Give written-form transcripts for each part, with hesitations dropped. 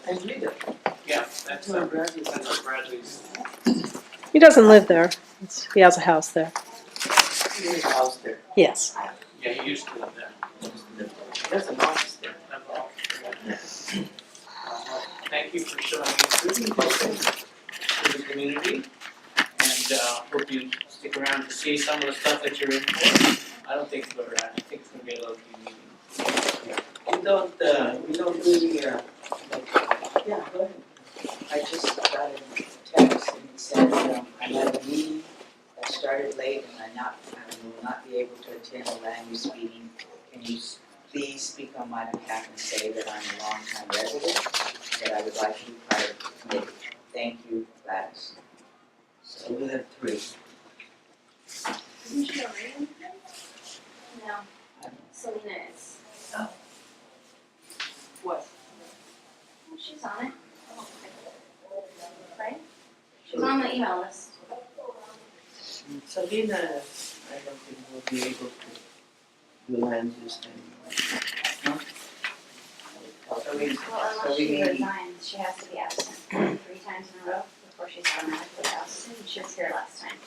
And read it. Yeah, that's what Bradley's. He doesn't live there. He has a house there. He has a house there. Yes. Yeah, he used to live there. There's an office there. Thank you for showing interest to the community, and hope you stick around to see some of the stuff that you're in for. I don't think we're at. I think it's going to be a low-key meeting. We don't really, yeah, go ahead. I just got a text and it said, I'm at a meeting that started late and I will not be able to attend the land use meeting. Can you please speak on my behalf and say that I'm a longtime resident, that I would like to be part of the committee. Thank you, Gladys. So we have 3. Isn't she already? No. Selena is. Oh. What? Well, she's on it. Right? She's on the email list. Selena, I don't think will be able to do land use anymore. No? So we, Well, so unless we she need, resigns, she has to be absent 3 times in a row before she's automatically absent. She was here last time.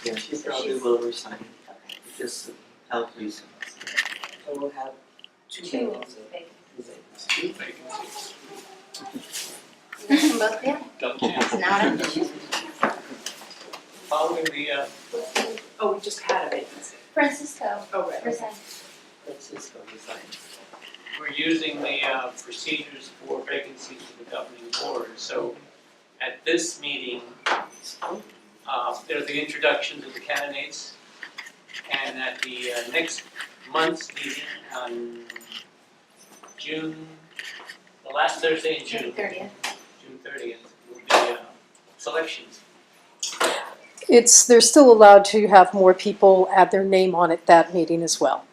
yeah, she probably will resign, Okay. just health reasons. So we'll have 2 2 vacancies. vacancies. You can both be on it. Double chance. It's not an issue. Following the, Oh, we just had a vacancy. Francisco, Oh, right. resign. Francisco resigned. we're using the procedures for vacancies of the governing board. So at this meeting, there's the introductions of the candidates, and at the next month's meeting on the last Thursday in June, June 30th. June 30th, will be selections. They're still allowed to have more people add their name on it that meeting as well,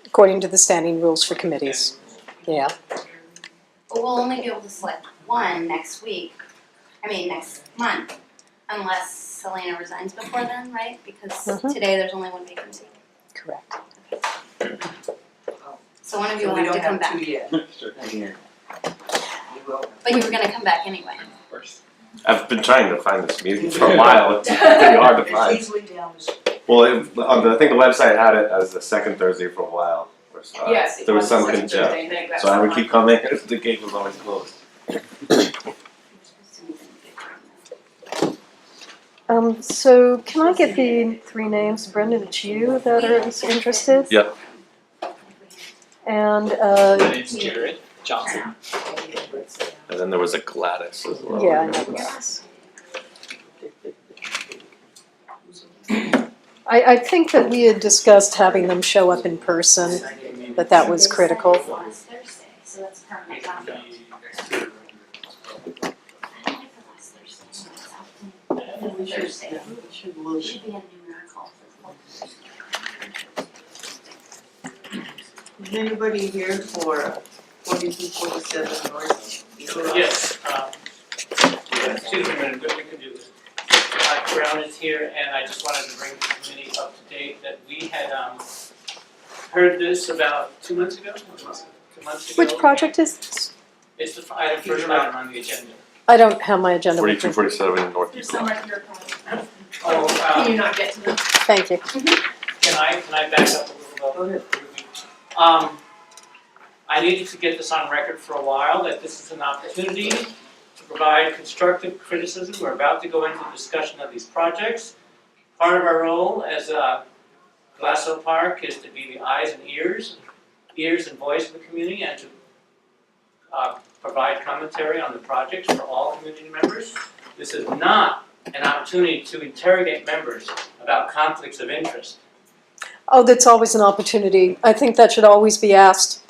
according to the standing rules for committees. Yeah. But we'll only be able to select 1 next month, unless Selena resigns before then, right? Because today there's only 1 vacancy. Correct. So one of you will have to come back. So we don't have 2 yet. Sure. You will. But you were gonna come back anyway. Of course. I've been trying to find this meeting for a while. It's pretty hard to It's find. easily down the street. Well, I think the website had it as the second Thursday for a while. Yes, it There was was some the second congestion, Thursday, I think that's so I would the keep coming. The gate was always closed. So can I get the 3 names, Brenda, it's you that are interested? Yep. And, My name's Jared Johnson. And then there was a Gladys as well. yeah, I know Gladys. I think that we had discussed having them show up in person, that was critical. They said it's last Thursday, so that's permanent conflict. I don't like the last Thursday, it's often Thursday. Should move Should it. be a numerical. Is anybody here for 4247 North? Yes, excuse me a minute, but we can do this. Mike Brown is here, and I just wanted to bring the committee up to date that we had heard this about 2 months ago, 2 months ago. Which project is this? It's the first item on the agenda. I don't have my agenda with 42, me. 47 North. There's some right here. Can Oh, you not get to them? Thank you. can I back up a little bit? Go ahead. I needed to get this on record for a while, that this is an opportunity to provide constructive criticism. We're about to go into discussion of these projects. Part of our role as Glasso Park is to be the eyes and ears and voice of the community, and to provide commentary on the projects for all community members. This is not an opportunity to interrogate members about conflicts of interest. Oh, that's always an opportunity. I think that should always be asked,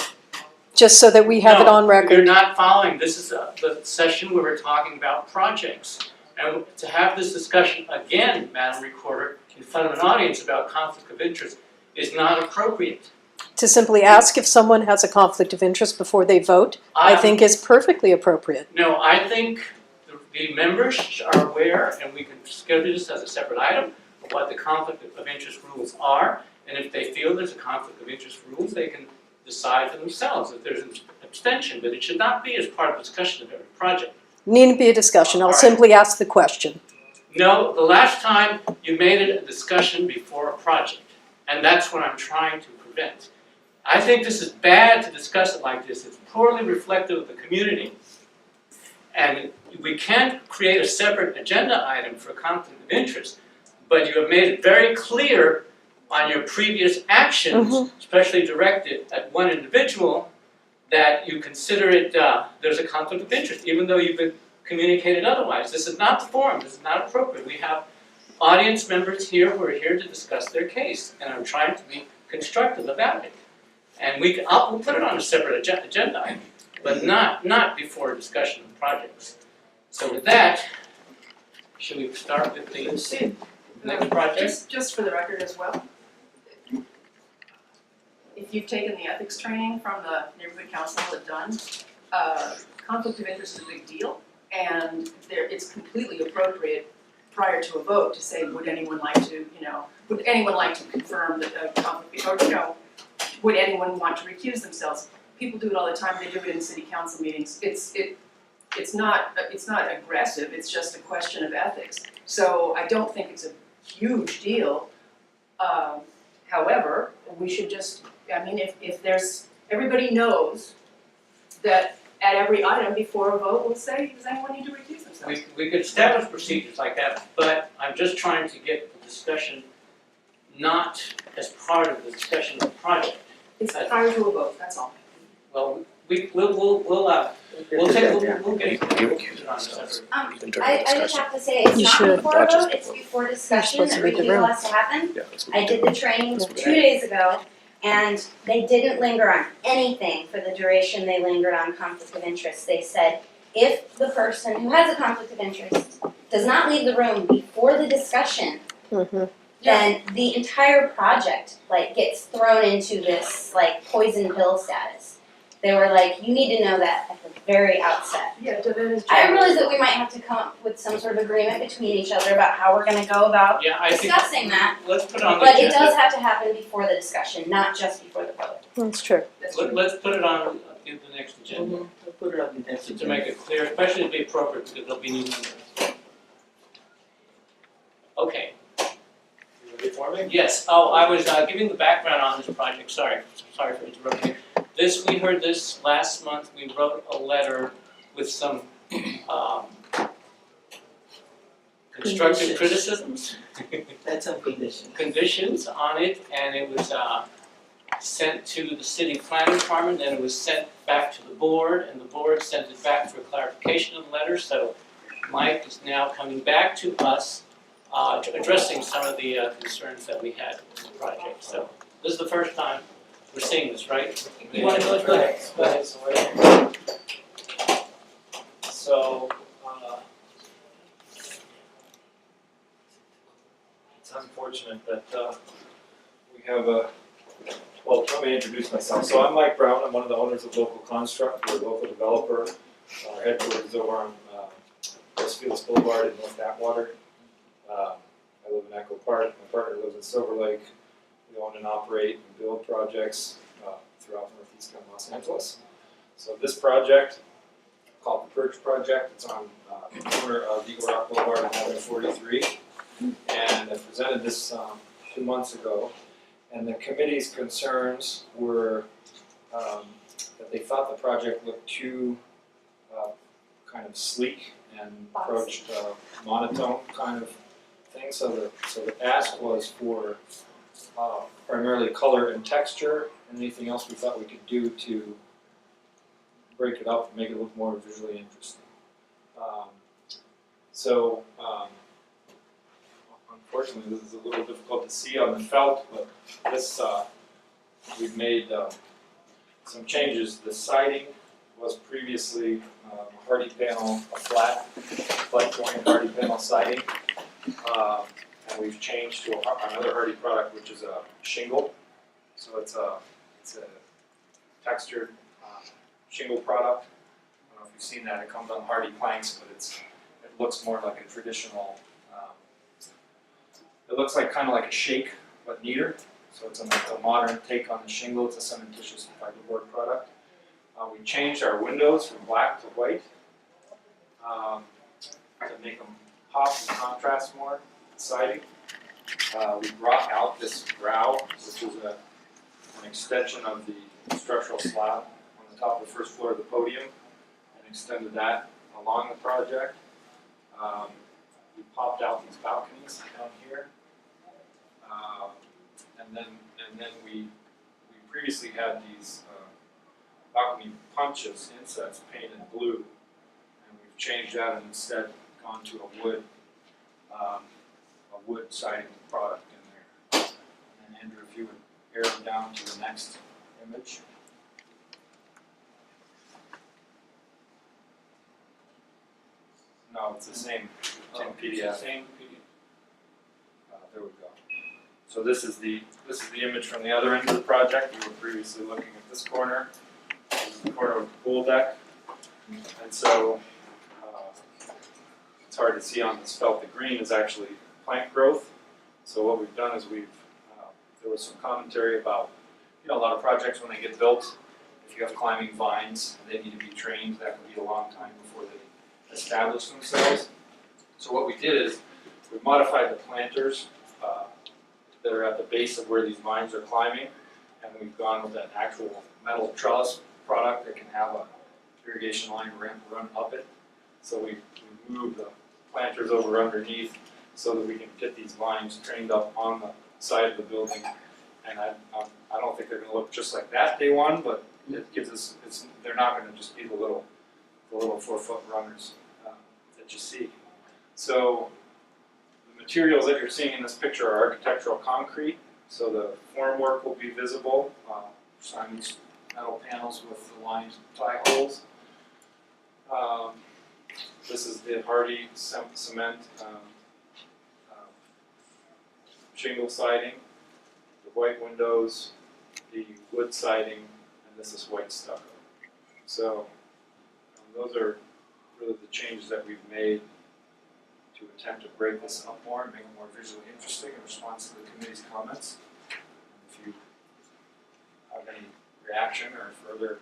just so that we have it on No, you're record. not following. This is the session where we're talking about projects. And to have this discussion again, Madam Recorder, in front of an audience about conflict of interest is not appropriate. To simply ask if someone has a conflict of interest before they vote, I think is perfectly appropriate. No, I think the members are aware, and we can schedule this as a separate item, of what the conflict of interest rules are. And if they feel there's a conflict of interest rules, they can decide for themselves. If there's a abstention, but it should not be as part of the discussion of every project. Need be a discussion, I'll All right. simply ask the question. No, the last time you made it a discussion before a project, and that's what I'm trying to prevent. I think this is bad to discuss it like this. It's poorly reflective of the community. And we can't create a separate agenda item for conflict of interest, but you have made it very clear on your previous actions, especially directed at one individual, that you consider it, there's a conflict of interest, even though you've been communicated otherwise. This is not the forum, this is not appropriate. We have audience members here who are here to discuss their case, and I'm trying to be constructive about it. And we'll put it on a separate agenda item, but not before a discussion of projects. So with that, should we start with the next project? Just for the record as well, if you've taken the ethics training from the neighborhood council at Dunn, conflict of interest is a big deal, and it's completely appropriate prior to a vote to say, would anyone like to confirm that the conflict, or would anyone want to recuse themselves? People do it all the time, they do it in city council meetings. It's not aggressive, it's just a question of ethics. So I don't think it's a huge deal. However, we should just, if there's, everybody knows that at every item before a vote, we'll say, does anyone need to recuse themselves? We could establish procedures like that, but I'm just trying to get the discussion not as part of the discussion of the project. It's prior to a vote, that's all. Well, we'll take, we'll get it on a separate. I just have to say, it's You not should. before a vote, it's before discussion, supposed to that read the review room. has to happen. I did the training 2 days ago, and they didn't linger on anything for the duration they lingered on conflict of interest. They said, if the person who has a conflict of interest does not leave the room before the discussion, then the entire project gets thrown into this poison pill status. They were like, you need to know that at the very outset. Yeah, Devin is. I realize that we might have to come up with some sort of agreement between each other about how we're gonna go about Yeah, I think, discussing that, let's put it on the but it agenda. does have to happen before the discussion, not just before the vote. That's true. That's true. Let's put it on the next agenda, We'll put it on the next to make it clear, especially to be appropriate, because there'll be new members. Okay. You ready for me? Yes, I was giving the background on this project, sorry for interrupting. We heard this last month, we wrote a letter with some constructive criticisms, That's on condition. conditions on it, and it was sent to the city planning department, then it was sent back to the board, and the board sent it back for clarification of the letter, so Mike is now coming back to us, addressing some of the concerns that we had with the project, so this is the first time we're seeing this, right? You want to go ahead. So, it's unfortunate that we have well, let me introduce myself. So I'm Mike Brown, I'm one of the owners of Local Construct, we're a local developer. Our headquarters is over on Westfields Boulevard in North Atwater. I live in Echo Park, my partner lives in Silver Lake. We own and operate and build projects throughout northeastern Los Angeles. So this project, called the Perch Project, it's on the corner of Eagle Rock Boulevard and Highway 43. And I presented this 2 months ago. And the committee's concerns were that they thought the project looked too kind of sleek and approached monotone kind of thing. So the ask was for primarily color and texture, and anything else we thought we could do to break it up and make it look more visually interesting. Unfortunately, this is a little difficult to see on the felt, but this, we've made some changes. The siding was previously a hardy panel, a flat joint hardy panel siding. And we've changed to another hardy product, which is a shingle. So it's a textured shingle product. I don't know if you've seen that. It comes on hardy planks, but it looks more like a traditional. It looks like kind of like a shake, but neater. So it's a modern take on the shingle. It's a cementitious fiberboard product. We changed our windows from black to white to make them pop and contrast more, siding. We brought out this growl, which is an extension of the structural slab on the top of the first floor of the podium, and extended that along the project. We popped out these balconies down here, and then we previously had these balcony punches, insets painted blue, and we've changed that and instead gone to a wood siding product in there. And Andrew, if you would arrow down to the next image. No, it's the same PDF. Same PDF. There we go. So this is the image from the other end of the project. We were previously looking at this corner. This is the corner of the pool deck. And so it's hard to see on this felt. The green is actually plant growth. So what we've done is there was some commentary about, a lot of projects when they get built, if you have climbing vines and they need to be trained, that could be a long time before they establish themselves. So what we did is we modified the planters that are at the base of where these vines are climbing, and we've gone with an actual metal trellis product that can have a irrigation line run up it. So we moved the planters over underneath so that we can get these vines trained up on the side of the building. And I don't think they're going to look just like that day one, but it gives us, they're not going to just be the little 4-foot runners that you see. So the materials that you're seeing in this picture are architectural concrete, so the formwork will be visible. Simon's metal panels with the lined tie holes. This is the hardy cement shingle siding, the white windows, the wood siding, and this is white stucco. So those are really the changes that we've made to attempt to break this up more and make it more visually interesting in response to the committee's comments. If you have any reaction or further.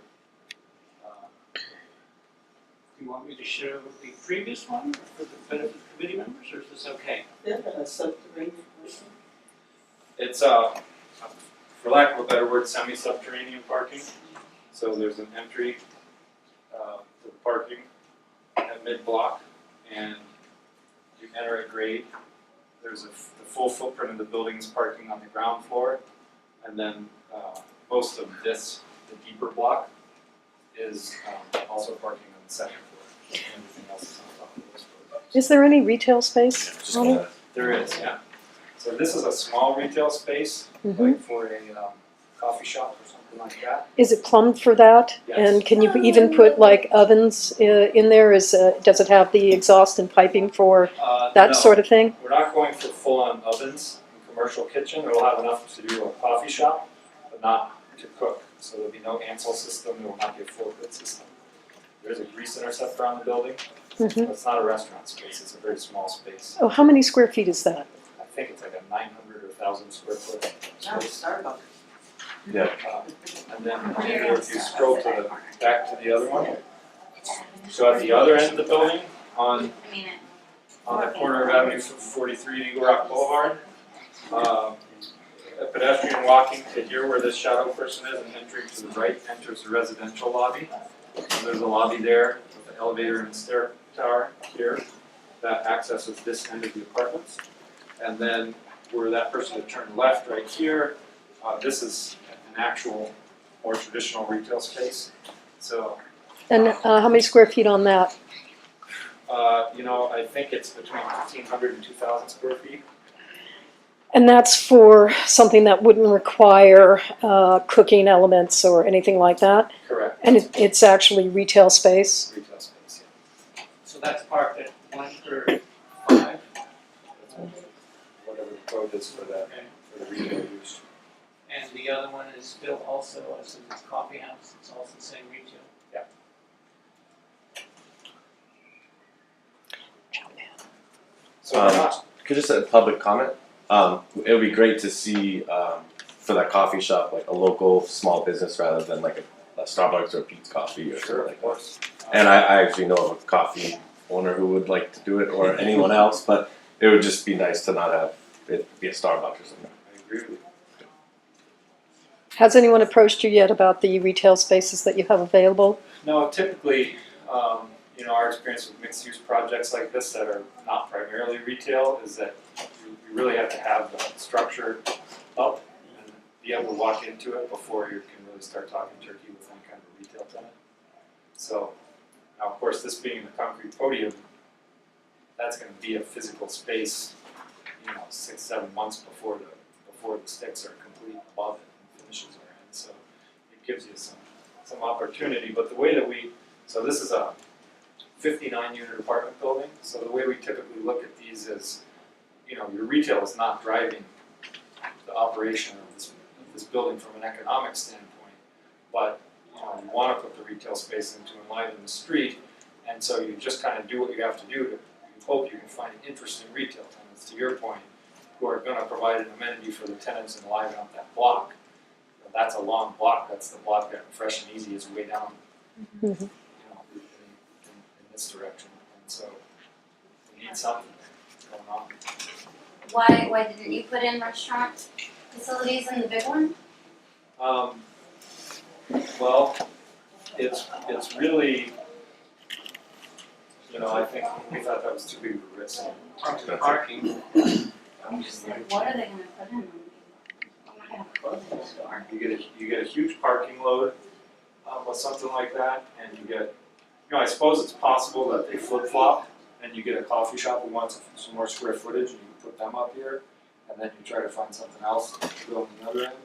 Do you want me to show the previous one for the benefit of committee members, or is this okay? Yeah, a subterranean person. It's for lack of a better word, semi-subterranean parking. So there's an entry to the parking at mid-block, and you enter at grade. There's the full footprint of the building's parking on the ground floor, and then most of this, the deeper block, is also parking on the second floor. Everything else is on top of those floors. Is there any retail space on it? There is, yeah. So this is a small retail space, Mhm. like for a coffee shop or something like that. Is it plumbed for that? Yes. And can you even put like ovens in there? Does it have the exhaust and piping for that No, sort of thing? we're not going for full-on ovens in commercial kitchen. It'll have enough to do a coffee shop, but not to cook. So there'll be no Ansel system. There will not be a full-fit system. There's a grease interceptor on the building. Mhm. But it's not a restaurant space. It's a very small space. Oh, how many square feet is that? I think it's like a 900 or 1,000 square foot Now, space. Starbucks. Yeah. And then Andrew, if you scroll to back to the other one. So at the other end of the building, on the corner of Avenue 43 and Eagle Rock Boulevard, a pedestrian walking to here where this shadow person is and entering to the right enters the residential lobby. So there's a lobby there with an elevator and stair tower here that accesses this end of the apartments. And then where that person would turn left right here, this is an actual more traditional retail space. So, And how many square feet on that? I think it's between 1,500 and 2,000 square feet. And that's for something that wouldn't require cooking elements or anything like that? Correct. And it's actually retail space? Retail space, yeah. So that's parked at 135. Whatever the code is for that, for the retail use. And the other one is built also as a coffee house, it's also the same retail. So we're not, Could just a public comment? It would be great to see for that coffee shop like a local small business rather than like a Starbucks or Pete's Coffee or Sure, something of like that. course. And I actually know of a coffee owner who would like to do it, or anyone else, but it would just be nice to not have it be a Starbucks or something. I agree with you. Has anyone approached you yet about the retail spaces that you have available? No, typically, you know, our experience with mixed-use projects like this that are not primarily retail is that you really have to have the structure up and be able to walk into it before you can really start talking turkey with any kind of retail tenant. So, now of course, this being the concrete podium, that's gonna be a physical space, you know, 6-7 months before the sticks are complete above it and finishes are in. So it gives you some opportunity, but the way that so this is a 59 unit apartment building, so the way we typically look at these is, you know, your retail is not driving the operation of this building from an economic standpoint, but you know, you wanna put the retail space in to enliven the street, and so you just kind of do what you have to do to hope you can find interesting retail tenants, to your point, who are gonna provide an amenity for the tenants and liven up that block. That's a long block, that's the block that Fresh and Easy is way down, you know, in this direction, and so we need something going on. Why didn't you put in restaurant facilities in the big one? Well, it's really, you know, I think we thought that was too big of a risk. Parking. I'm just like, what are they gonna put in? I'm not gonna have a clothing store. You get a huge parking load with something like that, and you get, you know, I suppose it's possible that they flip-flop, and you get a coffee shop who wants some more square footage, and you can put them up here, and then you try to find something else to go on the other end,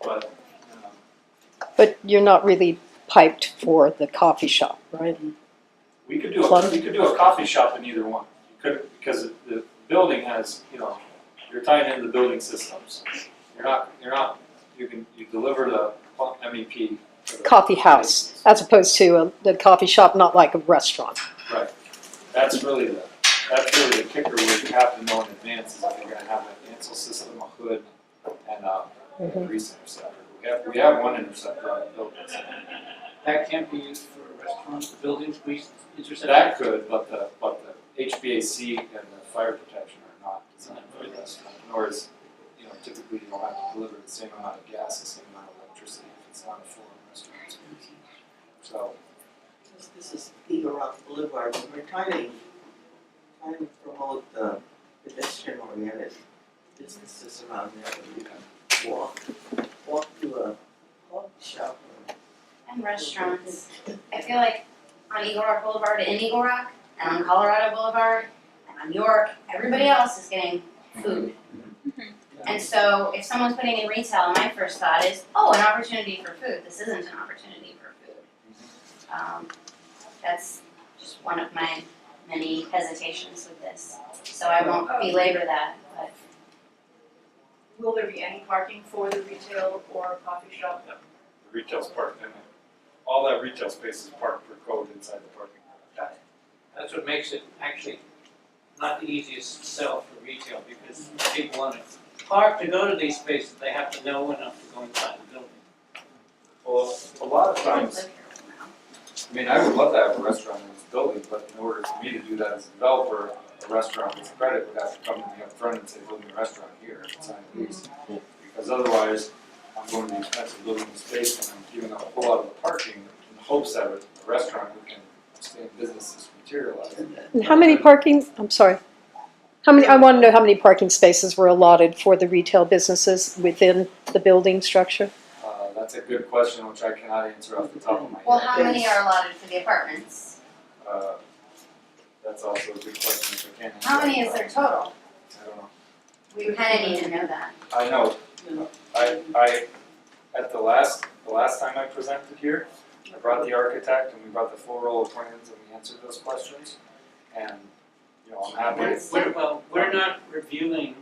but, But you're not really piped for the coffee shop, right? we could do a coffee shop in either one. You could, because the building has, you know, you're tying into the building systems. You deliver the MEP. to the Coffee house, business. as opposed to the coffee shop, not like a restaurant. Right. That's really the kicker where you have to know in advance is if you're gonna have an ansel system, a hood, and a grease interceptor. We have one interceptor on the building. That can't be used for restaurants, buildings, police, intercept. That could, but the HVAC and the fire protection are not designed for a restaurant, nor is, you know, typically you don't have to deliver the same amount of gas, the same amount of electricity if it's not a full restaurant space. So, This is Eagle Rock Boulevard, and we're trying to promote pedestrian-oriented businesses around there, where you can walk to a coffee shop. And restaurants. I feel like on Eagle Rock Boulevard in Eagle Rock, and on Colorado Boulevard, and on York, everybody else is getting food. And so if someone's putting in retail, my first thought is, oh, an opportunity for food. This isn't an opportunity for food. That's just one of my many hesitations with this. So I won't belabor that, but Will there be any parking for the retail or coffee shop? the retail's parked in it. All that retail space is parked per code inside the parking lot. That's what makes it actually not the easiest sell for retail, because people want to park to go to these spaces, they have to know enough to go inside the building. Well, a lot of I don't times, live here now. I mean, I would love to have a restaurant in this building, but in order for me to do that as a developer, a restaurant with credit would have to come to me up front and say, build me a restaurant here, and sign a lease. Because otherwise, I'm going to the expense of building the space and I'm giving up a whole lot of the parking in the hopes that a restaurant who can stay in business is materialized. And how many parking, I'm sorry, I want to know how many parking spaces were allotted for the retail businesses within the building structure? That's a good question, which I cannot answer off the top of my head. Well, how many are allotted for the apartments? That's also a good question, which I can't answer. How off many the is top there of my head. total? I don't know. We kinda need to know that. I know, I, at the last time I presented here, I brought the architect and we brought the full roll of plans and we answered those questions. And, you know, I'm happy. We're not reviewing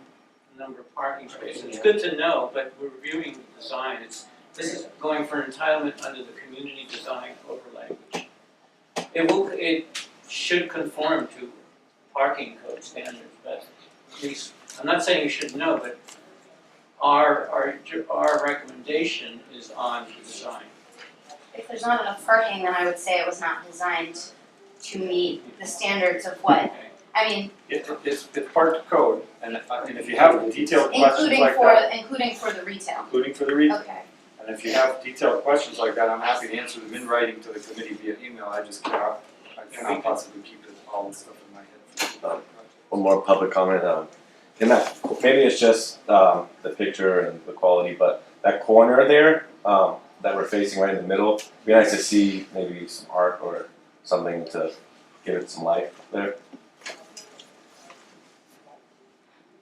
the number of parking spaces. It's good to know, but we're reviewing the design. This is going for entitlement under the community design overlay, which it should conform to parking code standards, but at least, I'm not saying you should know, but our recommendation is on the design. if there's not enough parking, then I would say it was not designed to meet the standards of what, I mean, It's part of the code, and if you have detailed questions like that, including for the retail. including for the retail, Okay. and if you have detailed questions like that, I'm happy to answer them in writing to the committee via email, I cannot possibly keep it all the stuff in my head. One more public comment, in that, maybe it's just, the picture and the quality, but that corner there, that we're facing right in the middle, it'd be nice to see maybe some art or something to give it some life there.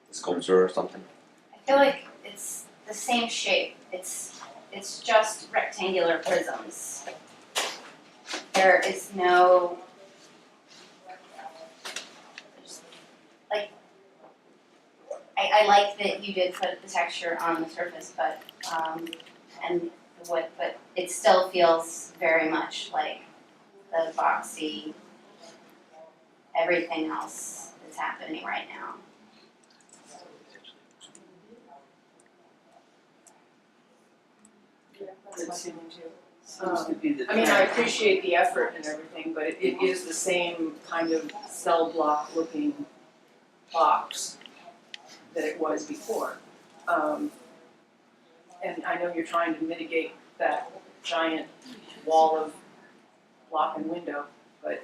Sculpture or something. I feel like it's the same shape, it's just rectangular prisms. There is no, like, I like that you did put the texture on the surface, but, but it still feels very much like the boxy, everything else that's happening right now. That's my feeling too. Seems to be the I mean, I trend. appreciate the effort and everything, but it is the same kind of cell block looking box that it was before. And I know you're trying to mitigate that giant wall of block and window, but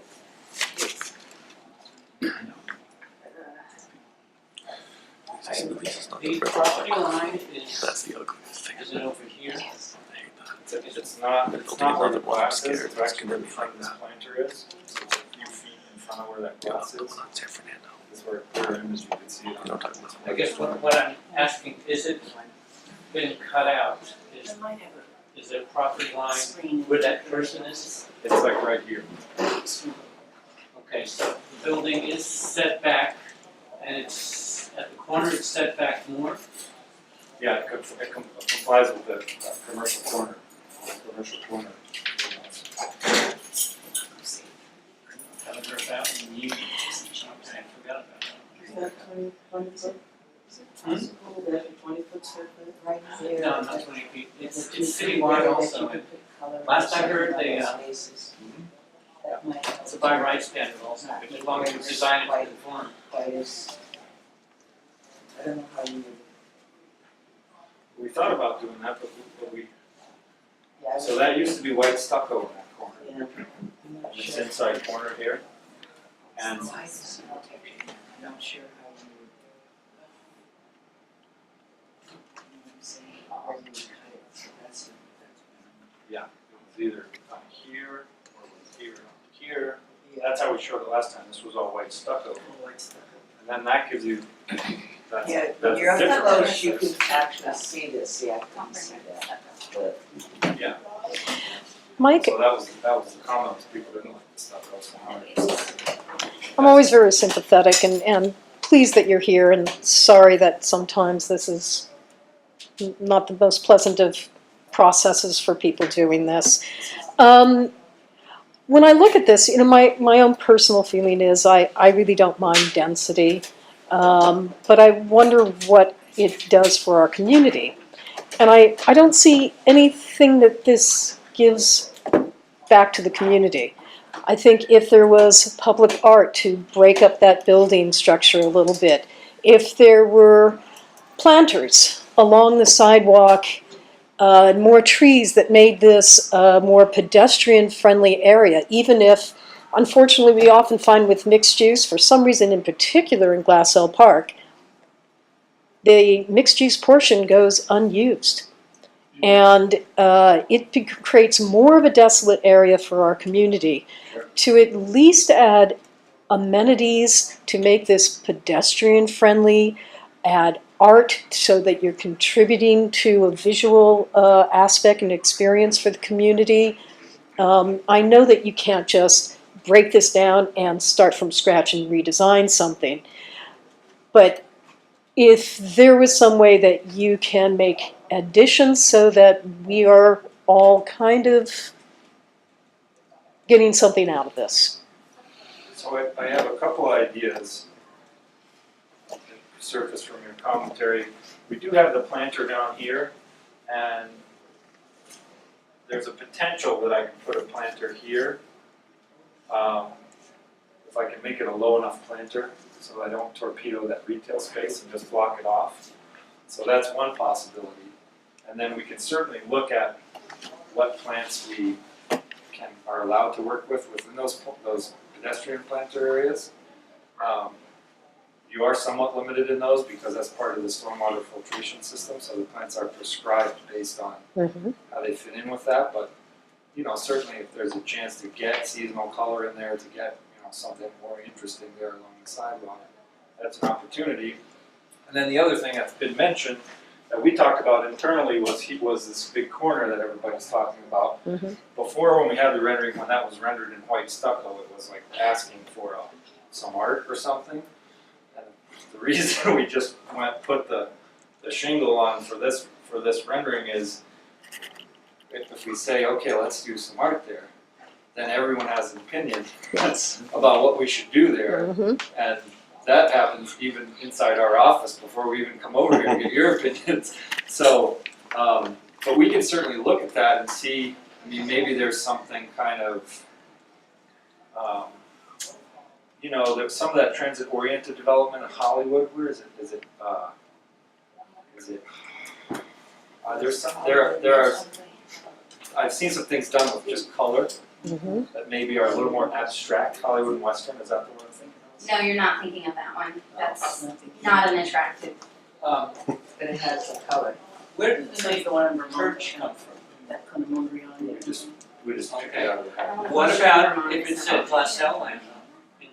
it's, The property line is, That's the ugliest thing. is it over here? I hate that. It's not where the glass is, it's actually where the front of this planter is, so it's a few feet in front of where that glass is. San Fernando. This is where clear image you can see it on. Don't talk about I guess what I'm asking, is it been cut out? I might have Is there a property a line screen. where that person is? It's like right here. Okay, so the building is set back, and it's, at the corner it's set back more? Yeah, it complies with the commercial corner. Haven't heard that in years. Okay, I forgot about that. Is that 20 foot? Is it possible that a 20-foot circle right there? No, not 20 feet, it's The 2 feet citywide there that also, you and could put color last I in heard, some they, of those spaces. That might help. it's a by right standard also, but as long as you design it to conform. Quite as, I don't know how you would, We thought about doing that, but we, yeah, I so that used to be white stucco in that corner. yeah, I'm not This sure. inside corner here. And I'm not sure how you would. You know what I'm saying, or you would cut it, so that's. it was either on here, or it was here, on here. That's how we showed it last time, this was all white stucco. And then that gives you, that's Yeah, that's when you're up different. close, you can actually see this, yeah, I can see that, but. Yeah, Mike, so that was the comment, people didn't like the stucco, so now it's. I'm always very sympathetic and pleased that you're here and sorry that sometimes this is not the most pleasant of processes for people doing this. When I look at this, you know, my own personal feeling is I really don't mind density, but I wonder what it does for our community. And I don't see anything that this gives back to the community. I think if there was public art to break up that building structure a little bit, if there were planters along the sidewalk, more trees that made this a more pedestrian-friendly area, even if, unfortunately, we often find with mixed use, for some reason in particular in Glassell Park, the mixed-use portion goes unused. And it creates more of a desolate area for our community. To at least add amenities to make this pedestrian-friendly, add art so that you're contributing to a visual aspect and experience for the community. I know that you can't just break this down and start from scratch and redesign something. But if there was some way that you can make additions so that we are all kind of getting something out of this. So I have a couple ideas that surface from your commentary. We do have the planter down here, and there's a potential that I can put a planter here. If I can make it a low enough planter so I don't torpedo that retail space and just block it off. So that's one possibility. And then we can certainly look at what plants we are allowed to work with within those pedestrian planter areas. You are somewhat limited in those because that's part of the stormwater filtration system, so the plants are prescribed based on how they fit in with that. But certainly if there's a chance to get seasonal color in there, to get something more interesting there along the sidewalk, that's an opportunity. And then the other thing that's been mentioned that we talked about internally was this big corner that everybody's talking about. Before, when we had the rendering, when that was rendered in white stucco, it was like asking for some art or something. And the reason we just put the shingle on for this rendering is if we say, okay, let's do some art there, then everyone has an opinion about what we should do there. And that happens even inside our office before we even come over here and get your opinions. So, but we can certainly look at that and see, maybe there's something kind of, there's some of that transit-oriented development in Hollywood. Where is it? There are, I've seen some things done with just color that maybe are a little more abstract. Hollywood and Western, is that the one I'm thinking of? No, you're not thinking of that one. That's not an attractive. But it has a color. Where did the name the one in Vermont. church come from? That kind of Mondrian. We just took it out of the hat. What about if it said LaSalle in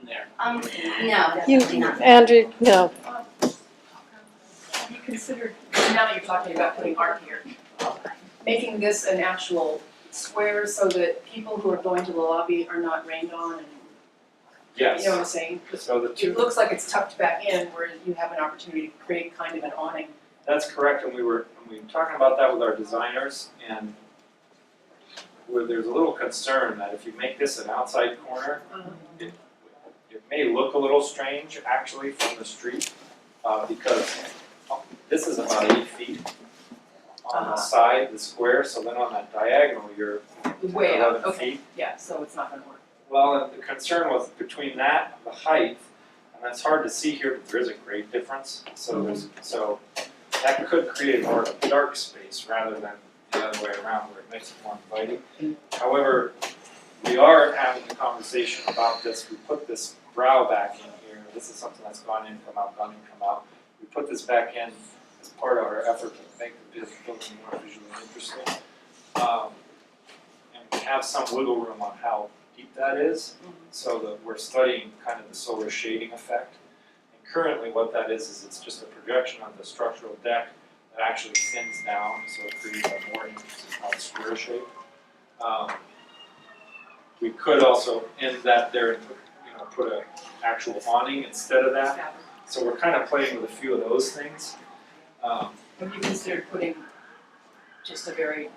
there? No, definitely not. Andrew, no. Have you considered, now that you're talking about putting art here, making this an actual square so that people who are going to the lobby are not rained on and, Yes. you know what I'm saying? So the two. It looks like it's tucked back in where you have an opportunity to create kind of an awning. That's correct, and we were talking about that with our designers, and where there's a little concern that if you make this an outside corner, it may look a little strange actually from the street, because this is about 8 feet on the side, the square, so then on that diagonal, you're Way out, 11 okay, feet. yeah, so it's not gonna work. Well, and the concern was between that, the height, and that's hard to see here, but there is a great difference. So that could create more of a dark space rather than the other way around where it makes it more inviting. However, we are having a conversation about this. We put this brow back in here. This is something that's gone in, come out, gone in, come out. We put this back in as part of our effort to make the building more visually interesting. And we have some wiggle room on how deep that is, so that we're studying kind of the solar shading effect. And currently what that is it's just a projection on the structural deck that actually thins down, so it creates a more interesting square shape. We could also end that there and put an actual awning instead of that. So we're kind of playing with a few of those things. Have you considered putting just a very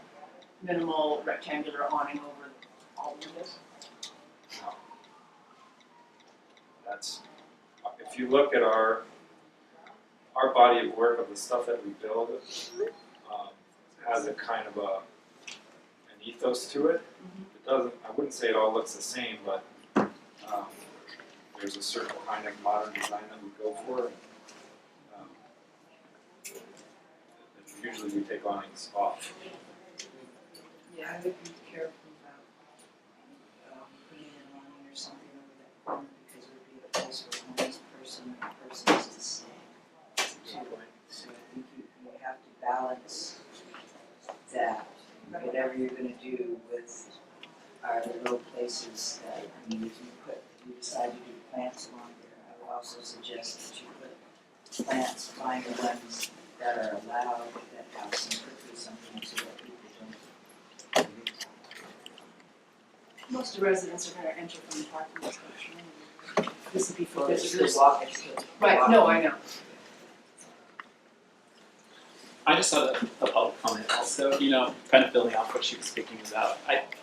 minimal rectangular awning over all of this? That's, if you look at our body of work of the stuff that we build, has a kind of an ethos to it. It doesn't, I wouldn't say it all looks the same, but there's a certain kind of modern design that we go for. Usually we take awnings off. Yeah, I would be careful about putting an awning or something over that corner because it would be a place for a homeless person or persons to stay. So I think you have to balance that, whatever you're gonna do with our little places that, if you decide to do plants along there, I would also suggest that you put plants, find the ones that are allowed that have some quickly something so that people don't. Most of the residents are gonna enter from the parking lot section. This would be for Well, it's visitors. just walking. Right, no, I know. I just had a public comment also, kind of building off what she was speaking about.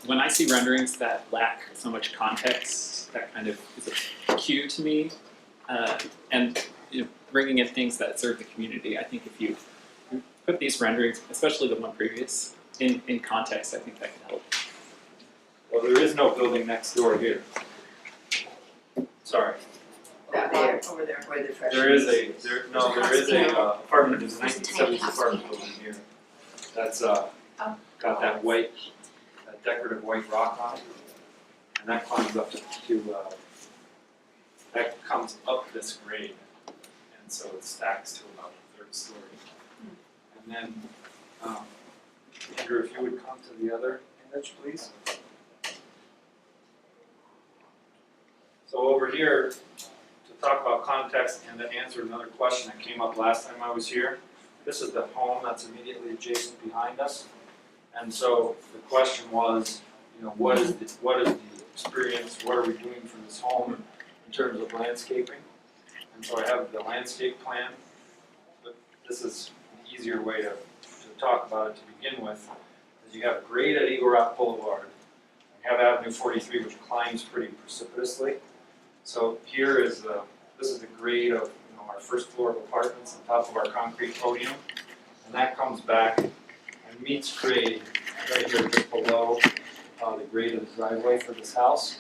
When I see renderings that lack so much context, that kind of is a cue to me. And bringing in things that serve the community. I think if you put these renderings, especially the one previous, in context, I think that can help. Well, there is no building next door here. Sorry. That There. line over there. Where the fresh. There is a apartment, there's a 1970s apartment building here. That's, got that white, that decorative white rock on it. And that climbs up to that comes up this grade. And so it stacks to about the 3rd story. And then, Andrew, if you would come to the other image, please. So over here, to talk about context and to answer another question that came up last time I was here, this is the home that's immediately adjacent behind us. And so the question was, you know, what is the experience, what are we doing for this home in terms of landscaping? And so I have the landscape plan, but this is an easier way to talk about it to begin with, is you have a grade at Eagle Rock Boulevard. You have Avenue 43, which climbs pretty precipitously. So here is this is the grade of our 1st floor of apartments on top of our concrete podium, and that comes back and meets grade right here just below the grade of the driveway for this house.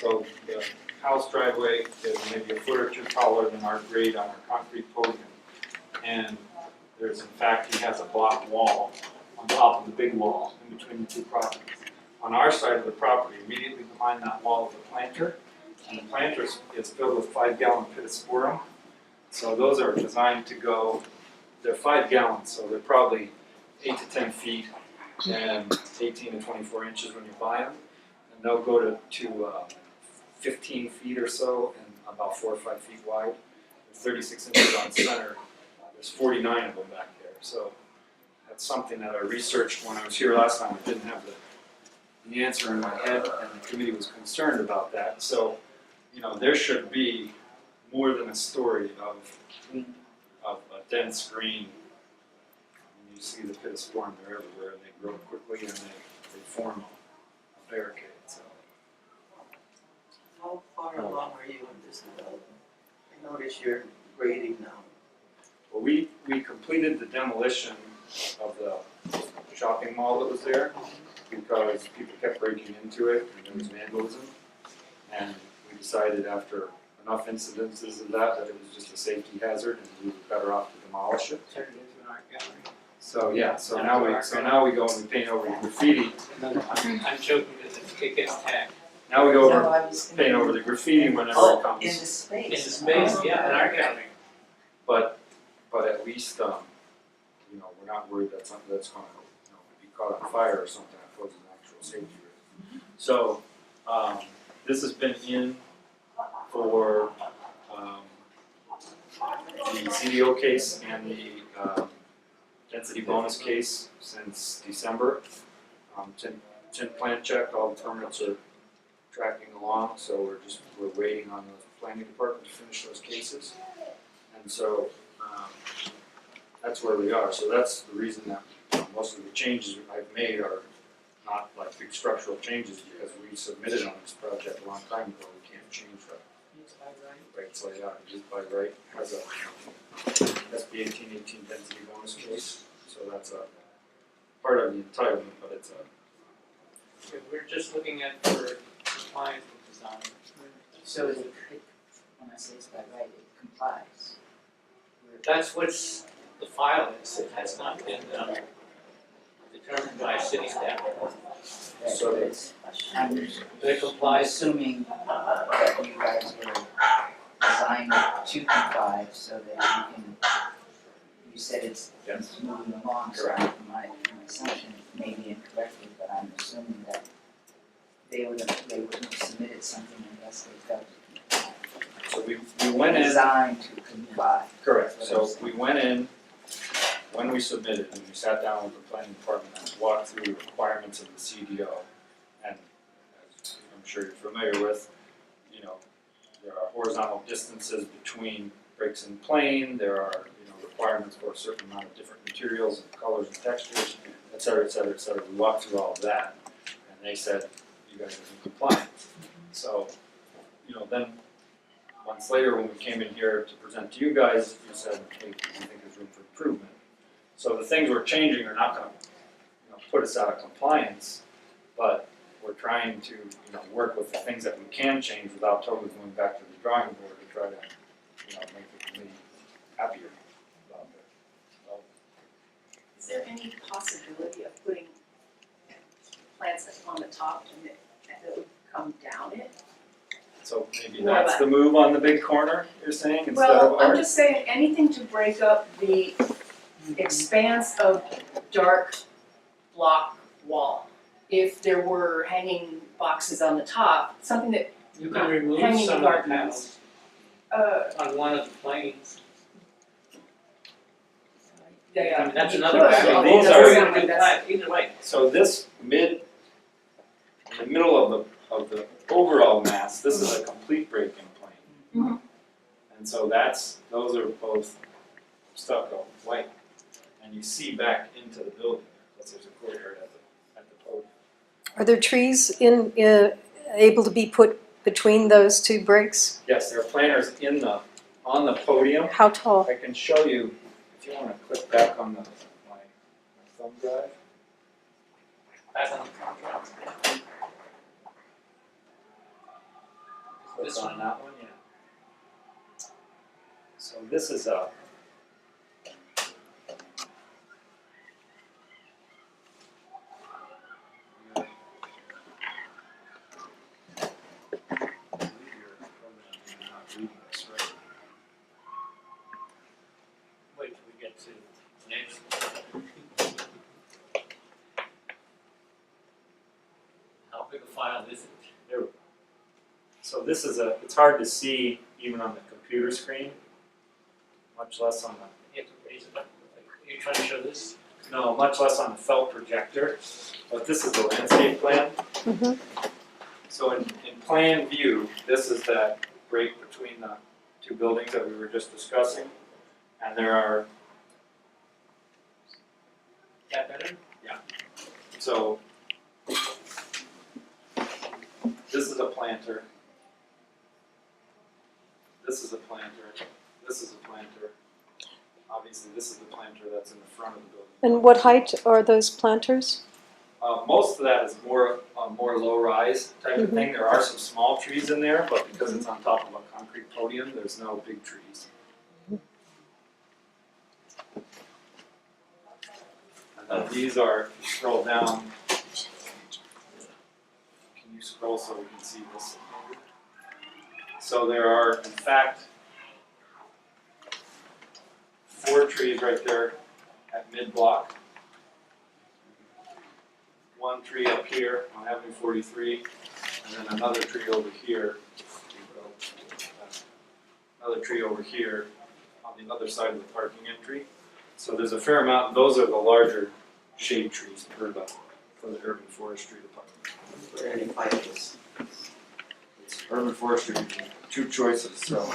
So the house driveway is maybe a foot or two taller than our grade on our concrete podium, and there's in fact he has a block wall on top of the big wall in between the two properties. On our side of the property, immediately behind that wall is a planter. And the planter is filled with 5-gallon pittosporum. So those are designed to go, they're 5 gallons, so they're probably 8 to 10 feet and 18 to 24 inches when you buy them. And they'll go to 15 feet or so and about 4 or 5 feet wide. With 36 inches on center, there's 49 of them back there. So that's something that I researched when I was here last time. I didn't have the answer in my head, and the committee was concerned about that. So, you know, there should be more than a story of a dense green. You see the pittosporum, they're everywhere, and they grow quickly, and they form a barricade. So, How far along are you in this development? I notice you're grading now. well, we completed the demolition of the shopping mall that was there because people kept breaking into it, and there was vandalism. And we decided after enough incidences of that it was just a safety hazard, and we were better off to demolish it. Turn it into an art gallery. So yeah, so now we go and we paint over the graffiti. No, I'm joking because it gets tagged. Now we go No, over I was paint over the graffiti whenever it Oh, in comes. the In the space. space, yeah, an art gallery. But at least you know, we're not worried that something that's gonna be caught on fire or something that poses an actual safety risk. So this has been in for the CDO case and the density bonus case since December. Tin plan check, all the permits are tracking along, so we're waiting on the planning department to finish those cases. And so that's where we are. So that's the reason that most of the changes I've made are not like big structural changes, because we submitted on this project a long time ago. We can't change that. Right, so yeah, just by right has a SB 1818 density bonus case. So that's a part of the entitlement, but it's a We're just looking at for compliance with design. So it, when I say it's by right, it complies. That's what's the file is. It has not been determined by city staff. So it's, I'm It complies. assuming that you guys were designed to comply so that you can, you said it's moving along, so my assumption may be incorrectly, but I'm assuming that they wouldn't have submitted something unless they felt so we went in. designed to comply. Correct, so we went in, when we submitted, and we sat down with the planning department and walked through the requirements of the CDO. And as I'm sure you're familiar with, you know, there are horizontal distances between breaks in plane, there are, requirements for a certain amount of different materials and colors and textures, et cetera, et cetera, et cetera. We walked through all of that, and they said, you guys are in compliance. So, then months later, when we came in here to present to you guys, you said, hey, we think there's room for improvement. So the things we're changing are not gonna, put us out of compliance, but we're trying to, work with the things that we can change without totally going back to the drawing board to try to, make the committee happier about it. So, Is there any possibility of putting plants on the top and that would come down it? so maybe More that's of the move on the big corner, you're saying, instead of Well, I'm art? just saying, anything to break up the expanse of dark block wall. If there were hanging boxes on the top, something that, You can remove Hanging some of the gardens. panels on one of the planes. yeah, I mean, that's you another could, way. although it These doesn't are- sound like that's- Either way. So this in the middle of the overall mass, this is a complete break-in plane. Mhm. And so those are both stucco white, and you see back into the building, because there's a courtyard at the podium. Are there trees able to be put between those two bricks? Yes, there are planters on the podium. How tall? I can show you, if you wanna click back on my thumb drive. Back on the contract. This on that one, yeah. So this is a. Wait till we get to next. How big a file is it? So this is it's hard to see even on the computer screen, much less on You have to raise it up. Are you trying to show this? much less on the felt projector, but this is the landscape plan. Mhm. So in plan view, this is that break between the two buildings that we were just discussing, and there are, That better? so this is a planter. This is a planter, this is a planter. Obviously, this is the planter that's in the front of the building. And what height are those planters? Most of that is more low-rise type of thing. There are some small trees in there, but because it's on top of a concrete podium, there's no big trees. And then these are, if you scroll down, can you scroll so we can see this? So there are, in fact, 4 trees right there at mid-block. 1 tree up here on Avenue 43, and then another tree over here. Another tree over here on the other side of the parking entry. So there's a fair amount, those are the larger shade trees for the urban forestry department. For any fighters. It's urban forestry, 2 choices, so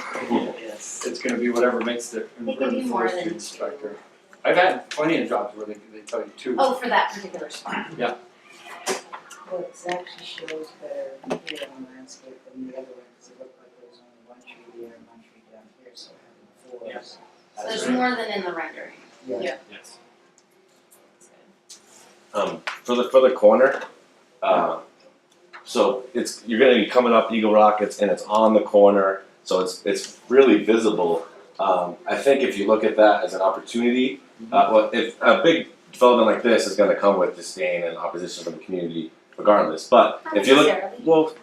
Yes. it's gonna be whatever makes the They can urban do more forestry than inspector. I've had plenty of jobs where they tell you 2. Oh, for that particular spot. Well, it actually shows better here on landscape than the other one, because it looked like there was only 1 tree there and 1 tree down here, so having 4 is. So there's more than in the rendering. Yeah. Yes. For the corner, so you're gonna be coming up Eagle Rockets and it's on the corner, so it's really visible. I think if you look at that as an opportunity, well, if a big development like this is gonna come with disdain and opposition from the community regardless, but Not if you look, necessarily. well,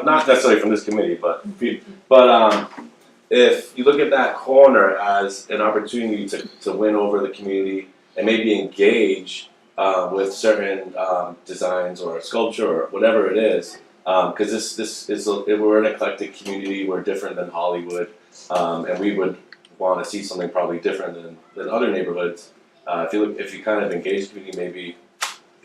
not necessarily from this committee, but if you look at that corner as an opportunity to win over the community and maybe engage with certain designs or sculpture or whatever it is, because this is we're an eclectic community, we're different than Hollywood, and we would want to see something probably different than other neighborhoods. If you kind of engage the community, maybe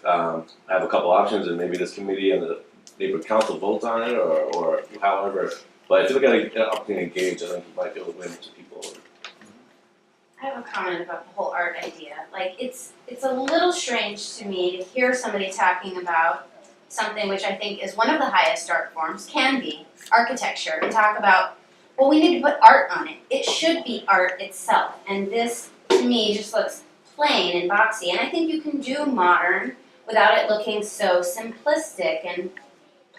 have a couple options, and maybe this committee and the neighborhood council votes on it, or however. But if you look at an opportunity to engage, I think you might be able to win some people over. I have a comment about the whole art idea. Like, it's a little strange to me to hear somebody talking about something which I think is one of the highest art forms, can be, architecture, and talk about, well, we need to put art on it. It should be art itself. And this, to me, just looks plain and boxy. And I think you can do modern without it looking so simplistic and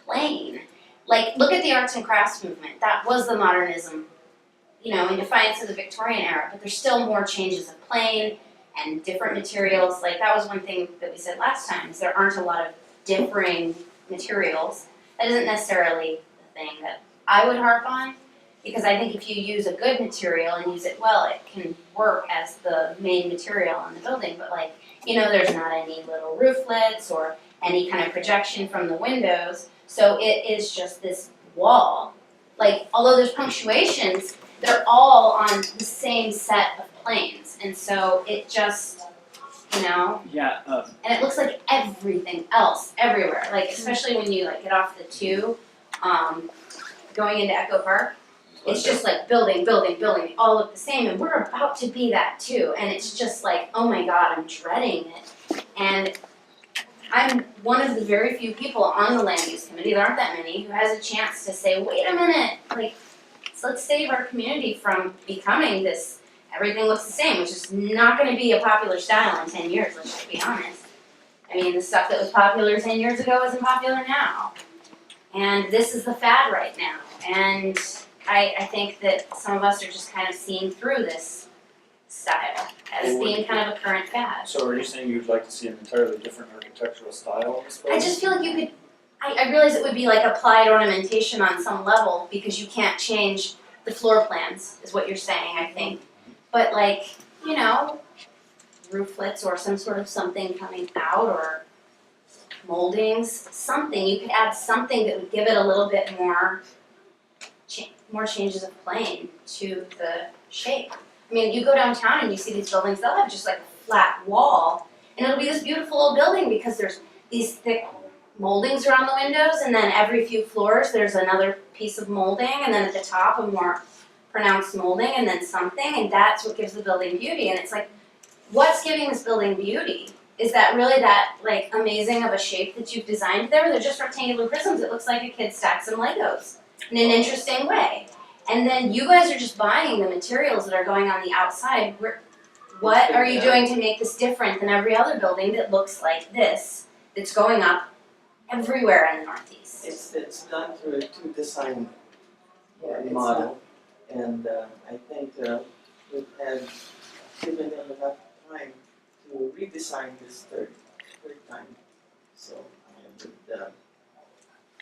plain. Like, look at the arts and crafts movement. That was the modernism, you know, in defiance of the Victorian era, but there's still more changes of plane and different materials. Like, that was one thing that we said last time, is there aren't a lot of differing materials. That isn't necessarily the thing that I would harp on, because I think if you use a good material and use it well, it can work as the main material in the building, but like, you know, there's not any little rooflets or any kind of projection from the windows, so it is just this wall. Like, although there's punctuations, they're all on the same set of planes, and so it just, you know, Yeah, and it looks like everything else everywhere, like especially when you like get off the 2, going into Echo Park, it's just like building, building, building, they all look the same, and we're about to be that too, and it's just like, oh my god, I'm dreading it. And I'm one of the very few people on the land use committee, there aren't that many, who has a chance to say, wait a minute, like, let's save our community from becoming this, everything looks the same, which is not gonna be a popular style in 10 years, let's just be honest. I mean, the stuff that was popular 10 years ago isn't popular now. And this is the fad right now. And I think that some of us are just kind of seeing through this style as being kind of a current fad. So are you saying you'd like to see an entirely different architectural style in this place? I just feel like you could, I realize it would be like applied ornamentation on some level because you can't change the floor plans, is what you're saying, I think. But like, you know, rooflets or some sort of something coming out or moldings, something, you could add something that would give it a little bit more, more changes of plane to the shape. I mean, you go downtown and you see these buildings, they'll have just like a flat wall, and it'll be this beautiful old building because there's these thick moldings around the windows, and then every few floors there's another piece of molding, and then at the top a more pronounced molding, and then something, and that's what gives the building beauty. And it's like, what's giving this building beauty? Is that really that like amazing of a shape that you've designed there? They're just rectangular prisms. It looks like a kid stacked some Legos in an interesting way. And then you guys are just buying the materials that are going on the outside. What are you doing to make this different than every other building that looks like this, that's going up everywhere in the Northeast? It's done through a 2 design Yeah, model, and I think we've had given them enough time to redesign this third time. So I would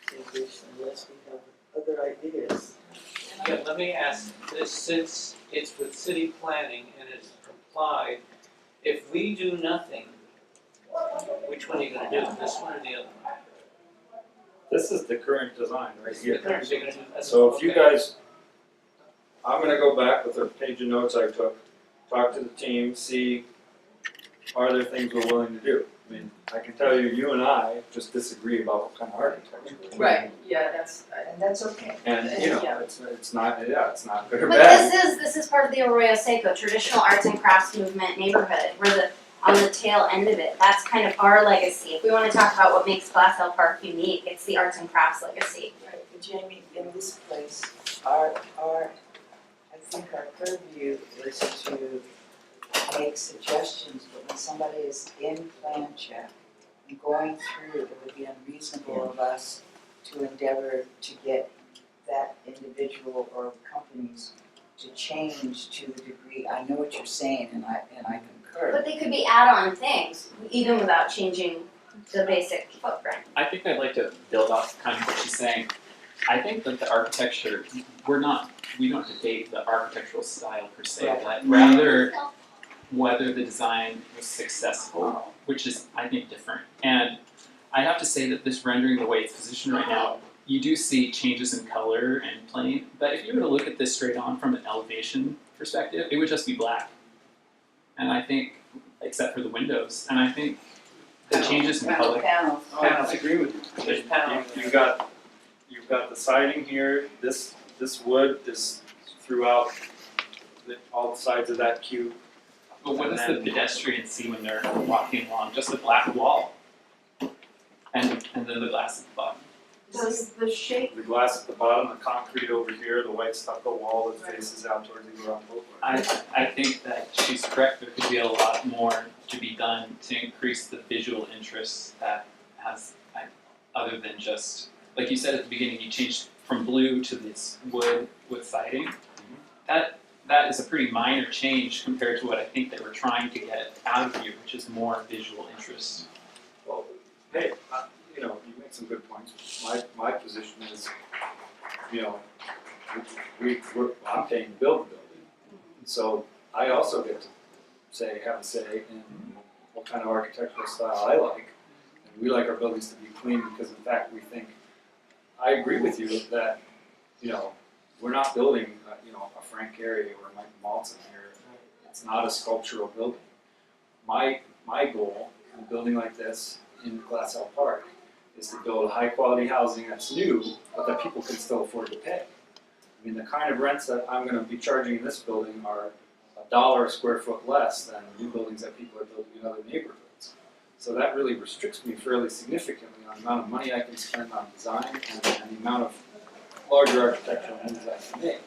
think this unless we have other ideas. Yeah, let me ask this, since it's with city planning and it's complied, if we do nothing, which one are you gonna do, this one or the other one? This is the current design right here. You're gonna do- So if you okay. guys, I'm gonna go back with a page of notes I took, talk to the team, see are there things we're willing to do. I mean, I can tell you, you and I just disagree about what kind of architecture. Right, yeah, that's, And that's okay. And, you know, Yeah. it's not, it's not good or But bad. this is part of the Arroyo Seco traditional arts and crafts movement neighborhood. We're on the tail end of it. That's kind of our legacy. If we want to talk about what makes Glass Hill Park unique, it's the arts and crafts legacy. Right, but Jamie, in this place, I think our purview is to make suggestions, but when somebody is in plan check and going through, it would be unreasonable of us to endeavor to get that individual or companies to change to the degree, I know what you're saying and I concur. But they could be add-on things, even without changing the basic footprint. I think I'd like to build off kind of what she's saying. I think that the architecture, we don't debate the architectural style per se, Right. but rather whether the design was successful, which is, I think, different. And I have to say that this rendering, the way it's positioned right now, you do see changes in color and plane, but if you were to look at this straight on from an elevation perspective, it would just be black. And I think, except for the windows, and I think the changes in color. Panels. I disagree with you. There's panels. You've got the siding here, this wood is throughout all sides of that cube. But what does the pedestrian see when they're walking along? Just a black wall. And then the glass at the bottom. Does the shape, The glass at the bottom, the concrete over here, the white stucco wall that faces out towards the garage. I think that she's correct, there could be a lot more to be done to increase the visual interest that has, other than just, like you said at the beginning, you changed from blue to this wood with siding. That is a pretty minor change compared to what I think they were trying to get out of you, which is more visual interest. Well, hey, you know, you make some good points. My position is, you know, I'm paying to build the building. And so I also get to have a say in what kind of architectural style I like. And we like our buildings to be clean because in fact we think, I agree with you that, you know, we're not building, you know, a Frank Gehry or Mike Maltz in here. It's not a sculptural building. My goal in a building like this in Glass House Park is to build high quality housing that's new, but that people can still afford to pay. I mean, the kind of rents that I'm gonna be charging in this building are $1 a square foot less than new buildings that people are building in other neighborhoods. So that really restricts me fairly significantly on the amount of money I can spend on design and the amount of larger architectural moves I can make.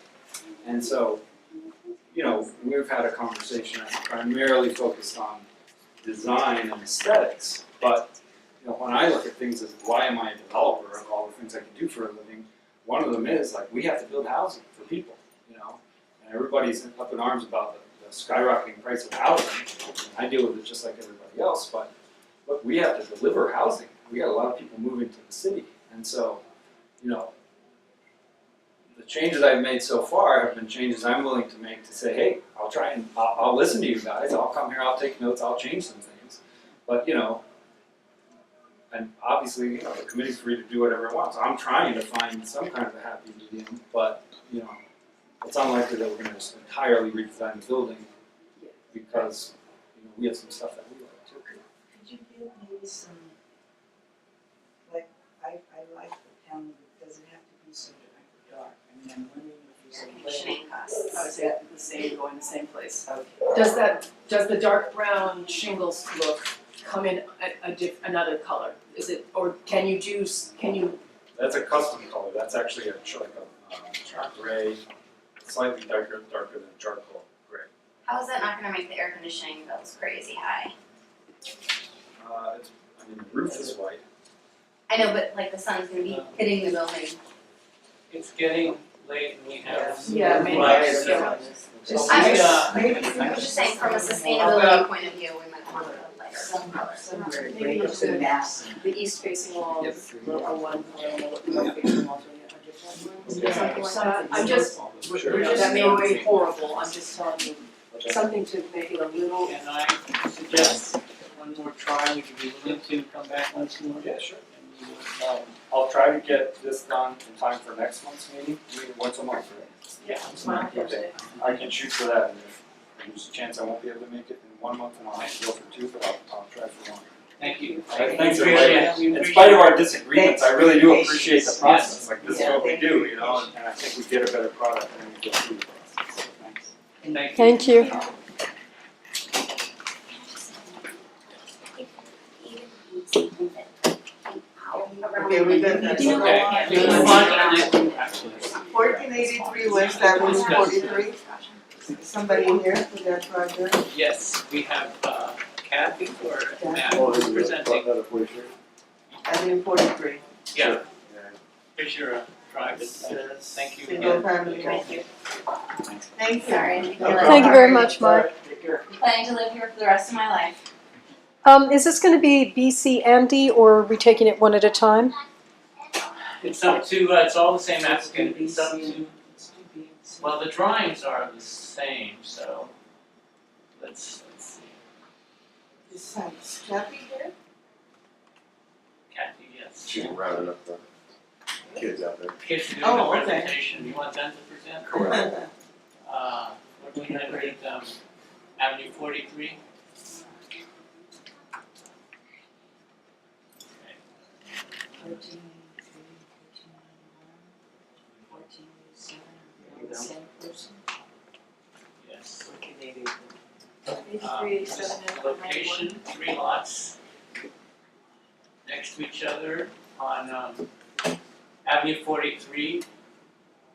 And so, you know, we've had a conversation that's primarily focused on design and aesthetics, but you know, when I look at things as why am I a developer of all the things I can do for a living, one of them is like we have to build housing for people, you know, and everybody's up in arms about the skyrocketing price of housing. I deal with it just like everybody else, but look, we have to deliver housing. We got a lot of people moving to the city, and so, you know, the changes I've made so far have been changes I'm willing to make to say, hey, I'll listen to you guys. I'll come here. I'll take notes. I'll change some things, but you know. And obviously, you know, the committee's free to do whatever it wants. I'm trying to find some kind of a happy medium, but, you know, it's unlikely that we're gonna just entirely redesign the building because, you know, we have some stuff that we like too. Could you give maybe some, like, I like the panel, but does it have to be so dark? I mean, I'm wondering if there's Air a way. conditioning costs. I would say the same, go in the same place. Okay. Does the dark brown shingles look come in another color? Is it, or can you That's a custom color. That's actually a gray, slightly darker than charcoal gray. How is that not gonna make the air conditioning bills crazy high? I mean, the roof is white. I know, but like the sun's gonna be hitting the building. It's getting late and we have. Yeah, maybe lights, it's- so I we, was just saying from a sustainability point of view, we might want a lighter color. Somewhere, Maybe break up just the a- mass. the east facing wall, Yes. local one, Facing walls, Yeah. something like that. I'm just, Sure. that may be horrible, I'm just telling you, Okay. something to make it a little. can I suggest one more try, would you be willing to come back once more? Yeah, sure. And we will- I'll try to get this done in time for next month's meeting. Once a month, right? Yeah, it's fine, Thursday. I can shoot for that, and if there's a chance I won't be able to make it in 1 month, and I'll have to go for 2, but I'll try for 1. Thank you. Thanks, We everybody. appreciate- In spite of our disagreements, I really do appreciate the Yes. process, like this is Yeah. what we do, you know, and I think we get a better product when we go through the process, so thanks. Thank you. Thank you. Okay, we got that. Okay, we can move on to the next. Actually, 1483 West Avenue 43. Somebody here for that project? Yes, we have Kathy or Matt Oh, who's presenting. Avenue 43. Yeah, Fisher Drive, Says thank you Single again. family home. Thank you. Sorry, I didn't realize. Thank you very much, Mark. Take care. I'm planning to live here for the rest of my life. Is this gonna be B, C, and D, or are we taking it one at a time? It's up to, it's all the same applicant, it's up to, well, the drawings are the same, so let's see. This side, is Kathy here? Kathy, yes. She's rounding up the kids out there. Kids are doing Oh, a okay. presentation, you want them to present? We're doing that at Avenue 43. Yes. Location, 3 lots next to each other on Avenue 43,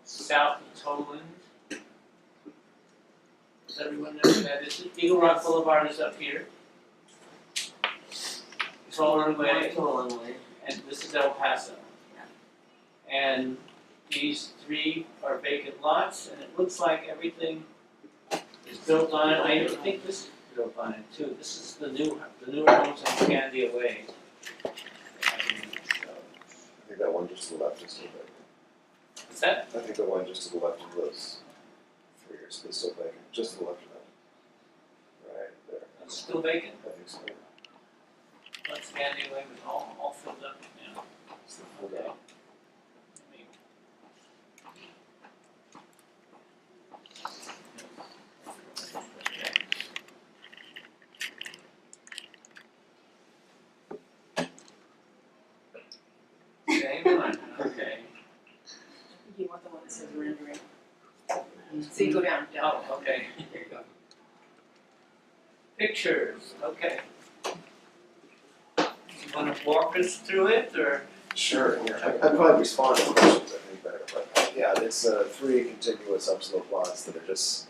south of Toland. Does everyone know where that is? Eagle Rock Boulevard is up here. Toland Way, and this is El Paso. And these three are vacant lots, and it looks like everything is built on it. I think this is built on it too. This is the newer homes on Candia Way. I think that one just to the left is still vacant. Is that? I think the one just to the left of those 3 years is still vacant, just to the left of that. Right there. It's still vacant? I think so. That's Candia Way was all filled up now. Okay. Same one, okay. You want the one that says rendering. So you go down. Oh, okay. Here you go. Pictures, okay. You wanna walk us through it, or? Sure, yeah. I'd probably respond to questions, I think, better, but yeah, it's 3 contiguous upslope lots that are just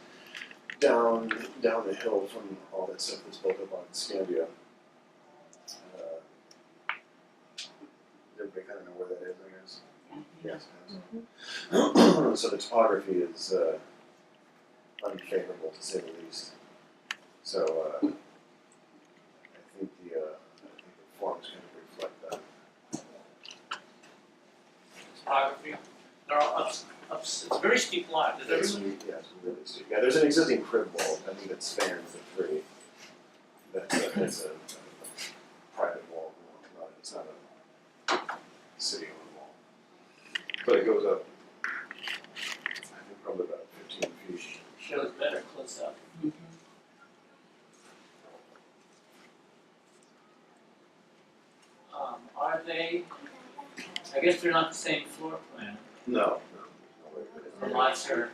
down the hill from all that stuff that's built up on Scandia. Everybody kind of know where that is, I guess. Yes. So the topography is unfavorable to say the least. So I think the forms kind of reflect that. Topography, they're all ups, it's a very steep lot, does It's, everyone? yeah, it's really steep. Yeah, there's an existing crib wall, I think that spans the 3. That's a private wall, it's not a city owned wall. But it goes up, I think probably about 15 feet. Shows better close up. Are they, I guess they're not the same floor plan, No. the lots are,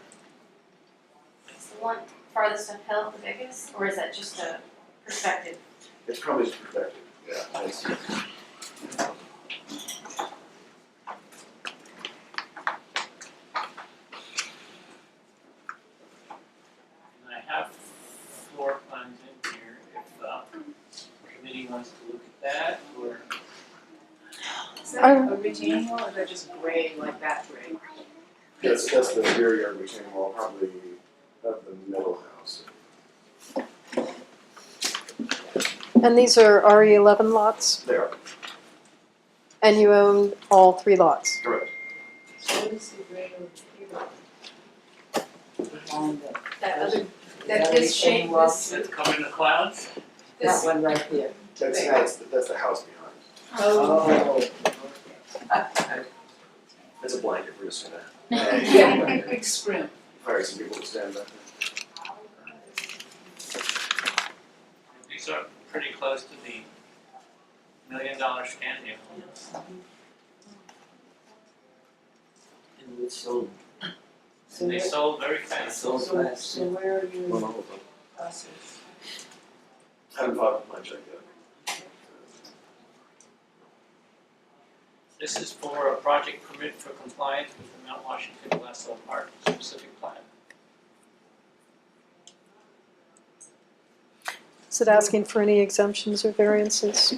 Is the one farthest uphill the biggest, or is that just a perspective? It's probably just perspective, yeah. It's, and I have floor plans in here, if the committee wants to look at that, or. Is that a retaining wall, or is that just gray, like that gray? that's the rear yard retaining wall, probably of the middle house. And these are RE11 lots, They are, and you own all 3 lots. correct. So what is the grade over here? Behind the. That other, That that this shape, retaining wall? this, That's covered in the clouds? That this, one right there. That's the house behind. oh, It's a blanket, we're just gonna yeah, big scrim. hire some people to stand back These are pretty close to the $1 million Scandia homes. And we sold, So They where, sold very fast. sold fast. so where are there. you Well, all of them. process? Haven't filed my check yet. This is for a project permit for compliance with the Mount Washington Glassell Park specific plan. Is it asking for any exemptions or variances?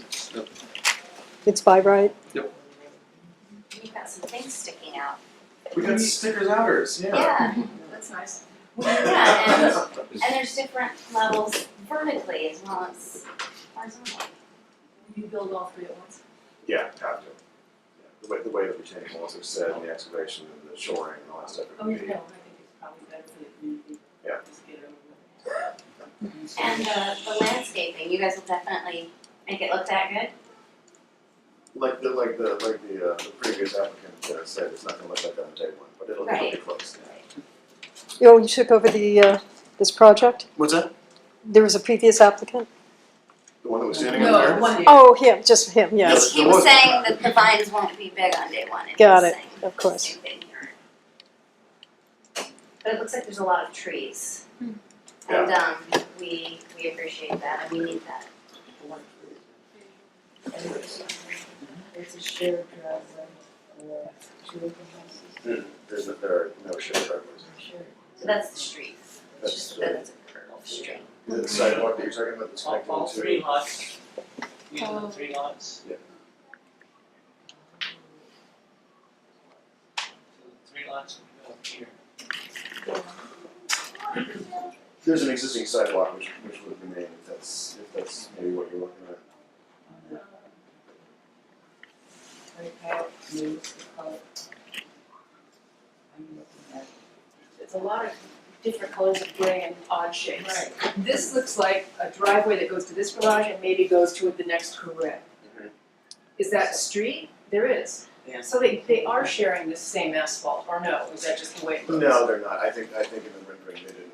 It's by right? You've got some things sticking out. We got stickers outers, Yeah, That's nice. yeah, and there's different levels vertically as well as horizontally. You build all 3 at once? Yeah, have to. Yeah, the way the retaining walls are set, and the excavation and the shoring and all that stuff. Oh, yeah, no, I think it's probably better for the community. Yeah. Just get it over with. And the landscaping, you guys will definitely make it look that good? Like the previous applicant said, it's not gonna look like on day one, but it'll be Right. close. Oh, you took over the, this project? What's that? There was a previous applicant? The one that was standing No, up there? one day. Oh, him, just him, yes, He was saying that the vines won't be big on day one, Got was it, saying of course. the same thing here. But it looks like there's a lot of trees. And we appreciate that and we need that. And it's a shared driveway. or two of the houses? There are no shared driveways. Sure. So that's the street, it's That's just the- that it's a curved street. Is it the sidewalk that you're talking about that's connecting All to? three lots, using the three lots. Yeah. So the three lots would go up here. There's an existing sidewalk which would remain if that's maybe what you're looking at. Right, how use the color. I'm looking at. It's a lot of different colors of gray and odd shapes. Right. This looks like a driveway that goes to this garage and maybe goes to the next correct. Mhm. Is that a street? There is. Yeah. So they are sharing the same asphalt, or no, is that just the way it looks? No, they're not. I think in the rendering they didn't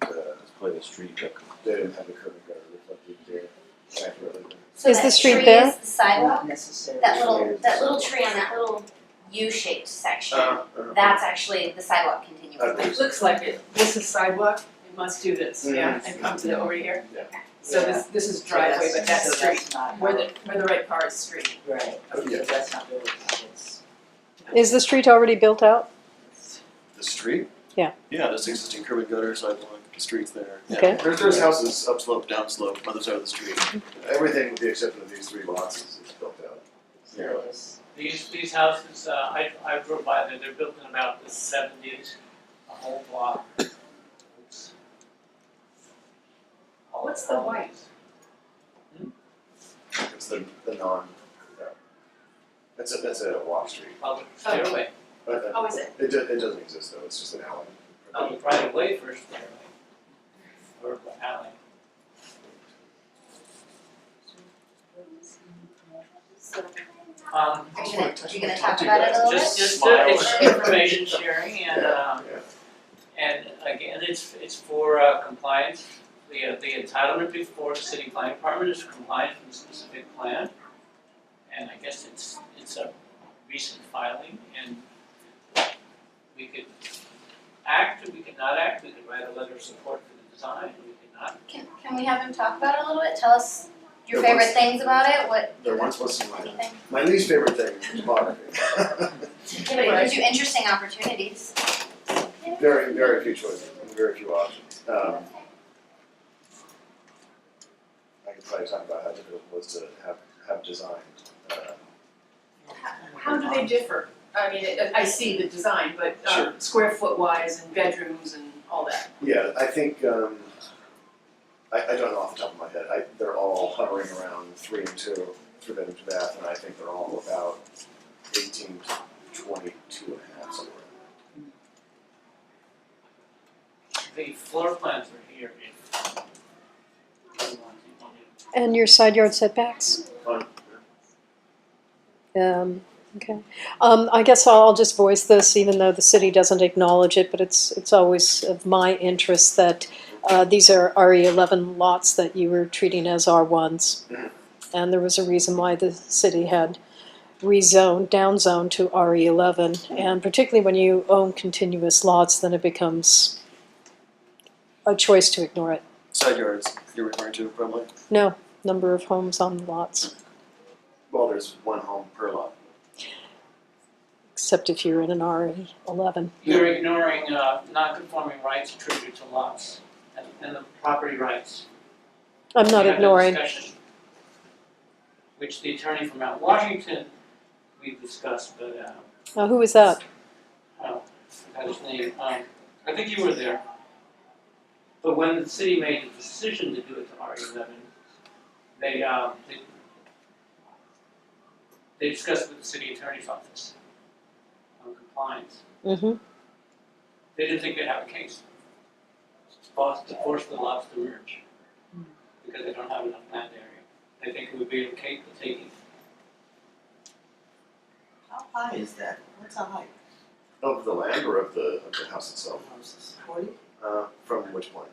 It's probably the street that they didn't have the curb and gutter reflected there accurately. So Is the that street tree there? is the sidewalk, Not necessarily. that little tree on that little U-shaped section, Uh-huh. that's actually the sidewalk continuum. It looks like it. This is sidewalk, it must do this, yeah, Mhm. and come to the over here. Yeah. So this is driveway, but that's so street, that's not where how- the right part is street. Right, Yeah. so that's not really, it's. Is the street already built out? The street? Yeah. Yeah, there's existing curb and gutter sidewalk, the street's there. Yeah. Okay. There's houses upslope, downslope, other side of the street. Everything with the exception of these three lots is built out. So it's, These houses, I drove by there, they're built in about the 70s, a whole block. Oops. What's the white? It's the non, that's a walk street. Public stairway, But Oh, is it? it doesn't exist though, it's just an alley. public right of way first stairway. Or alley. So, Um, are you gonna talk about it a little bit? just, Smile. it's information sharing and, Yeah. and again, it's for compliance. The entitlement before the city planning department is compliant with the specific plan. And I guess it's a recent filing and we could act, or we could not act, we could write a letter of support for the design, we could not. Can we have him talk about it a little bit? Tell us your There favorite was- things about it, what, There once was some, anything? my least favorite thing was topography. Yeah, but it gives you interesting opportunities. Very, very few choices, and very few options. I could probably talk about how difficult it was to have designed. How do they differ? I mean, I see the design, but Sure. square foot wise and bedrooms and all that. Yeah, I think, I don't know off the top of my head, they're all hovering around 3 and 2, 3 bedroom, 2 bath, and I think they're all about 18 to 22 and a half, somewhere. The floor plans are here if you want to. And your side yard setbacks? Fine. Okay. I guess I'll just voice this, even though the city doesn't acknowledge it, but it's always of my interest that these are RE11 lots that you were treating as R1s. And there was a reason why the city had rezoned, downzoned to RE11. And particularly when you own continuous lots, then it becomes a choice to ignore it. Side yards, you're referring to probably? No, number of homes on the lots, Well, there's one home per lot. except if you're in an RE11. You're ignoring non-conforming rights attributed to lots and the property rights. I'm not We had that ignoring. discussion, which the attorney from Mount Washington, we discussed, but, Who is that? oh, I forgot his name, I think you were there. But when the city made the decision to do it to RE11, they discussed with the city attorney's office on compliance. Mm-hmm. They didn't think they'd have a case. To force the lots to merge, because they don't have enough land area. They think it would be okay to take it. How high is that? What's the height? Of the land or of the house itself? Houses, 40 From which point?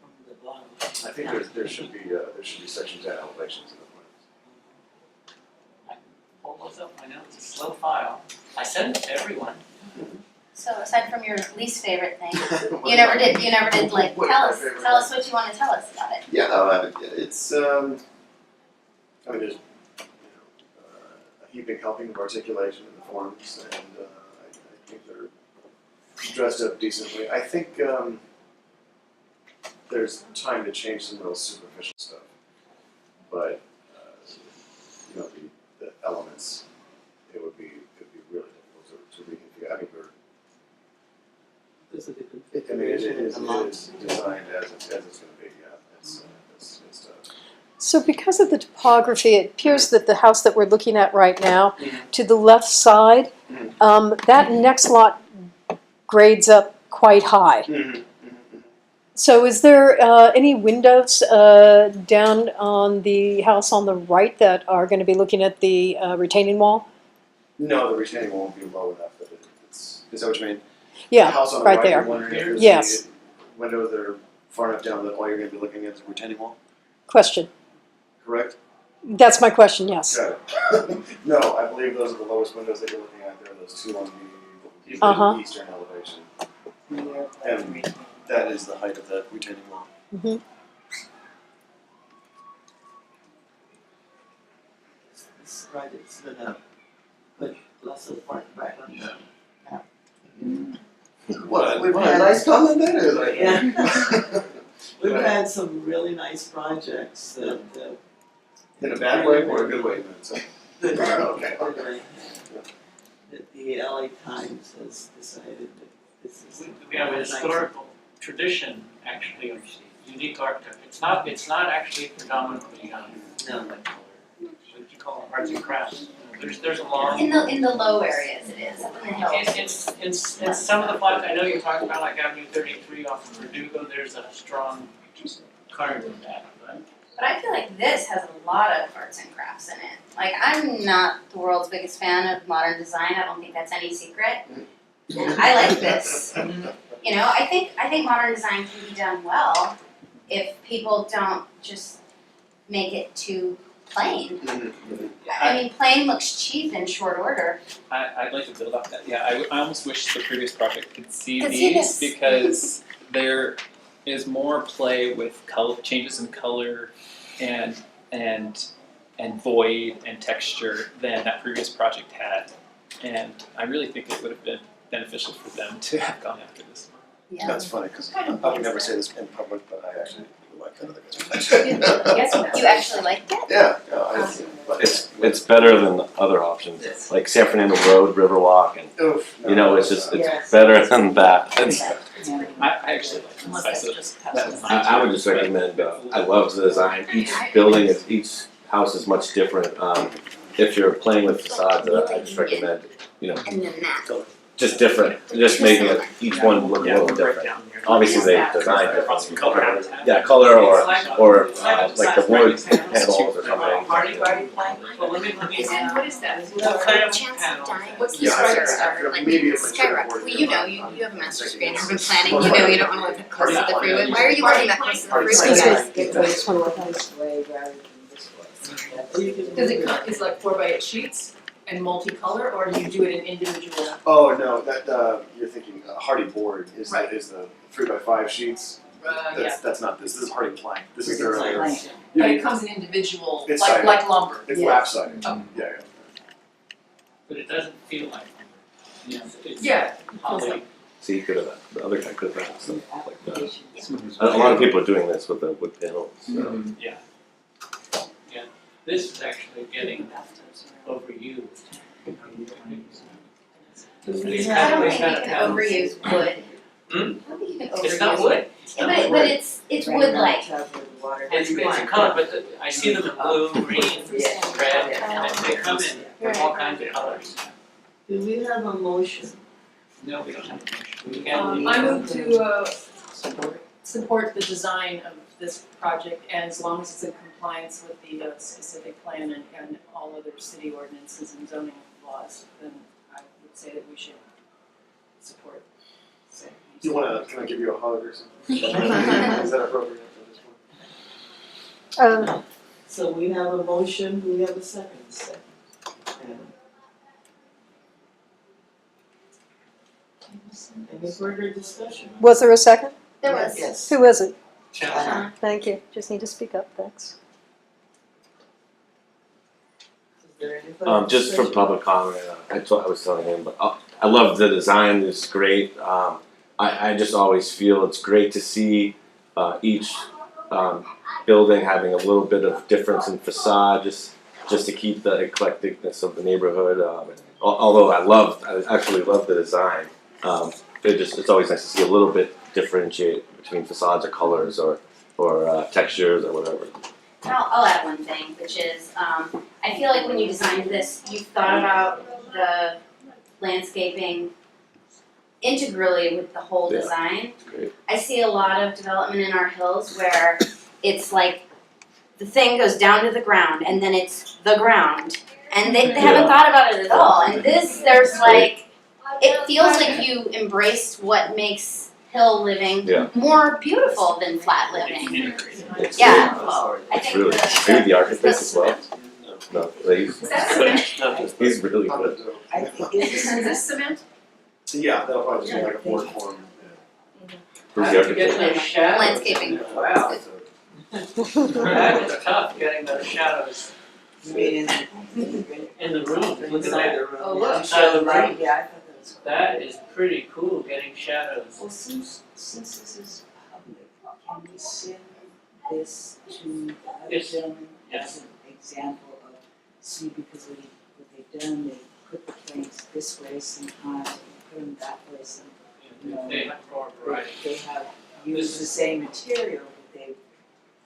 from the bottom? I think there should be sections and elevations in the plans. Pull those up, I know it's a slow file. I sent it to everyone. So aside from your least favorite thing, you never did like, What's tell my us favorite what you wanna tell us about it. Yeah, it's, I mean, there's, I heaping, helping of articulation in the forms, and I think they're dressed up decently. I think there's time to change some real superficial stuff, but you know, the elements, it would be really difficult to reconfigure. I mean, There's a different I mean, it configuration in is the lot. designed as it's gonna be, yeah, it's tough. So because of the topography, it appears that the house that we're looking at right now, to the left side, that next lot grades up quite high. So is there any windows down on the house on the right that are going to be looking at the retaining wall? No, the retaining wall won't be low enough that is that what you mean? The Yeah, house on the right right, there. you're wondering if there's Yes. any windows that are far enough down that all you're gonna be looking at is the retaining wall, Question. correct? That's my question, yes. Got it. No, I believe those are the lowest windows that you're looking at, they're those two on the eastern elevation. And That is the height of that retaining wall. This project's gonna put lots of work back on the map. What, We've what a had- nice comment that is, I Yeah. We've had some really nice projects that, In a bad way or a good way, so. good, Okay. good way, that the LA Times has decided that this is. We have a really nice. historical tradition, actually, of unique architecture. It's not actually predominantly, No. what you call arts and crafts. There's a long. In the low areas it is, up in the hills. In some of the plots, I know you're talking about like Avenue 33 off of Verdugo, there's a strong current of that, but. But I feel like this has a lot of arts and crafts in it. Like, I'm not the world's biggest fan of modern design, I don't think that's any secret. And I like this. You know, I think modern design can be done well if people don't just make it too plain. I mean, plain looks cheap in short order. I'd like to build off that. Yeah, I almost wish the previous project could see Could see these this. because there is more play with color, changes in color and void and texture than that previous project had. And I really think it would have been beneficial for them to have gone after this one. Yeah. That's funny, because I would never say this in public, but I actually really like that other guy's Yes, You actually liked it? Yeah, but It's better than the other options, like San Fernando Road, Riverwalk, and oof, no, you know, no, it's just, Yes. it's better than that. I actually like this. Unless I that's said just that passes. was my I would just recommend, I love the design, each building is, each house is much different. If you're playing with facades, I just recommend, you know, And then that. just different, just making it, each one look a Yeah, little we'll break different. down here. Obviously, they designed Across from differently. color. Yeah, color or It's like the wood panels or something. Party plank? Well, let me. What is that? What kind of Chance panel? of dying. What's the Yeah, I starting think star? Like, maybe if skyrocket. Well, you know, you have a master's degree in urban planning, you know you don't wanna live close to the freeway. Why are you living that close to the freeway, Excuse guys? Get this one this way rather than this way. Does it come, it's like 4x8 sheets and multicolor, or do you do it in individual? Oh, no, that, you're thinking hardy board is Right. the 3x5 sheets. Yeah. That's not this is hardy plank. This is their, Plank. But it comes in individual, It's like sided. lumber. it's Yes. lap sided. Oh. Yeah, But it doesn't feel like, you know, it's Yeah. poly. See, you could have, the other guy could have done something like that. Application. A lot of people are doing this with the wood panels, so. Yeah. This is actually getting overused. Do we It's I have- don't It's think you not a can panel. overuse wood. Hmm? I don't think you can overuse. It's not wood. It's Yeah, not but wood. it's wood-like. It's a color, but I see them in blue, green, red, and they come in all kinds of colors. Do we have a motion? No, we don't have a motion. We can't. I move to support the design of this project, and as long as it's in compliance with the specific plan and all other city ordinances and zoning laws, then I would say that we should support. you wanna, can I give you a hug or something? Is that appropriate for this one? So we have a motion, do we have a second? Any further discussion? Was there a second? There was. Yes. Who is it? Challenge. Thank you. Just need to speak up, thanks. there any further Just for discussion? public comment, that's what I was telling him, but I love the design, it's great. I just always feel it's great to see each building having a little bit of difference in facade, just to keep the eclecticness of the neighborhood. Although I actually love the design, it's always nice to see a little bit differentiate between facades or colors or textures or whatever. I'll add one thing, which is, I feel like when you designed this, you thought about the landscaping integrally with the whole Yeah. design. Great. I see a lot of development in our hills where it's like the thing goes down to the ground and then it's the ground. And they haven't thought about it at all. And this, there's like, it feels like you embraced what makes hill living Yeah. more beautiful than flat living. Integrated. Yeah. I It's think really, maybe the architect as well. cement. No, he's really good. I think Is this cement? Yeah, that'll probably just be like a board form, Who's How the did you get architect? those shadows? Landscaping. Wow, yeah. that is tough, getting those shadows you mean in the room, look at inside that. the room. Oh, look. Yeah. Inside the room. Yeah, I thought that was cool. That is pretty cool, getting shadows. Well, since this is public, can we send this to the other Yes. gentlemen Yes. as an example of, see, because what they've done, they put the planes this way sometimes, and put them that way sometimes. They have more variety. They have used the same material, but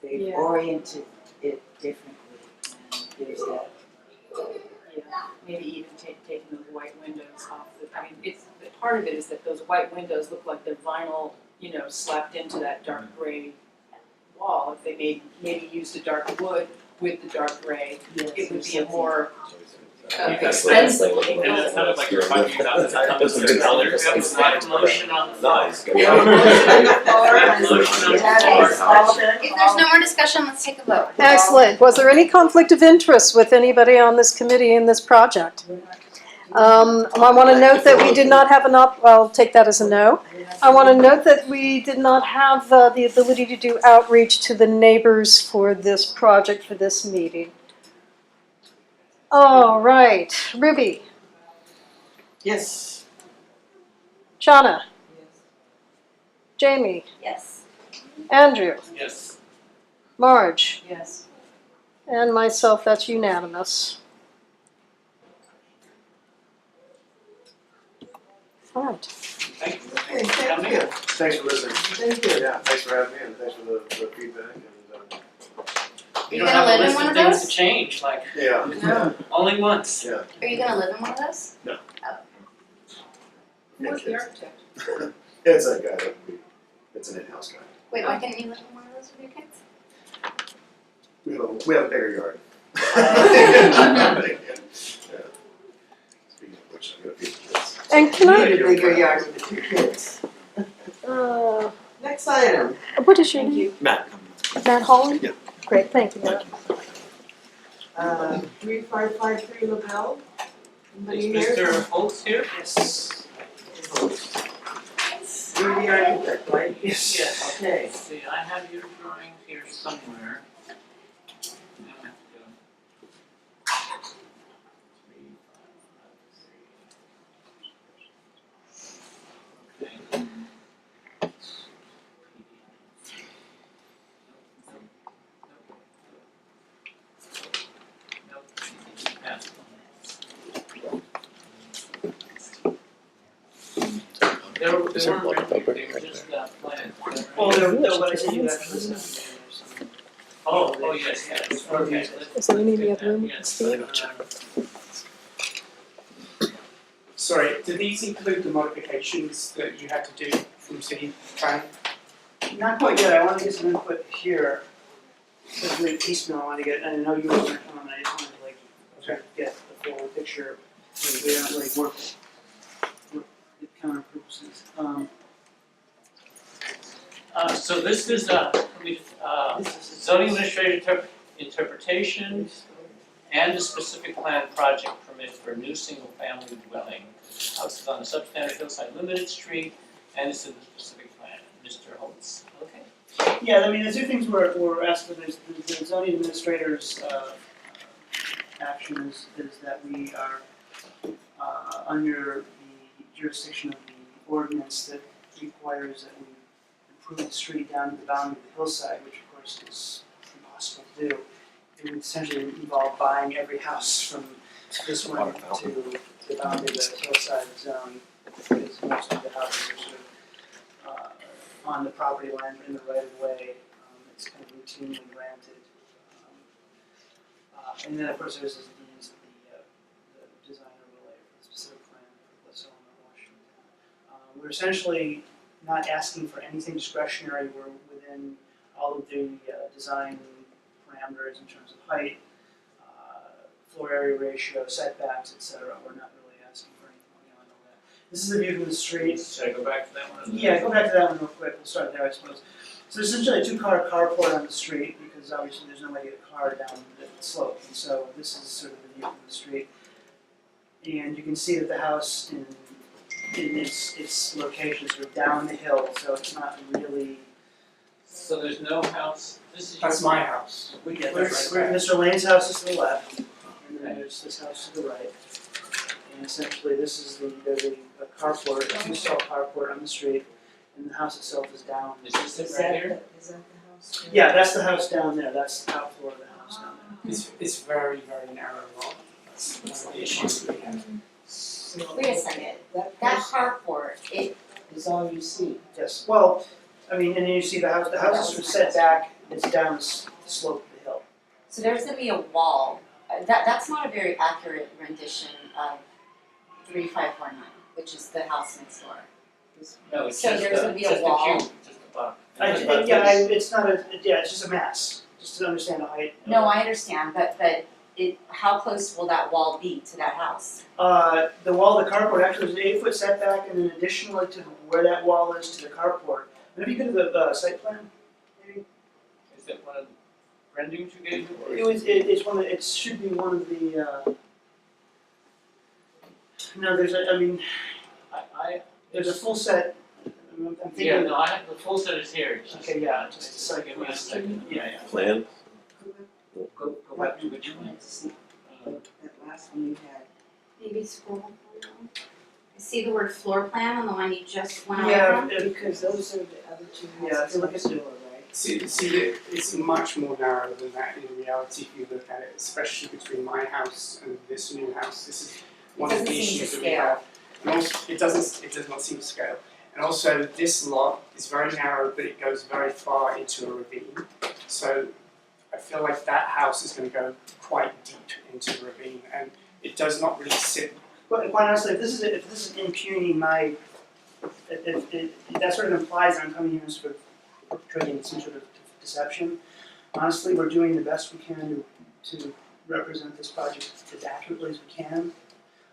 they've Yeah. oriented it differently, and there's that. Maybe even taking those white windows off the, I mean, part of it is that those white windows look like they're vinyl, slapped into that dark gray wall. If they maybe used a dark wood with the dark gray, it would be a more expensive. And it's kind of like you're talking about this, it comes That's a in good colors. We have It's black not lotion on the floor. Nice. Black lotion on the floor. If there's no more discussion, let's take a vote. Excellent. Was there any conflict of interest with anybody on this committee in this project? I want to note that we did not have I'll take that as a no. I want to note that we did not have the ability to do outreach to the neighbors for this project, for this meeting. All right, Ruby, Yes. Shauna, Jamie, Yes. Andrew, Yes. Marge, Yes. and myself, that's unanimous. All right. Thank you. Okay, thank you. Thanks for listening. Thank you. Yeah, thanks for having me and thanks for the feedback and, You You don't gonna have a live in list one of of things those? to change, like, yeah, only once. yeah. Are you gonna live in one of those? Who's the architect? It's a guy it's an in-house guy. Wait, why couldn't you live in one of those with your kids? We have a bigger yard. Yeah. Speaking of which, I'm gonna feed the kids. And can I, Need a bigger yard with the 2 kids. Next item. what is your name? Matt. Matt Holland? Yeah. Great, thank you, Matt. 3553 LaBelle. Is Anybody here? Mr. Holtz here? Yes. You're the architect, right? Yes. Okay. Let's see, I have your drawing here somewhere. Now I have to go. 3, 5, 5, 3. Okay. Nope. Passed on. There were Is there renderings, like a paper they were right just there? plans. Oh, they're what I said you got from this. Oh, yes, yes, okay. Is there any in the other room? Yes. Steve? Sorry, do these include the modifications that you had to do from city planning? Not quite yet, I wanna get some input here, because we piecemeal, I wanna get, and I know you were gonna come on, I just wanted to like, try to get the full picture, so we don't really work the counter purposes. So this is, zoning administrator interpretation and the specific plan project permit for a new single-family dwelling. House is on the substandard hillside limited street, and it's in the specific plan. Mr. Holtz, okay? Yeah, I mean, the two things we're asking, there's the zoning administrator's, action is that we are under the jurisdiction of the ordinance that requires that we improve the street down to the boundary of the hillside, which of course is impossible to do. It would essentially involve buying every house from this one to the boundary of the hillside zone, because most of the houses are sort of on the property line in the right of way. It's kind of routinely granted. And then of course there's the design overlay for the specific plan for West Elmore, Washington. We're essentially not asking for anything discretionary. We're within all of the design parameters in terms of height, floor area ratio, setbacks, etc. We're not really asking for anything beyond all that. This is a view from the street. Should I go back to that one? Yeah, go back to that one real quick. We'll start there, I suppose. So there's essentially a two-car carport on the street because obviously there's no way to get a car down the slope. And so this is sort of the view from the street. And you can see that the house in its location is sort of down the hill, so it's not really. So there's no house, this is. That's my house. Yeah, Mr. Lane's house is to the left, and then there's this house to the right. And essentially this is there's a carport, a two-stall carport on the street, and the house itself is down. Is this it right here? Is that the house? Yeah, that's the house down there, that's the top floor of the house down there. It's very, very narrow lot. That's one of the issues we have. So Wait a second, that that house carport, it, is all you see. Yes, well, I mean, and then you see the house is sort of set back, it's down the slope of the hill. so there's gonna be a wall, that's not a very accurate rendition of 3549, which is the house next door. No, it's So just there's the, gonna be a just the wall? cube, just the bottom. It's not it's just a mass, just to understand the height. No, I understand, but how close will that wall be to that house? The wall of the carport actually is an 8-foot setback, and then additionally to where that wall is to the carport. And if you go to the site plan, maybe? Is it one of the renderings you gave me? or is It should be one of the, no, there's a full set, I'm thinking. Yeah, no, I have, the full set is here. It's just- Okay, yeah, just a second. Give me a second. Yeah. Plan? Go back to which one? That last one you had. Maybe scroll down. See the word floor plan on the one you just went over? Yeah, Because those are the other two Yeah, houses if you look next at the- door, right? See, it's much more narrow than that in reality if you look at it, especially between my house and this new house. This is one of doesn't the seem to issues that we scale. have. And also, it does not seem to scale. And also, this lot is very narrow, but it goes very far into a ravine. So I feel like that house is going to go quite deep into the ravine, and it does not really sit. But quite honestly, if this is impugning my, that sort of implies I'm coming here and sort of perpetrating some sort of deception. Honestly, we're doing the best we can to represent this project as accurately as we can.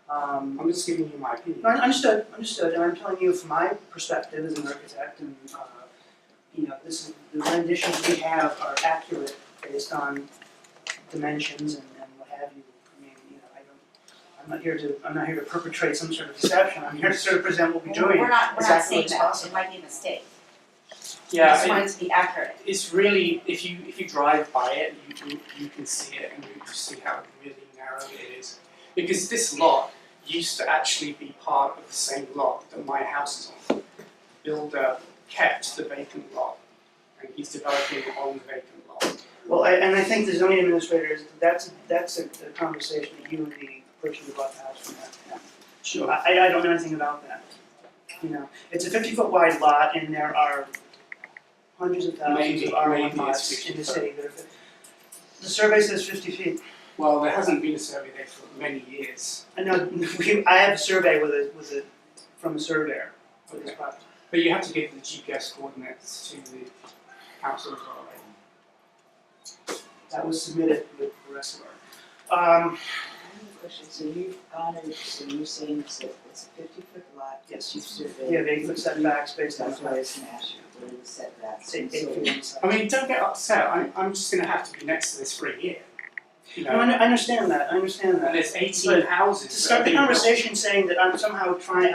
I'm just giving you my opinion. No, understood, and I'm telling you from my perspective as an architect, and this is, the renditions we have are accurate based on dimensions and what have you. I mean, I'm not here to perpetrate some sort of deception. I'm here to sort of present what we're doing We're not as saying accurately as that, possible. it might be a mistake. We Yeah, just want it to be accurate. it's really, if you drive by it, you can see it and you can see how really narrow it is. Because this lot used to actually be part of the same lot that my house is on. The builder kept the vacant lot and he's developing on the vacant lot. Well, I think the zoning administrator that's a conversation that you would be pushing about the house from that. Sure. I don't know anything about that. It's a 50-foot wide lot, and there are hundreds of thousands of R1 maybe lots it's in the 50 city that are. The survey says 50 feet. Well, there hasn't been a survey there for many years. I know. I have a survey from a surveyor for this project. But you have to give the GPS coordinates to the council as well, right? That was submitted with the rest of our. I have a question, so you've honored, so you're saying it's a 50-foot lot, Yes. you've surveyed. You have 8-foot setbacks based on. That's why I was gonna ask you, what are the setbacks? It's 8 feet on the side. I mean, don't get upset. I'm just going to have to be next to this for a year. You No, know, I understand that. and there's 18 But houses. To that start are the being built. conversation saying that I'm somehow trying,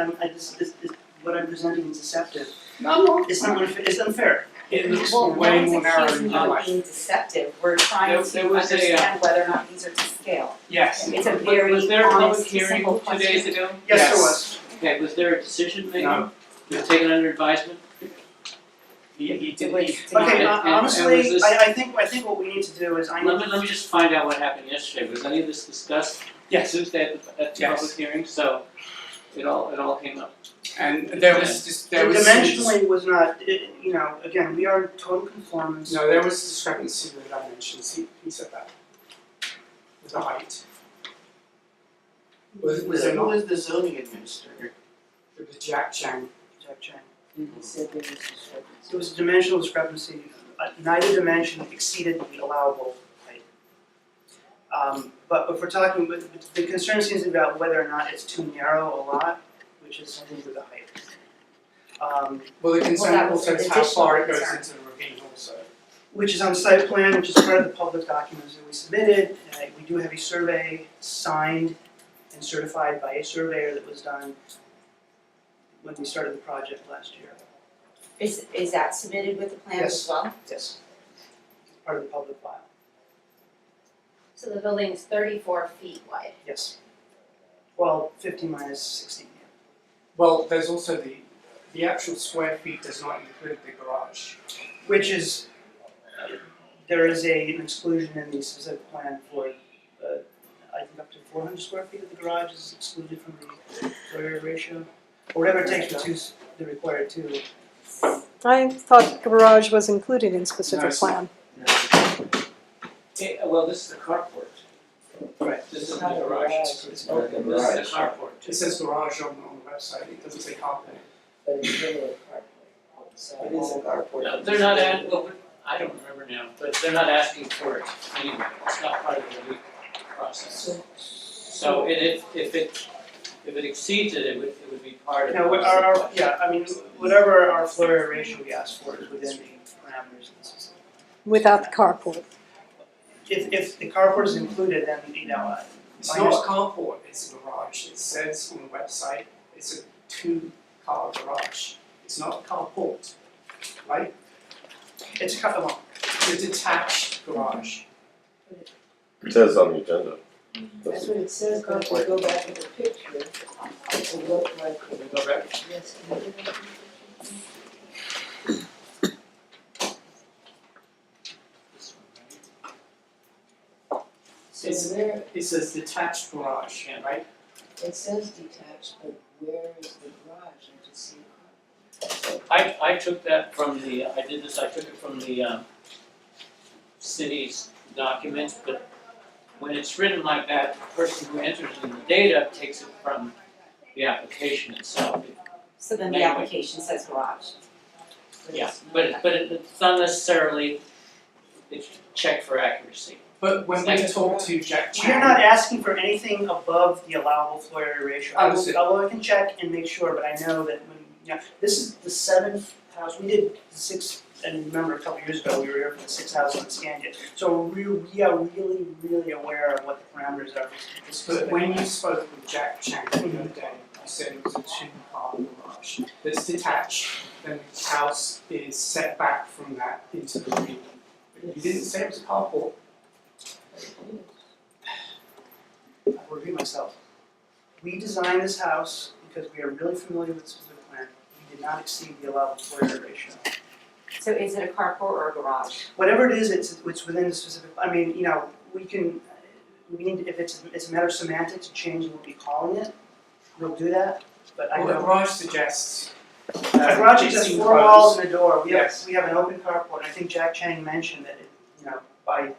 what I'm presenting is deceptive, No, I'm not. it's unfair. it looks Well, way no more one's narrow accusing than you real of life. being deceptive, we're trying There to was a, understand whether or not these are to scale. Yes. It's a Was very there a public honest, hearing simple 2 days question. ago? Yes, there was. Okay, was there a decision made? No. Was it taken under advisement? He It did, was he, denied. Okay, and honestly, was this- I think what we need to do is, I Let need, me just find out what happened yesterday. Was any of this discussed yes, Tuesday at the Yes. public hearing? So it all came up. and there was just, there was. dimensionally was not, you know, again, we are in total conformance. No, there was discrepancy with the dimensions, he said that. With the height. Was there Who not? was the zoning administrator? It was Jack Chang. Jack Chang. He said there was discrepancy. It was a dimensional discrepancy, neither dimension exceeded the allowable height. But if we're talking, but the concern seems to be about whether or not it's too narrow a lot, which is something with the height. Well, the concern that was also an is how far it additional goes concern. into the ravine also. Which is on site plan, which is part of the public documents that we submitted. We do have a survey signed and certified by a surveyor that was done when we started the project last year. Is that submitted with the plans Yes. as well? Yes. Part of the public file, So the building is 34 feet wide. yes. Well, 50 minus 16, yeah. Well, there's also the actual square feet does not include the garage. Which is, there is an exclusion in the specific plan for, I think up to 400 square feet of the garage is excluded from the floor area ratio. Or whatever it takes for the required two. I thought garage was included in specific No, it's not. plan. Well, this is the carport. Right. This is It's the not a garage. garage, This it's is not a the garage. carport. It says garage on the website, it doesn't say carport. But it's really a carport. So it is a carport. No, they're not well, I don't remember now, but they're not asking for it anyway. It's not part of the legal process. So if it exceeds it, it would be part of No, the. yeah, I mean, whatever our floor area ratio we ask for is within the parameters of the system. Without the carport. If the carport is included, then, you know, It's not a carport, it's a garage. It says on the website, it's a 2-car garage. It's not a carport, right? it's well, It's a detached garage. It says on the agenda. That's what it says, but if we go back to the picture, it looked like, Can we go back? yes, can you go back to the picture? This one, So where, It says detached garage, right? it says detached, but where is the garage? I just see a right? I took that from I took it from the city's documents, but when it's written like that, the person who enters in the data takes it from the application itself. So then the Anyway. application says garage. Yeah, but it's not necessarily, it's checked for accuracy. But when we talk to Jack we are Chang, not asking for anything above the allowable floor area ratio. Understood. Although I can check and make sure, but I know that when, you know, this is the 7th house, we did the 6th, and remember a couple years ago, we were here for the 6th house in Scandia. So we are really, really aware of what the parameters are for this but specific. when you spoke with Jack Chang the other day, you said it was a 2-car garage that's detached, then the house is set back from that into the ravine. But you didn't say it was a carport. I'll repeat myself. We designed this house because we are really familiar with the specific plan. We did not exceed the allowable floor area ratio. So is it a carport or a garage? Whatever it is, it's within the specific, I mean, you know, we need, if it's a matter of semantics, changing what we calling it, we'll do that, but I Well, the know. garage suggests. A garage is just 4 walls and a door, Yes. we have an open carport, I think Jack Chang mentioned that it, you know, by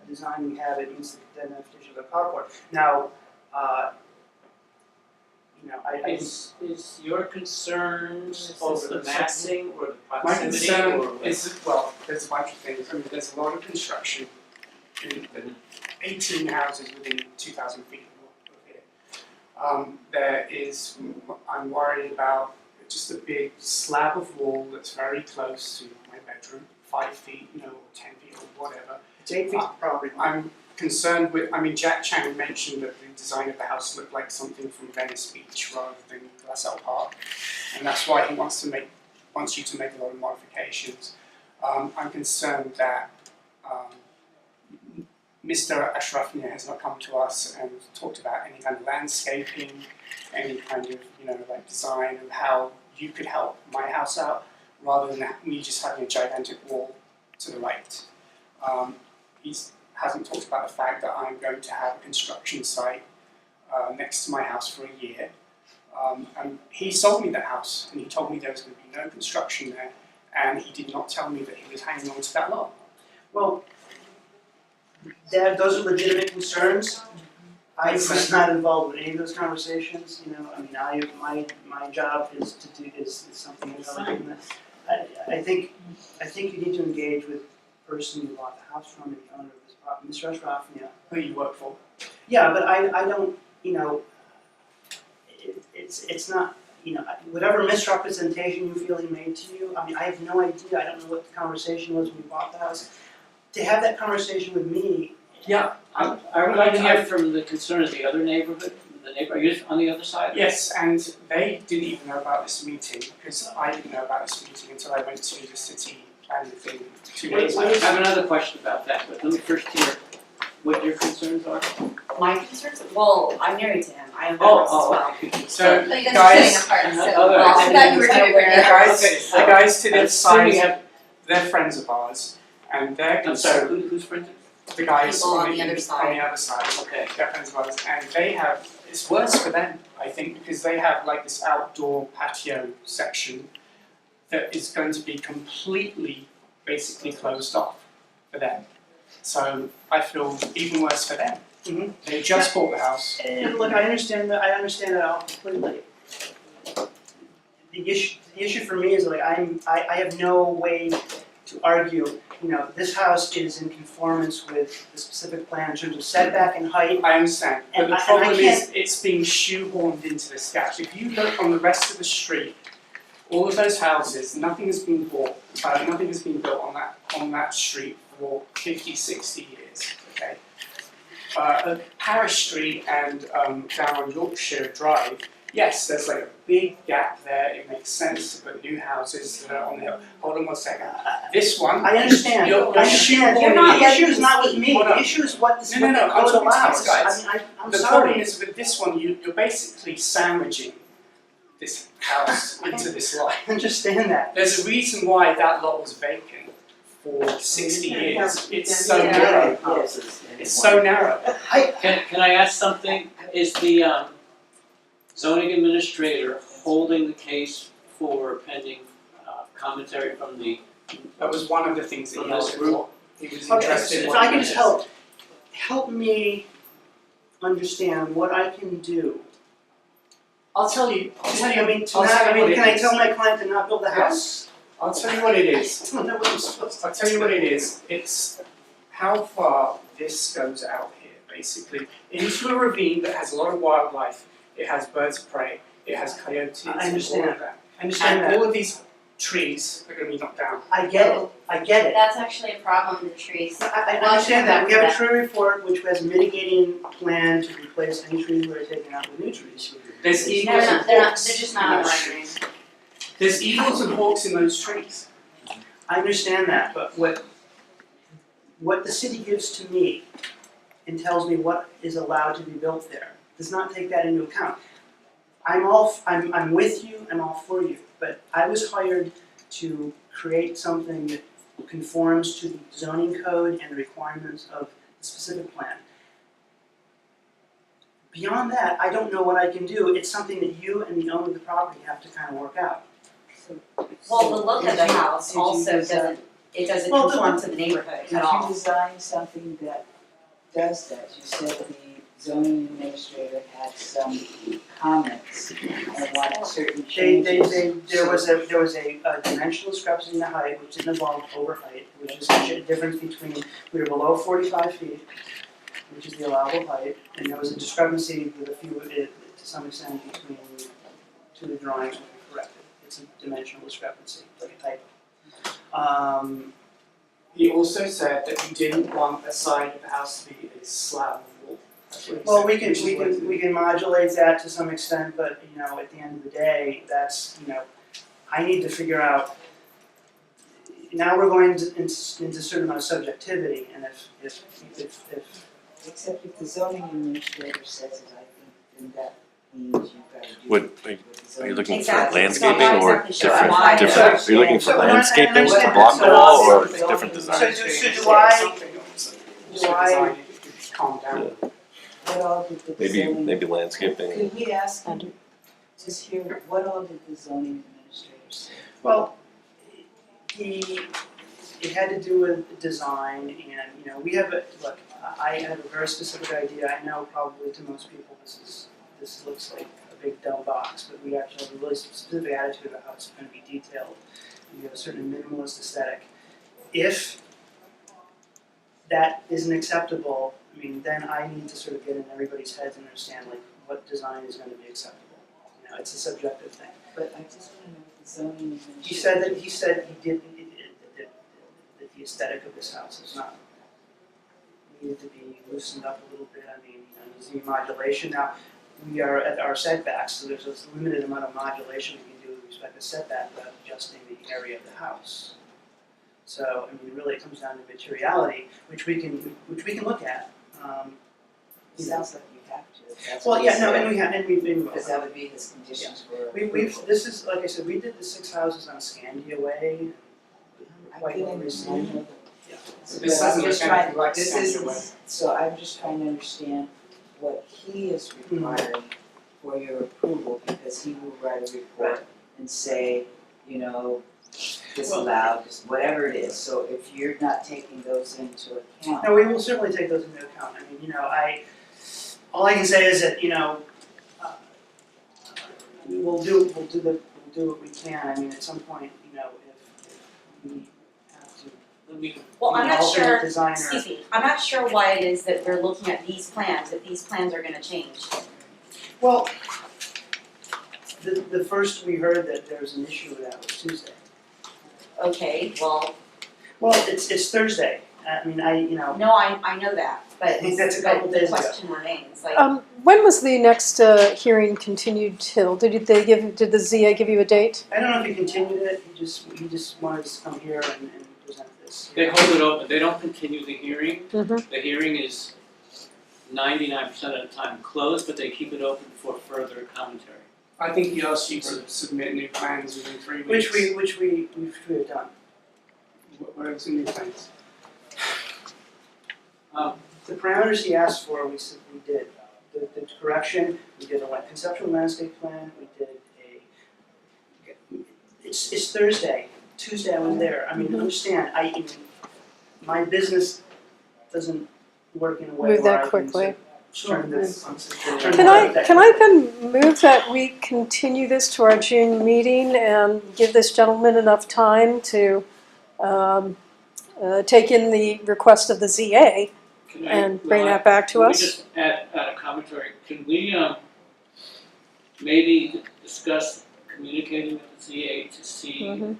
design we have it meets the definition of a carport. Now, you know, I Is your concern over the massing or the My proximity concern or what? is, well, there's a bunch of things. I mean, there's a lot of construction in 18 houses within 2,000 feet of here. There is, I'm worried about just a big slab of wall that's very close to my bedroom, 5 feet, you know, or 10 feet or whatever. it's 8 feet property. I'm concerned with, I mean, Jack Chang mentioned that the design of the house looked like something from Venice Beach rather than Glassell Park. And that's why he wants you to make a lot of modifications. I'm concerned that Mr. Ashrafnia has not come to us and talked about any kind of landscaping, any kind of, like design of how you could help my house out, rather than me just having a gigantic wall to the right. He hasn't talked about the fact that I'm going to have a construction site next to my house for a year. And he sold me that house, and he told me there was going to be no construction there, and he did not tell me that he was hanging on to that lot. Well, those are legitimate concerns. I was not involved with any of those conversations, I mean, my job is something illegitimate. I think you need to engage with the person you bought the house from and the owner of this property, Mr. Ashrafnia. Who you work for? Yeah, but I don't, it's not, whatever misrepresentation you feel he made to you, I mean, I have no idea, I don't know what the conversation was when we bought the house. To have that conversation with me. Yeah. I would like to hear from the concern of the other neighborhood, the neighbor, are you on the other side? Yes, and they didn't even know about this meeting, because I didn't know about this meeting until I went to the city planning thing 2 days I ago. have another question about that, but let me first hear what your concerns are. My concerns, well, I'm married to him, I have members as well. Okay. So, But you guys are guys, sitting apart, so, Oh, well, I thought you were the doing guys, Okay, the guys to the assuming side, they're friends of ours, and they're I'm sorry, concerned, who's friends? the guys People on on the the other other side. side, Okay. they're friends of ours, and they have, it's worse for them, I think, because they have like this outdoor patio section that is going to be completely, basically closed off for them. So I feel even worse for them. Mhm. They just bought the house. And look, I understand that all completely. The issue for me is like I have no way to argue, this house is in conformance with the specific plan in terms of setback and height. I understand, but And the I problem is can't- it's being shoehorned into this sketch. If you look on the rest of the street, all of those houses, nothing has been built on that street for 50, 60 years, okay? Parish Street and down on Yorkshire Drive, yes, there's like a big gap there, it makes sense to put new houses that are on the hill. Hold on one second. This one, I understand. You're I understand. shoehorning The issue is not with me. Hold The on. issue is what the No, I'm code talking to allows. these guys. I mean, I'm the problem sorry. is with this one, you're basically sandwiching this house into this lot. I understand that. There's a reason why that lot was vacant for 60 years. It's so Yeah. narrow. Houses. It's so narrow. Can I ask something? Is the zoning administrator holding the case for pending commentary from the, That was one of the things that he From this asked group? for. He was Okay, interested in if I can just help me understand what I can do. I'll tell you. Can I tell my client to not build the house? I'll tell you what it is. I don't know what I'm supposed to. I'll tell you what it is. It's how far this goes out here, basically. Into a ravine that has a lot of wildlife. It has birds of prey. It has coyotes. I understand. All of that. I understand And that. all of these trees are going to be knocked down. I get it. That's actually a problem with the trees. I understand that. We have a tree report which has a mitigating plan to replace any trees that are taken out with new trees. There's No, eagles and they're hawks just in not on those my trees. There's eagles and hawks in those trees. I understand that, but what the city gives to me and tells me what is allowed to be built there does not take that into account. I'm with you, I'm all for you, but I was hired to create something that conforms to the zoning code and the requirements of the specific plan. Beyond that, I don't know what I can do. It's something that you and the owner of the property have to kind of work out. Well, the look of the house Did you also design- doesn't Well, conform to the neighborhood Did at you all. design something that does that? You said the zoning administrator had some comments and wanted certain changes. There was a dimensional discrepancy in the height, which didn't involve over height, which is a difference between, we were below 45 feet, which is the allowable height, and there was a discrepancy with a few, to some extent, between two of the drawings which we corrected. It's a dimensional discrepancy, like a typo. He also said that he didn't want a side of the house to be a slab of wall. That's what he Well, said, we can, which is we what can, we can modulate that to some extent, but, at the end of the day, that's, I need to figure out, now we're going into a certain amount of subjectivity, and if Except if the zoning administrator says it, I think then that means you've got to do Would- it. Are you looking for Exactly. landscaping So I'm or exactly sure different, why- different, are you looking for So when I- landscaping to understand block that, the wall or so- different so design? do I, So design it, you could calm down. What all did the zoning? Maybe landscaping. Could we ask him, just hear, what all did the zoning administrator say? well, it had to do with design, and, we have I have a very specific idea. I know probably to most people this looks like a big dumb box, but we actually have a really specific attitude about how it's going to be detailed. We have a certain minimalist aesthetic. If that isn't acceptable, then I need to sort of get in everybody's heads and understand what design is going to be acceptable. It's a subjective thing. But I just want to know if the zoning administrator. He said he didn't, that the aesthetic of this house is not, needed to be loosened up a little bit. Needs to be modulation. Now, we are at our setbacks, so there's a limited amount of modulation we can do with respect to setback without adjusting the area of the house. So, really it comes down to materiality, which we can look at. It sounds like you have to. That's Well, what yeah, he no, said. and we've been. Because that would be his conditions for. This is, like I said, we did the 6 houses on Scandia Way. I Quite can well understand. received. Yeah. So But this I'm doesn't just look trying, anything like this Scandia isn't, Way. so I'm just trying to understand what he is requiring for your approval, because he will write a report and say, disallowed, just whatever it is. So if you're not taking those into account. No, we will certainly take those into account. All I can say is that, we'll do what we can. At some point, if we have to. Let me, Well, I'm not alternate sure, designer. excuse me, I'm not sure why it is that we're looking at these plans, if these plans are gonna change. Well, the first we heard that there was an issue with that was Tuesday. Okay, well, Well, it's Thursday. no, I know that, but I think that's a couple days the ago. question remains, When was the next hearing continued till? Did the ZA give you a date? I don't know if he continued it. He just wanted us to come here and present this. they hold it open, they don't continue the hearing. Mhm. The hearing is 99% of the time closed, but they keep it open for further commentary. I think he asked you to submit new plans within 3 weeks. Which we have done. What are the new plans? The parameters he asked for, we did. The correction, we did a conceptual landscape plan, we did it's Thursday, Tuesday I was there. Understand, my business doesn't work in a way Move where that I can quickly. turn this. Can I then move that we continue this to our June meeting and give this gentleman enough time to take in the request of the ZA Can I- and bring well, that back to Can we us? just add a commentary? Can we maybe discuss communicating with the ZA to see Mhm.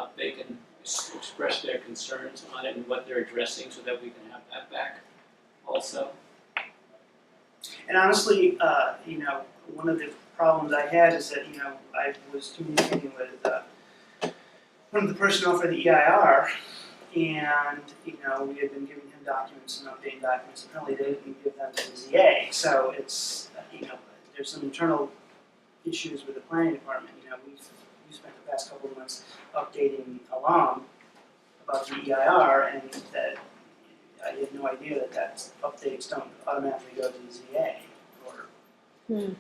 if they can express their concerns on it and what they're addressing so that we can have that back also? And honestly, one of the problems I had is that, I was communicating with one of the personnel for the EIR, and, we had been giving him documents and updating documents. Apparently they didn't give them to the ZA, so it's, there's some internal issues with the planning department. We've spent the past couple of months updating alum about the EIR, and that I had no idea that updates don't automatically go to the ZA, or, Hmm.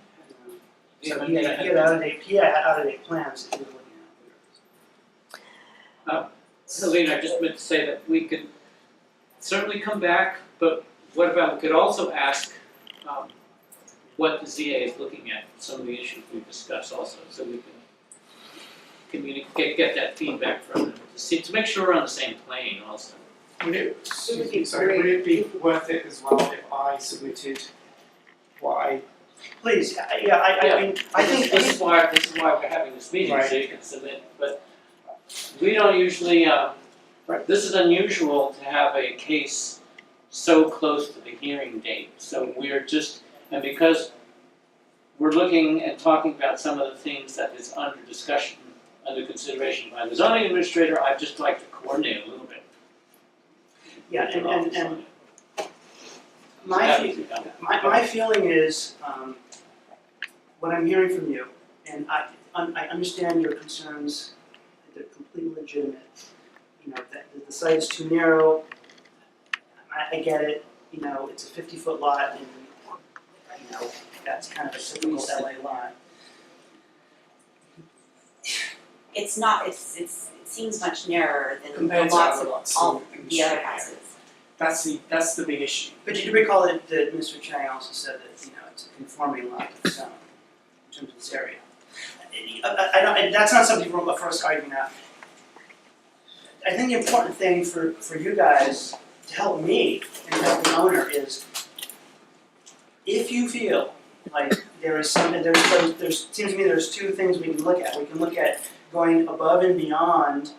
so he had out-of-date plans that he was looking at. Selena, I just meant to say that we could certainly come back, but what about, we could also ask what the ZA is looking at, some of the issues we've discussed also, so we can communicate, get that feedback from them, to make sure we're on the same plane also. Would it be worth it as well if I submitted what I? Please, I think This is why we're having this meeting, so you can submit, but we don't usually, this is unusual to have a case so close to the hearing date, so we're just, and because we're looking and talking about some of the things that is under discussion under consideration by the zoning administrator, I'd just like to coordinate a little bit. Yeah, Get your office on and it. my, That fe- needs to be done. my feeling is, what I'm hearing from you, and I understand your concerns, they're completely legitimate. You know, that the site is too narrow, I get it, you know, it's a 50-foot lot and, you know, that's kind of a typical LA lot. It's not, it seems much narrower than the Compared to lots other of lots all in the other Street, yeah. houses. That's the big issue. But you do recall that Mr. Chang also said that, you know, it's a conforming lot to the zone in terms of this area. I don't, and that's not something for us arguing out. I think the important thing for you guys to help me and help the owner is, if you feel like there is something, seems to me there's two things we can look at. We can look at going above and beyond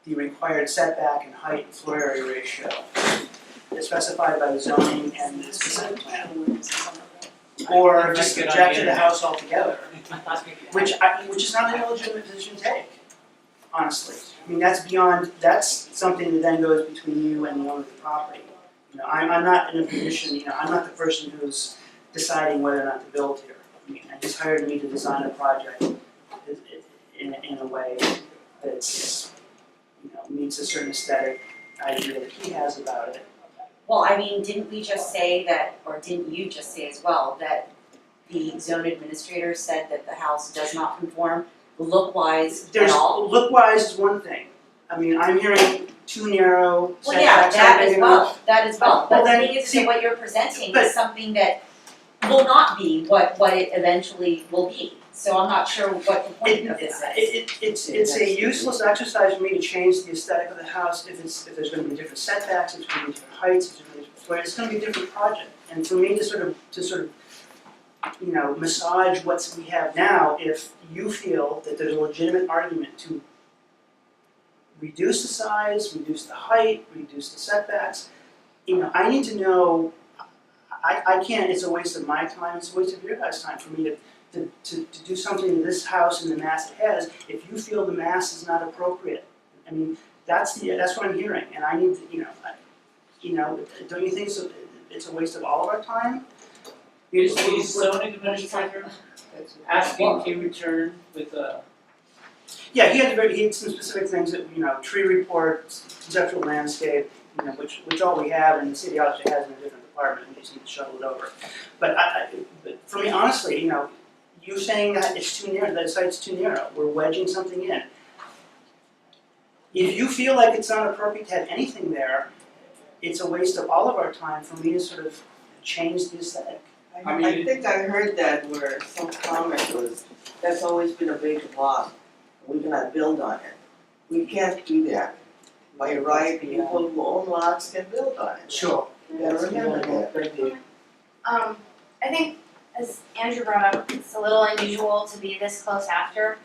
the required setback and height and floor area ratio as specified by the zoning and the specific plan. Or just reject the house altogether, which is not an illegitimate position to take, honestly. I mean, that's something that then goes between you and the owner of the property. You know, I'm not in a position, you know, I'm not the person who's deciding whether or not to build here. I mean, I just hired me to design a project in a way that's, you know, meets a certain aesthetic idea that he has about it. Well, I mean, didn't we just say that, or didn't you just say as well, that the zone administrator said that the house does not conform look-wise at all? Look-wise is one thing. I mean, I'm hearing too narrow, Well, yeah, setbacks that aren't as big well, enough. that as well, Well, but the then, thing is see, that what you're presenting but- is something that will not be what it eventually will be. So I'm not sure what the point of this is. It's a useless exercise for me to change the aesthetic of the house if there's gonna be different setbacks, if there's gonna be different heights, if there's gonna be different floor, it's gonna be a different project. And for me to sort of, you know, massage what we have now, if you feel that there's a legitimate argument to reduce the size, reduce the height, reduce the setbacks, you know, I need to know, I can't, it's a waste of my time, it's a waste of your guys' time for me to do something to this house in the mass it has, if you feel the mass is not appropriate. I mean, that's what I'm hearing, and I need to, you know, don't you think it's a waste of all of our time? Is the zoning administrator asking to return with a, Yeah, he had some specific things that, you know, tree reports, conceptual landscape, you know, which all we have, and the city obviously has in a different department, we just need to shuttle it over. But but for me, honestly, you know, you saying that it's too narrow, that the site's too narrow, we're wedging something in. If you feel like it's not appropriate to have anything there, it's a waste of all of our time for me to sort of change the aesthetic. I think I heard that where some comment was, that's always been a vacant lot, we cannot build on it. We can't do that. By right, people who own lots can build on it. Sure. You gotta remember that. I think, as Andrew brought up, it's a little unusual to be this close after.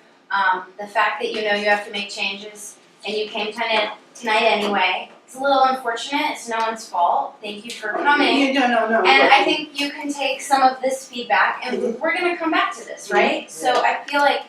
The fact that you know you have to make changes and you came tonight anyway, it's a little unfortunate, it's no one's fault, thank you for coming. Yeah, no. And I think you can take some of this feedback and we're gonna come back to this, right? So I feel like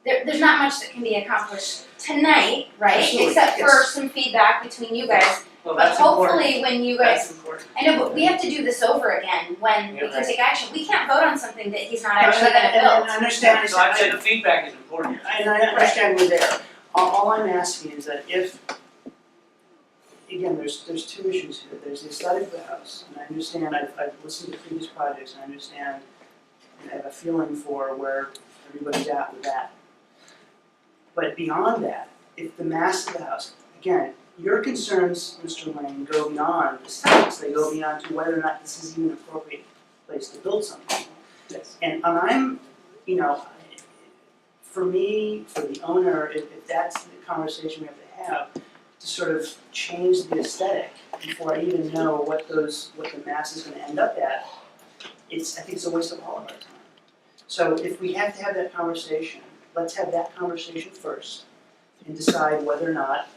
there's not much that can be accomplished tonight, right? Absolutely, Except for yes. some feedback between you guys. Well, But that's important. hopefully when you guys, That's important. I know, but we have to do this over again when we Yeah, can right. take action. We can't vote on something that he's not No, actually and gonna build. I understand, So I'd say the feedback is important. and I understand we're there. All I'm asking is that if, again, there's two issues here. There's the aesthetic of the house, and I understand, I've listened to previous projects, and I understand, and I have a feeling for where everybody's at with that. But beyond that, if the mass of the house, again, your concerns, Mr. Lane, go beyond aesthetics, they go beyond to whether or not this is even an appropriate place to build something. Yes. And I'm, you know, for me, for the owner, if that's the conversation we have to have, to sort of change the aesthetic before I even know what the mass is gonna end up at, I think it's a waste of all of our time. So if we have to have that conversation, let's have that conversation first and decide whether or not,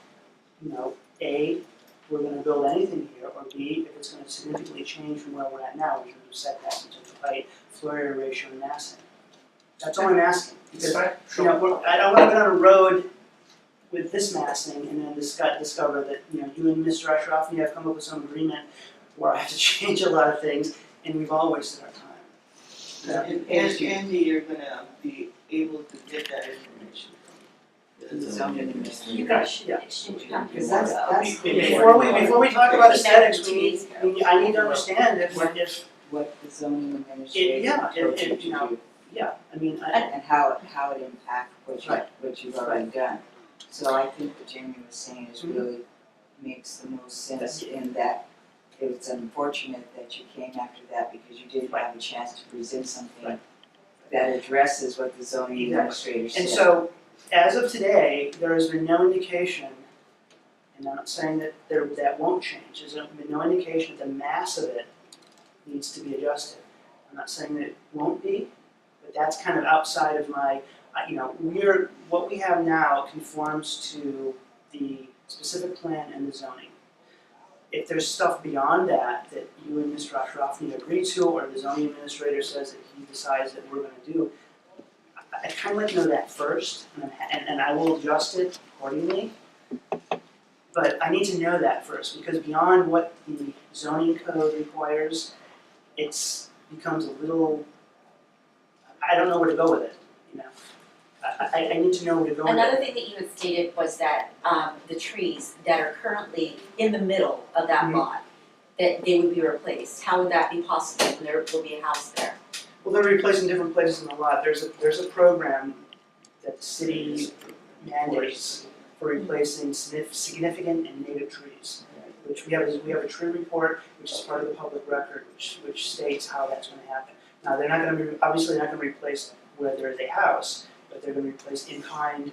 you know, A, we're gonna build anything here, or B, if it's gonna significantly change from where we're at now in terms of setbacks, in terms of height, floor area ratio, and massing. That's all I'm asking, because, Right, you know, I don't wanna go down a road with this massing and then discover that, you know, you and Mr. Ashrafni have come up with some agreement where I have to change a lot of things, and we've all wasted our time. And Andy, you're gonna be able to get that information from the zoning administrator. You guys should Yeah. exchange copies. Because that's Before we talk about aesthetics, I need to understand if, What the zoning administrator yeah, told you you to know, do, yeah, I mean, and how it impacts Right. what you've already done. So I think what Jamie was saying is really makes the most sense in that it's unfortunate that you came after that because you didn't have a chance to present something Right. that addresses what the zoning Exactly. administrator said. and so, as of today, there has been no indication, and I'm not saying that that won't change, there's been no indication that the mass of it needs to be adjusted. I'm not saying that it won't be, but that's kind of outside of my, you know, what we have now conforms to the specific plan and the zoning. If there's stuff beyond that that you and Mr. Ashrafni agree to, or the zoning administrator says that he decides that we're gonna do, I'd kind of like to know that first, and I will adjust it accordingly. But I need to know that first, because beyond what the zoning code requires, becomes a little, I don't know where to go with it, you know? I need to know where to go with it. Another thing that you had stated was that the trees that are currently in the middle of that Mhm. lot, that they would be replaced. How would that be possible when there will be a house there? Well, they're replaced in different places in the lot. There's a program that the city mandates for replacing significant and native trees. Which we have a tree report, which is part of the public record, which states how that's gonna happen. Now, they're not gonna be, obviously not gonna replace where there is a house, but they're gonna replace in kind.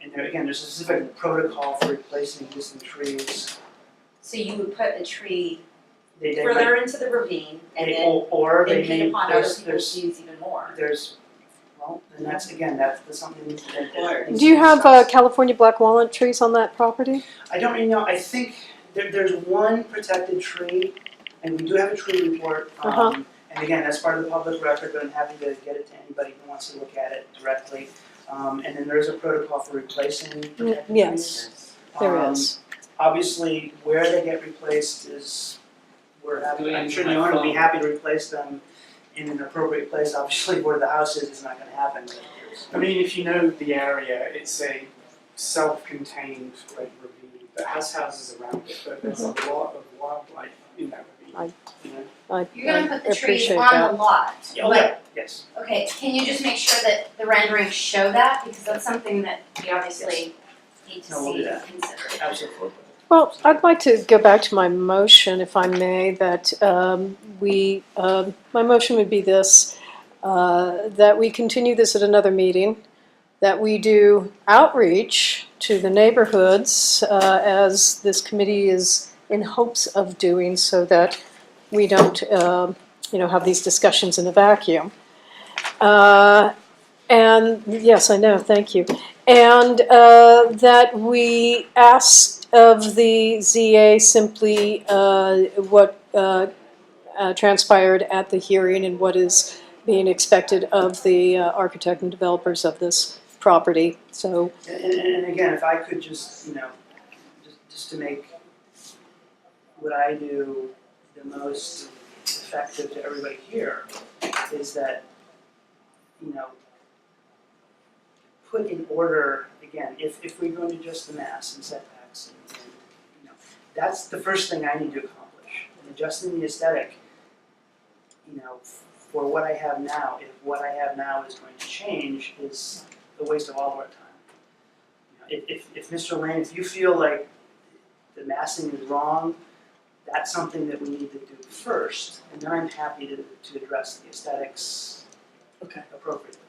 And there, again, there's a specific protocol for replacing existing trees. So you would put a tree They further into the ravine and then or they impede may, upon other there's, people's views even more. well, and that's something that needs Do you to be have discussed. California black walnut trees on that property? I don't really know, I think there's one protected tree, and we do have a tree report. And again, that's part of the public record, but I'm happy to get it to anybody who wants to look at it directly. And then there's a protocol for replacing protected trees. Yes, there is. Obviously, where they get replaced is, I'm sure the owner would be happy to replace them in an appropriate place. Obviously, where the house is not gonna happen. I mean, if you know the area, it's a self-contained like ravine that has houses around it, but there's a lot of wildlife in that ravine. You know? You're gonna put the trees appreciate on that. the lot. Oh, yeah, yes. Okay, can you just make sure that the renderings show that, because that's something that we obviously need to No, we'll see do that. and consider. Absolutely. Well, I'd like to go back to my motion, if I may, that my motion would be this, that we continue this at another meeting, that we do outreach to the neighborhoods as this committee is in hopes of doing, so that we don't, have these discussions in a vacuum. And yes, I know, thank you. And that we asked of the ZA simply what transpired at the hearing and what is being expected of the architect and developers of this property. So, And again, if I could just, just to make what I do the most effective to everybody here, is that, put in order, again, if we're going to adjust the mass and setbacks, and that's the first thing I need to accomplish. And adjusting the aesthetic, for what I have now, if what I have now is going to change, is the waste of all of our time. If Mr. Lane, if you feel like the massing is wrong, that's something that we need to do first, and then I'm happy to address the aesthetics appropriately.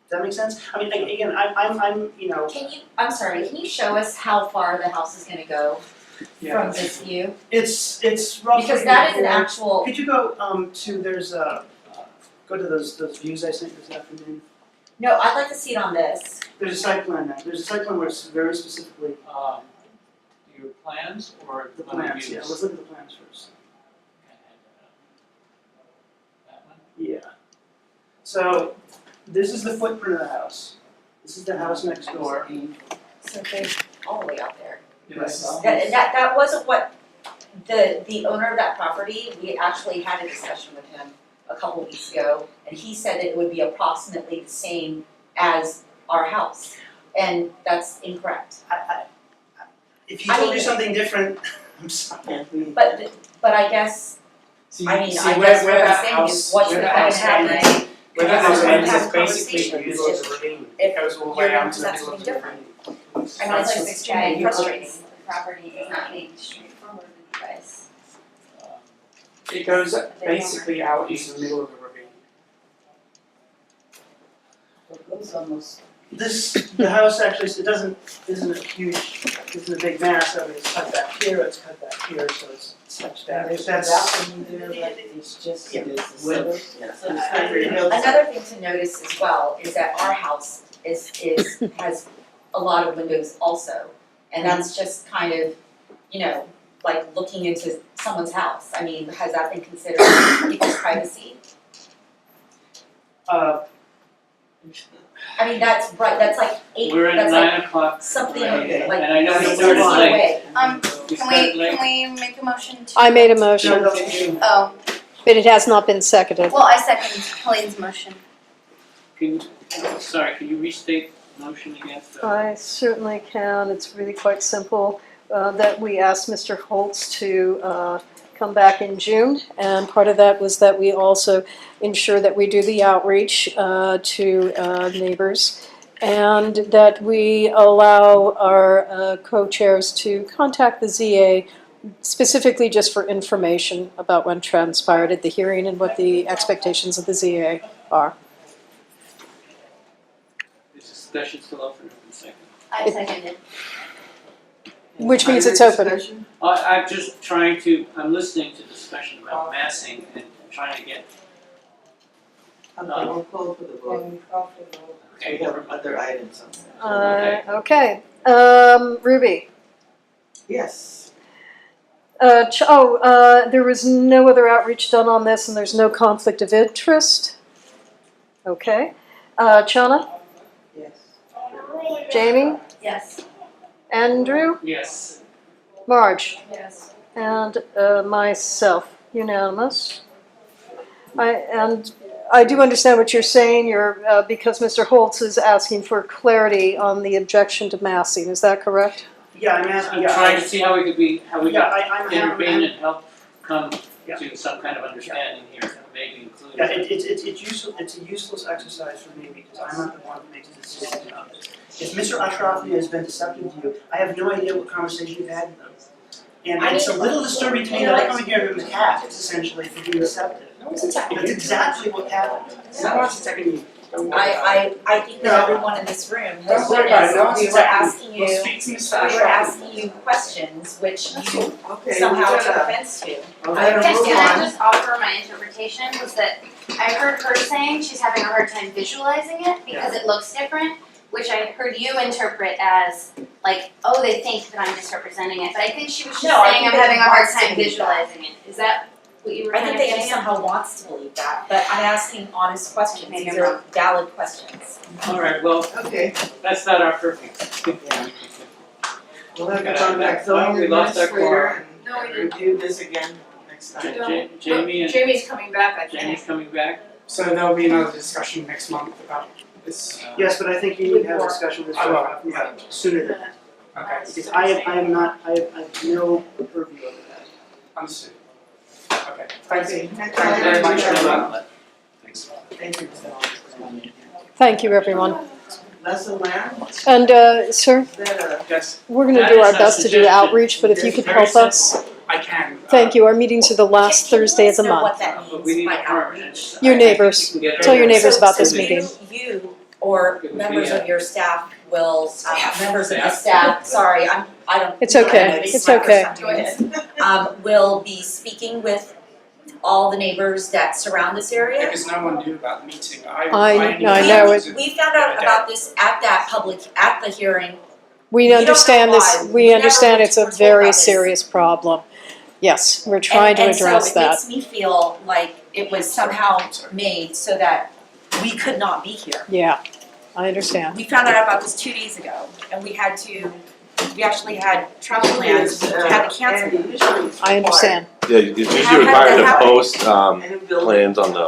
Does that make sense? I mean, again, I'm. I'm sorry, can you show us how far the house is gonna go from this view? It's roughly. Because that is an actual, Could you go go to those views I sent this afternoon? no, I'd like to see it on this. There's a site plan now. There's a site plan where it's very specifically Your plans or the one of plans. Yeah, yours? let's look at the plans first. That one? Yeah. So this is the footprint of the house. This is the house next door. So they all the way out there. Yes. That wasn't what, the owner of that property, we actually had a discussion with him a couple weeks ago, and he said that it would be approximately the same as our house, and that's incorrect. If you told me something different, I'm sorry. But I guess, See, I mean, see I where, guess where what I'm that saying house, is what's where the that point house of having ends, it? where that Because house we're ends having is basically conversations, the middle of just the ravine. if It goes all the you're way gonna out to the present middle of something the different. ravine. I know it's like extremely frustrating, the property is not being straightforward with you guys. It goes basically out into the middle of the ravine. It goes almost. The house actually, isn't a huge, isn't a big mass of it, it's cut back here, it's cut back here, so it's such that. There's a That's, balcony there, but it's just, Yeah. it's a Well, silver. So it's not very healthy. Another thing to notice as well is that our house has a lot of windows also. And that's just kind of, you know, like looking into someone's house. I mean, has that been considered people's privacy? I mean, that's right, that's like eight, We're at that's like 9 o'clock, something Okay. like and I know we 6 started feet late. away. We started late. Can we make a motion to? I made a motion, Oh, but it has not been seconded. well, I second Colleen's motion. Can you restate the motion again? I certainly can. It's really quite simple, that we asked Mr. Holtz to come back in June. And part of that was that we also ensure that we do the outreach to neighbors, and that we allow our co-chairs to contact the ZA specifically just for information about what transpired at the hearing and what the expectations of the ZA are. Is discussion still open for a second? I seconded. Which means it's open. Discussion? I'm just trying to, I'm listening to discussion about massing and trying to get, Okay, we'll call for the vote. We okay, have other items on there. Okay, Ruby. Yes. There was no other outreach done on this, and there's no conflict of interest. Okay. Chana, Yes. Jamie, Yes. Andrew, yes. Marge, Yes. and myself, unanimous. I do understand what you're saying. Because Mr. Holtz is asking for clarity on the objection to massing. Is that correct? yeah, I'm asking, I'm yeah. trying to see how we could Yeah, I'm intervene and help come Yeah. to some kind of understanding here, maybe include. Yeah, it's a useless exercise for me because I'm not the one who makes the decisions about this. If Mr. Ashrafi has been deceptive to you, I have no idea what conversation you've had with him. And it's a little disturbing to me that I come in here and it was hacked essentially for being deceptive. No one's attacking That's you. exactly what happened. No one's attacking you. Don't worry about it. I think that everyone in this room has Don't worry about it. No one's witnessed, we were attacking asking you. We'll you, speak to Mr. we were Ashrafi. asking you questions which you Okay, somehow we took gotta, offense to. we gotta Can move I on. just offer my interpretation, was that I heard her saying she's having a hard time visualizing it because it looks different, which I heard you interpret as like, oh, they think that I'm misrepresenting it, but I think she was just No, I saying think I'm that having she a hard wants to time believe that. visualizing it. Is that what you were I kind think of that getting he at? somehow wants to believe that, but I'm asking honest questions, Maybe these I'm are valid questions. All right, well, Okay, that's not our purview. we'll have to Okay, contact well, zoning we lost our administrator No, we and didn't. review this again next time. Jamie and Jamie's coming back, I think. Jamie's coming back. So there'll be another discussion next month about this. Yes, but I think you need to have a discussion with I will, Ashrafi yeah. sooner than that. Okay, Because I have no purview over that. understood. Okay, thanks. Okay, Thank you very much, everyone. Thanks. Thank you, Mr. Thank you, everyone. Lesson learned, And, sir, is that a? Yes, we're going to That do our is a best to do suggestion. outreach, but if you It's could very help us. I can. Thank you. Our meetings are the last Can you Thursday of the let us know month. what that But we means need by a partner. outreach? Your neighbors. Tell your neighbors about this So meeting. you or It would be, members of your staff will, members of the Staff. staff, sorry, I don't. It's okay. I know, this is It's my first okay. time doing this. Will be speaking with all the neighbors that surround this area. Because no one knew about the meeting. I knew know about it. We found out about this at the hearing. We We don't know understand this, why. we We never understand it's a were told very about this. serious problem. Yes, we're trying to address And so it that. makes me feel like it was somehow made so that we could not be here. Yeah, I understand. We found out about this 2 days ago, and we actually had travel plans, we had to cancel them. Andy, usually it's I understand. Yeah, it's usually How did required that to happen? post required. plans on the.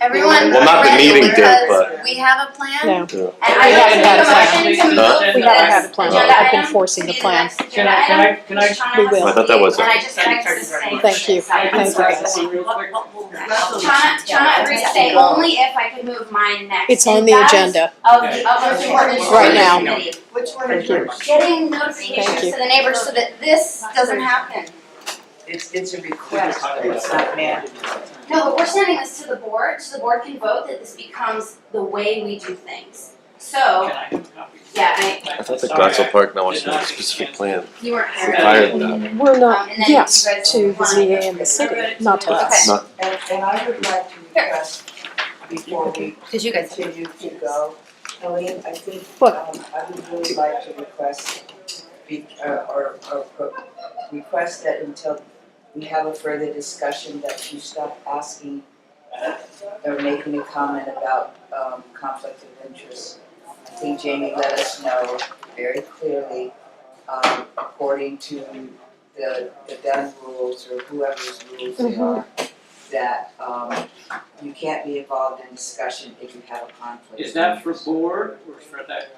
Everyone, Well, not the ready meeting did, because but- we have a plan. No. And We I haven't had a would plan. make a motion to Huh? move We haven't had a this plan. agenda I've been item forcing to the be plan. next agenda Can I- item, can I- which Shauna We has will. I thought that was and it. I just texted to say. Thank you. Thank Thank you, guys. What will that? Shauna agreed to say only if I could move mine next. It's on And the that's agenda. Of the most important Right now. committee. Which one Thank is you. yours? Getting notifications to the neighbors so that this doesn't happen. It's a request, but it's not mandatory. No, but we're sending this to the board, so the board can vote that this becomes the way we do things. So, Can I have a copy? yeah, I thought the Sorry, Glasgow Park now wants did a not specific get plan. you weren't We're here. tired of that. We're not, And then you yes, guys to the wanna- ZA and the city, not to us. Not, And I would like to request, before we Cause you guys. continue to go, Helene, I think, What? I would really like to request, request that until we have a further discussion, that you stop asking or making a comment about, conflict of interest. I think Jamie let us know very clearly, according to the Dunn rules or whoever's rules they are, that, you can't be involved in discussion if you have a conflict. Is that for board or for that?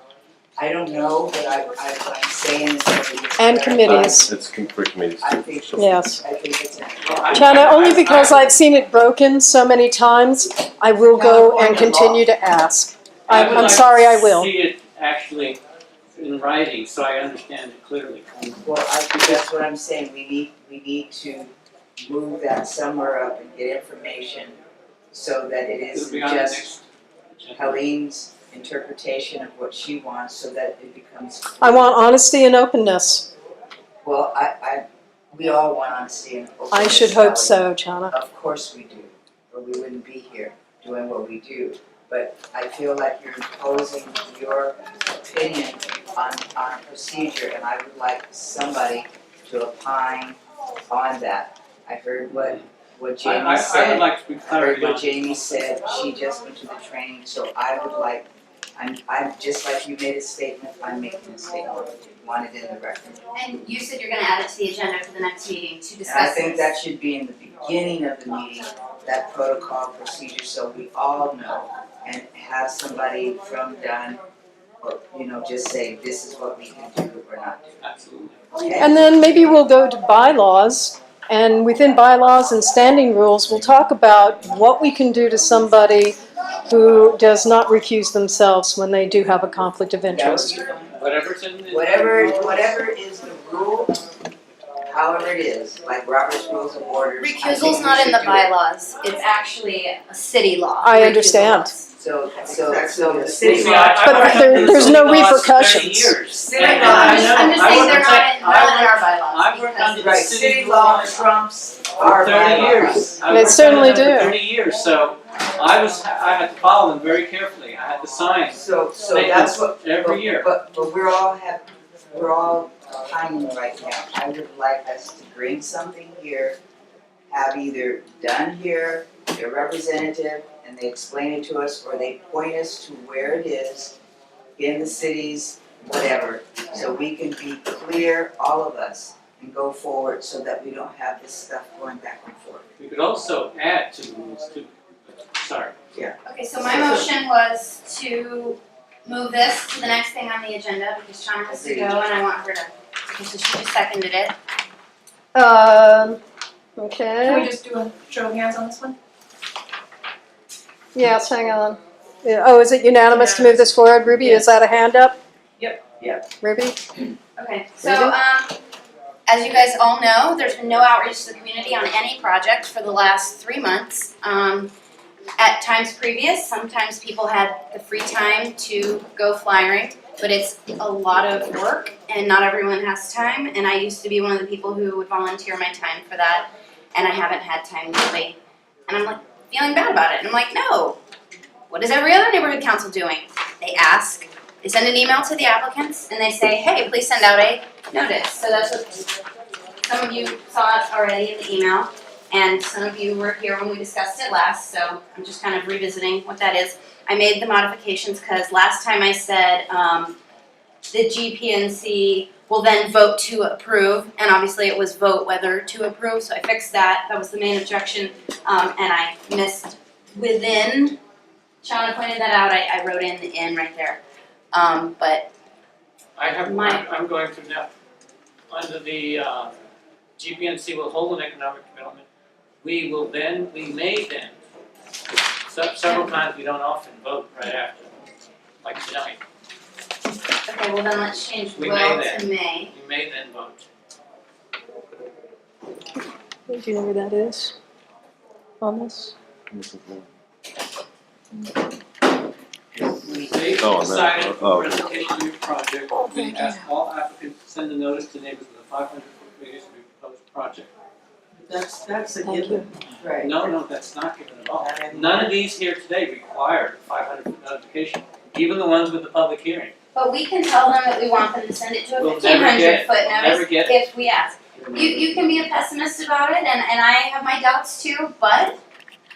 I don't know, but I'm saying that. And committees. it's for committees. I think, Yes. I think it's. Chana, only because I've seen it broken so many times, I will go and continue to ask. I'm sorry, I will. would like to see it actually in writing, so I understand it clearly. Well, I think that's what I'm saying, we need to move that somewhere up and get information so that it It'll isn't be on the just next agenda. Hellene's interpretation of what she wants, so that it becomes. I want honesty and openness. Well, we all want honesty and openness. I should hope so, Chana. Of course we do, or we wouldn't be here doing what we do. But I feel like you're imposing your opinion on a procedure, and I would like somebody to opine on that. I heard what Jamie I said. would like to be I heard clarity on what Jamie said, she just went to the training, so I would like, I'm just like you made a statement, I'm making a statement, want it in the record. And you said you're gonna add it to the agenda for the next meeting to discuss And I this. think that should be in the beginning of the meeting, that protocol procedure, so we all know, and have somebody from Dunn, or, just say, this is what we can do or not do. Absolutely. Okay? And then maybe we'll go to bylaws, and within bylaws and standing rules, we'll talk about what we can do to somebody who does not recuse themselves when they do have a conflict of That would interest. be fine. Whatever's in the. Whatever is the rule, however it is, like Robert's Rules of Orders. I think Recusal's we not in should the do it. bylaws, it's actually a city law. I recusal understand. laws. So Exactly. the city. But there's no repercussions. City And law, I know- I'm just I saying worked they're on not tech- in our bylaws. I've worked because- under the right, city law trumps our for 30 years. They I worked certainly under them do. for 30 years, so I had to follow them very carefully. I had to sign So statements that's what, every year. but we're all timing right now. I would like us to bring something here, have either Dunn here, their representative, and they explain it to us, or they point us to where it is in the cities, whatever, so we can be clear, all of us, and go forward so that we don't have this stuff going back and forth. We could also add to the rules too. Sorry. Okay, so my motion was to move this to the next thing on the agenda because Shauna has to go and I want her to, because she just seconded it. Can we Okay, just do a show of hands on this one? yes, hang on. Yeah, oh, is it unanimous to move this forward, Ruby? Is that a hand up? Yep. Yep. Ruby? Okay, so, as you guys all know, there's been no outreach to the community on any project for the last 3 months. At times previous, sometimes people had the free time to go flyering, but it's a lot of work and not everyone has time. And I used to be one of the people who would volunteer my time for that, and I haven't had time lately. And I'm like feeling bad about it. And I'm like, no, what is every other neighborhood council doing? They ask, they send an email to the applicants, and they say, hey, please send out a notice. So that's what some of you saw it already in the email. and some of you were here when we discussed it last, so I'm just kind of revisiting what that is. I made the modifications because last time I said the GPNC will then vote to approve, and obviously it was vote whether to approve, so I fixed that. That was the main objection, and I missed within. Shauna pointed that out. I wrote in the "in" right there, but I'm going through now. Under the GPNC will hold an economic development. We may then, several times we don't often vote right after, like tonight. okay. Well then let's change We will may then. to may. We may then vote. Do you know where that is on this? We may Oh, on that. decided Oh, for okay. presentation of your project, we ask all applicants to send a notice to neighbors of the 500-foot radius of your proposed project. That's a Thank given, right? No, that's not given at all. None of these here today require 500-foot notification, even the ones with the public hearing. But we can tell them that we want them to send it to a We'll never 1,500 get it. foot We'll never notice get it. if we ask. You can be a pessimist about it, and I have my doubts too, but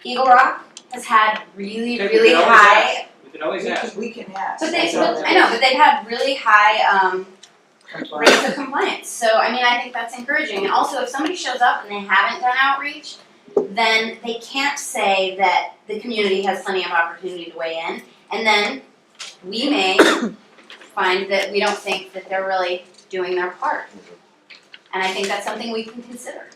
Eagle Rock has had really, Okay, we really can always high. ask. We can always ask. We can ask. But That's all I know, but they've had really high rates of compliance. So I mean, I think that's encouraging. And also, if somebody shows up and they haven't done outreach, then they can't say that the community has plenty of opportunity to weigh in, and then we may find that we don't think that they're really doing their part. And I think that's something we can consider.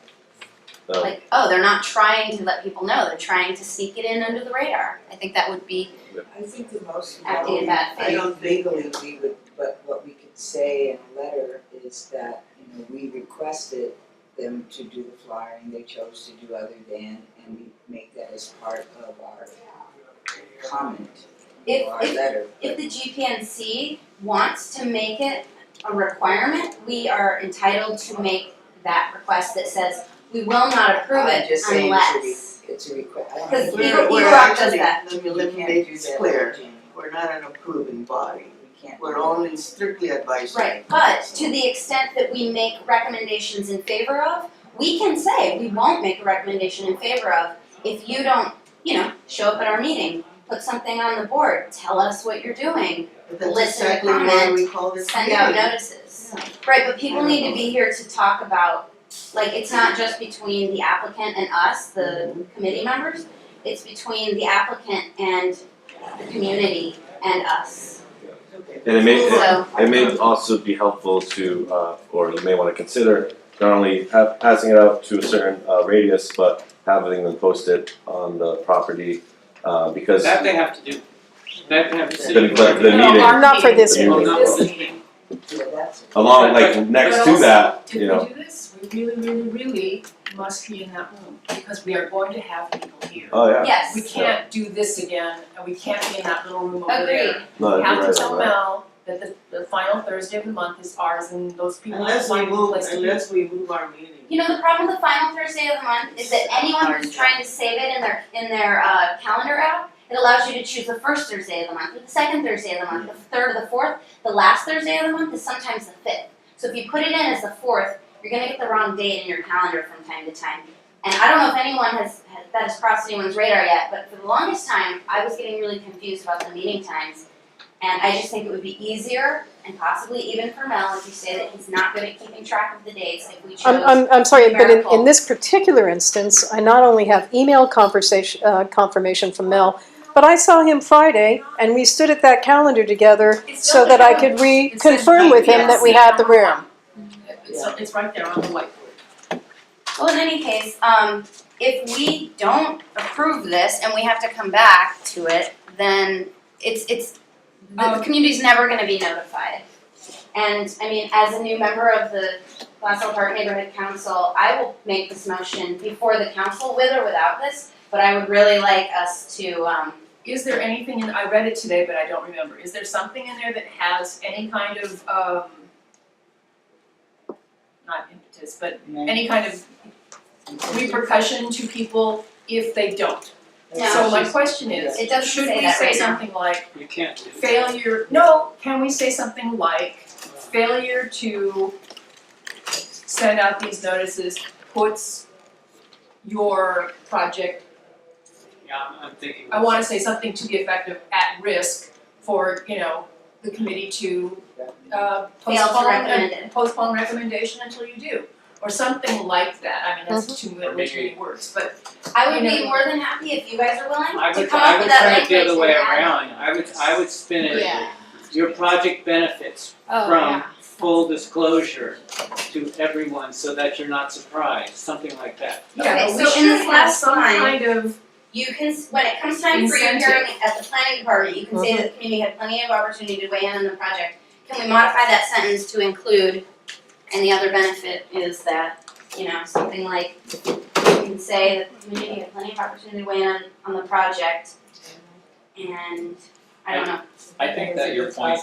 Like, oh, they're not trying to let people know, they're trying to sneak it in under the radar. I think that would be I think the most. acting in bad I faith. don't legally we would, but what we could say in a letter is that, we requested them to do the flyering, they chose to do other than, and we make that as part of our comment, our letter. If the GPNC wants to make it a requirement, we are entitled to make that request that says, we will not approve I'm it just saying unless. it's a request. Because We're Eagle Rock does actually, that. let me We can't make do this that, clear, Jamie. we're not an approving body, We can't. we're do that. only strictly advisory. Right, but to the extent that we make recommendations in favor of, we can say we won't make a recommendation in favor of if you don't, show up at our meeting, put something on the board, tell us what you're doing, But that's listen to exactly why comment, we call this send out meeting. notices. Right, but people need to be here to talk about, like, it's not just between the applicant and us, the committee members, it's between the applicant and the community and us. And So, it may also be helpful to, or you may want to consider not only passing it out to a certain radius, but having them posted on the property, because That they have to do. That they have to see. the meeting, Not for this meeting. Oh, meeting. not for this meeting. Yeah, that's. along, like, next to that, If we do this, we really must be in that room, because we are going to have people here. oh, yeah. yes, We can't do this again, and we can't be in that little room over there. agreed. No, We you're have right to tell on that. Mel that the final Thursday of the month is ours, and those people have to Unless we find a move, place to be. unless we move our meeting. The problem with the final Thursday of the month is that anyone who's trying to save it in their calendar app, it allows you to choose the first Thursday of the month, or the second Thursday of the month, the third or the fourth. The last Thursday of the month is sometimes the fifth. So if you put it in as the fourth, you're gonna get the wrong date in your calendar from time to time. And I don't know if anyone that has crossed anyone's radar yet, but for the longest time, I was getting really confused about the meeting times. And I just think it would be easier, and possibly even for Mel, if you say that he's not good at keeping track of the dates, if we chose. I'm sorry, but in numerical. this particular instance, I not only have email confirmation from Mel, but I saw him Friday, and we stood at that calendar together It's so still that I there. could It says reconfirm with him that we had the room. It's right there on the whiteboard. Well, in any case, if we don't approve this and we have to come back to it, then the community's never gonna be notified. And, I mean, as a new member of the Glassell Park Neighborhood Council, I will make this motion before the council, with or without this, but I would really like us to, Is there anything I read it today, but I don't remember, is there something in there that has any kind of, not impetus, but any kind of repercussion to people if they don't? No. So my question is, It doesn't should say we that say right now. something like You can't do that. failure, no, can we say something like failure to send out these notices puts your project, Yeah, I'm thinking. I wanna say something to the effect of at risk for, the committee to recommend it. postpone recommendation until you do. Or something like that, I mean, that's too many words, but I would be more than happy if you guys are willing I to would, come I up would with that turn it language the other way and add around. I would spin it. Yeah. Your project benefits Oh, from yeah. full disclosure to everyone so that you're not surprised, something like that. yeah, Okay, but we so in should this have last some line- kind of, You can, when it comes time for your Incentive. hearing at the planning department, you can say that the community had plenty of opportunity to weigh in on the project. Can we modify that sentence to include, and the other benefit is that, something like, you can say that the community had plenty of opportunity to weigh in on the project, and, I don't know. I think that your point,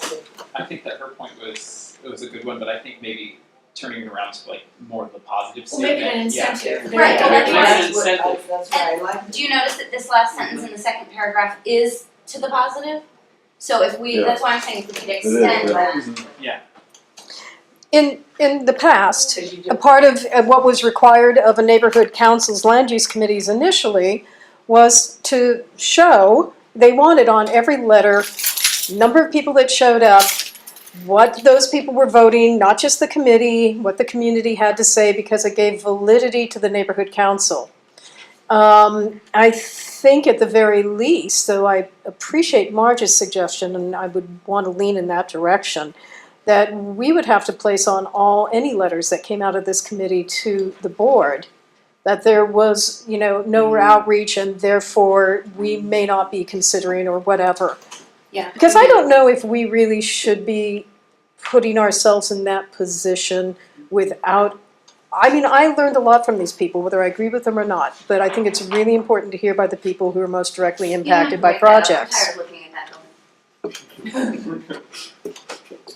I think that her point was a good one, but I think maybe turning it around to like more of the positive we'll make statement. it an incentive. Right, well, that's Make why- it an incentive. That's why I like. Do you notice that this last sentence in the second paragraph is to the positive? So if we, Yeah. that's why I'm saying if we could is, extend yeah. that. In the past, Because you a just- part of what was required of a neighborhood council's land use committees initially was to show, they wanted on every letter, number of people that showed up, what those people were voting, not just the committee, what the community had to say, because it gave validity to the neighborhood council. I think at the very least, though I appreciate Marge's suggestion, and I would want to lean in that direction, that we would have to place on any letters that came out of this committee to the board, that there was, no outreach and therefore we may not be considering or whatever. Yeah. Because I don't know if we really should be putting ourselves in that position without, I learned a lot from these people, whether I agree with them or not, but I think it's really important to hear by the people who are most directly impacted by projects. I'm tired of looking at that building.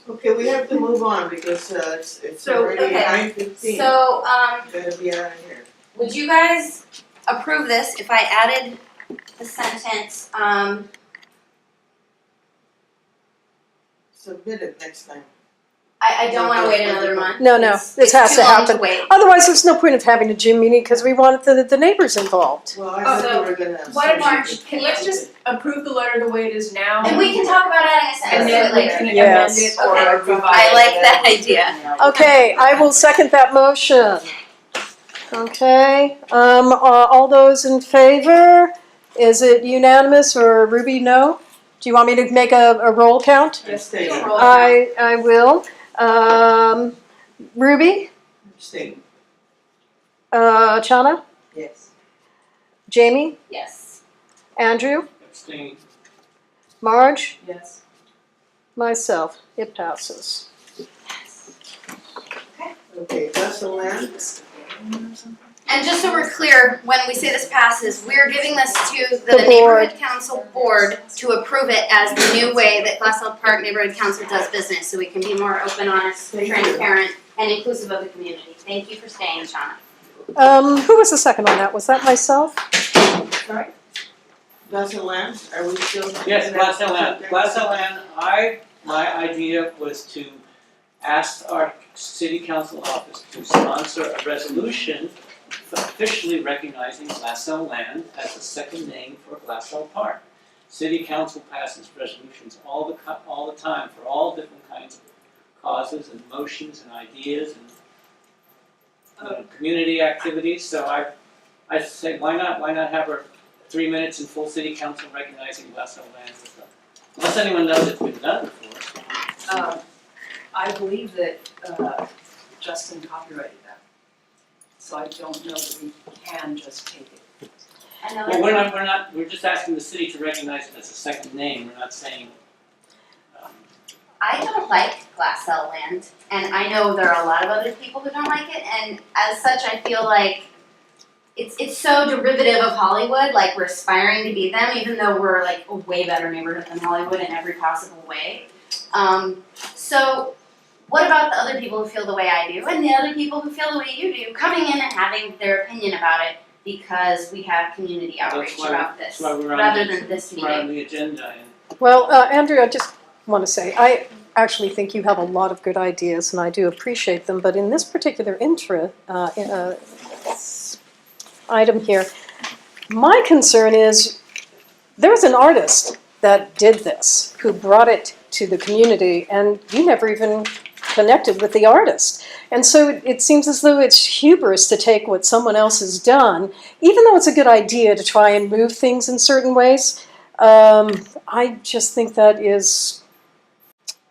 Okay, we have to move on because it's So, already okay. 9:15. So, Gotta be out of here. would you guys approve this if I added the sentence, Submit it next time. I don't wanna wait another month. No, It's- this has to It's happen. too long to wait. Otherwise, there's no point of having a gym meeting because we want the neighbors involved. Well, I Oh, thought so we were gonna have. what some- March, Can let's just approve the letter the way it is now? And we can talk about adding a And sentence to then it we later. can amend Yes. it or Okay. revise I it. like that idea. Okay, I will second that motion. Okay, all those in favor? Is it unanimous or Ruby, no? Do you want me to make a roll count? Yes, Do stay. a roll I will. Ruby, Stay. Chana, Yes. Jamie, Yes. Andrew, Abstain. Marge, Yes. myself, it passes. Okay, that's the land. And just so we're clear, when we say this passes, we're giving this to The the neighborhood council board to approve it as the new way that Glassell Park Neighborhood Council does business, so we can be more open, honest, Thank you. transparent, and inclusive of the community. Thank you for staying, Shauna. Who was the second on that? Was that myself? That's the land, are we still? Yes, Glassell Land. Glassell Land, my idea was to ask our city council office to sponsor a resolution officially recognizing Glassell Land as the second name for Glassell Park. City council passes resolutions all the time for all different kinds of causes and motions and ideas and community activities, so I say, why not have her 3 minutes in full city council recognizing Glassell Land? Unless anyone knows it's been done before. I believe that Justin copyrighted that. So I don't know that we can just take it. Well, we're just asking the city to recognize it as a second name, we're not saying, I don't like Glassell Land, and I know there are a lot of other people who don't like it, and as such, I feel like it's so derivative of Hollywood, like we're aspiring to be them, even though we're like a way better neighborhood than Hollywood in every possible way. So what about the other people who feel the way I do, and the other people who feel the way you do, coming in and having their opinion about it because we have community outreach about this, that's why we're on rather the- than this we're on meeting? the agenda and Well, Andrew, I just want to say, I actually think you have a lot of good ideas and I do appreciate them, but in this particular item here. My concern is, there's an artist that did this, who brought it to the community, and you never even connected with the artist. And so it seems as though it's hubris to take what someone else has done, even though it's a good idea to try and move things in certain ways. I just think that is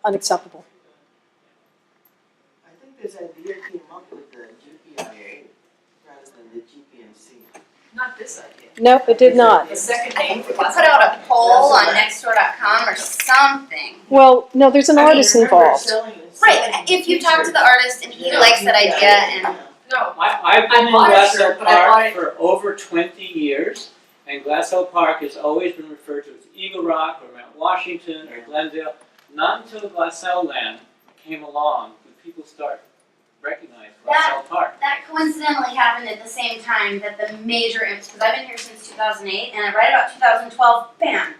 unacceptable. I think this idea came up with the GPIA rather than the GPNC. Not this idea. Nope, it did not. The second I name think for we could Glass put out a poll That's on right. nextdoor.com or something. Well, no, there's an artist involved. Right, but if you talk to the artist and he likes that idea and No, I've been I in bought a Glassell shirt, but I bought Park it- for over 20 years, and Glassell Park has always been referred to as Eagle Rock or Mount Washington or Glendale. Not until Glassell Land came along did people start recognizing Glassell Park. that coincidentally happened at the same time that the major, because I've been here since 2008 and right about 2012, bam,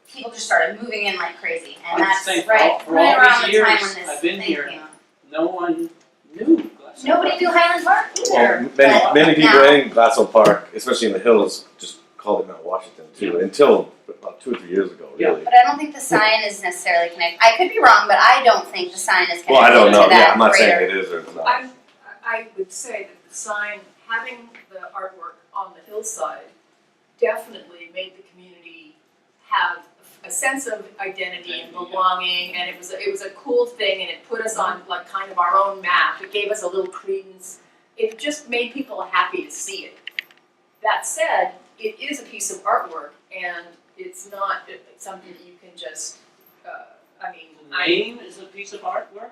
people just started moving in like crazy. And I'm that's saying right for all around these the time years when this I've been thing here, came up. no one knew Glassell Nobody Park. knew Highland Park either. Well, but many people now- in Glassell Park, especially in the hills, just called it Mount Washington too, until about 2 or 3 years ago, really. But I don't think the sign is necessarily connected. I could be wrong, but I don't think the sign is connected Well, I don't know, to that yeah, I'm not greater. saying it is or not. I would say that the sign, having the artwork on the hillside, definitely made the community have a sense of identity and belonging, and it was a cool thing, and it put us on like kind of our own map. It gave us a little credence. It just made people happy to see it. That said, it is a piece of artwork, and it's not something that you can just. The name is a piece of artwork?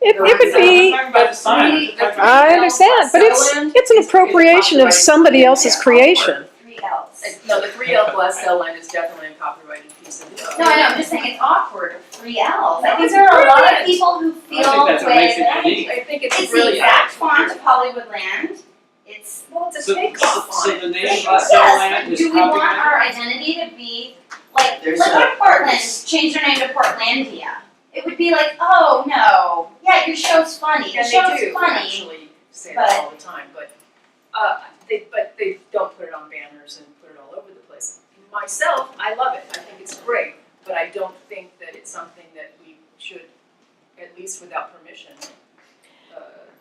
It would I'm be, talking about the sign. I understand, but it's an appropriation of somebody else's creation. 3 L's. No, the 3L Glassell Line is definitely a copyrighted piece of. No, I know, I'm just saying it's awkward with 3 L's. I think there are a lot of people who feel I think that's the what way makes it that I unique. I think it's It's the brilliant. exact font of Hollywoodland. It's, Well, it's So, a takeoff so on the it. name yes, Glassell Land but is do we want copyrighted? our identity to be, like There's what a if Portland artist- changed their name to Portlandia? It would be like, oh no, yeah, your show's funny, the And show's they do funny. actually say that all the time, but they don't put it on banners and put it all over the place. Myself, I love it, I think it's great, but I don't think that it's something that we should, at least without permission,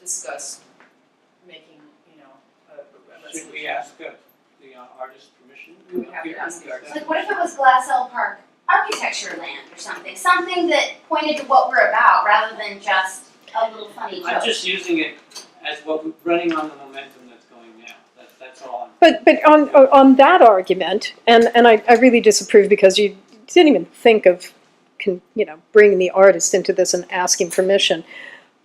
discuss making, a resolution. Should we ask the artist permission? We would have to ask the artist. Like what if it was Glassell Park Architecture Land or something that pointed to what we're about rather than just a little funny joke. I'm just using it as what we're running on the momentum that's going now. That's all. But on that argument, and I really disapprove because you didn't even think of bringing the artist into this and asking permission.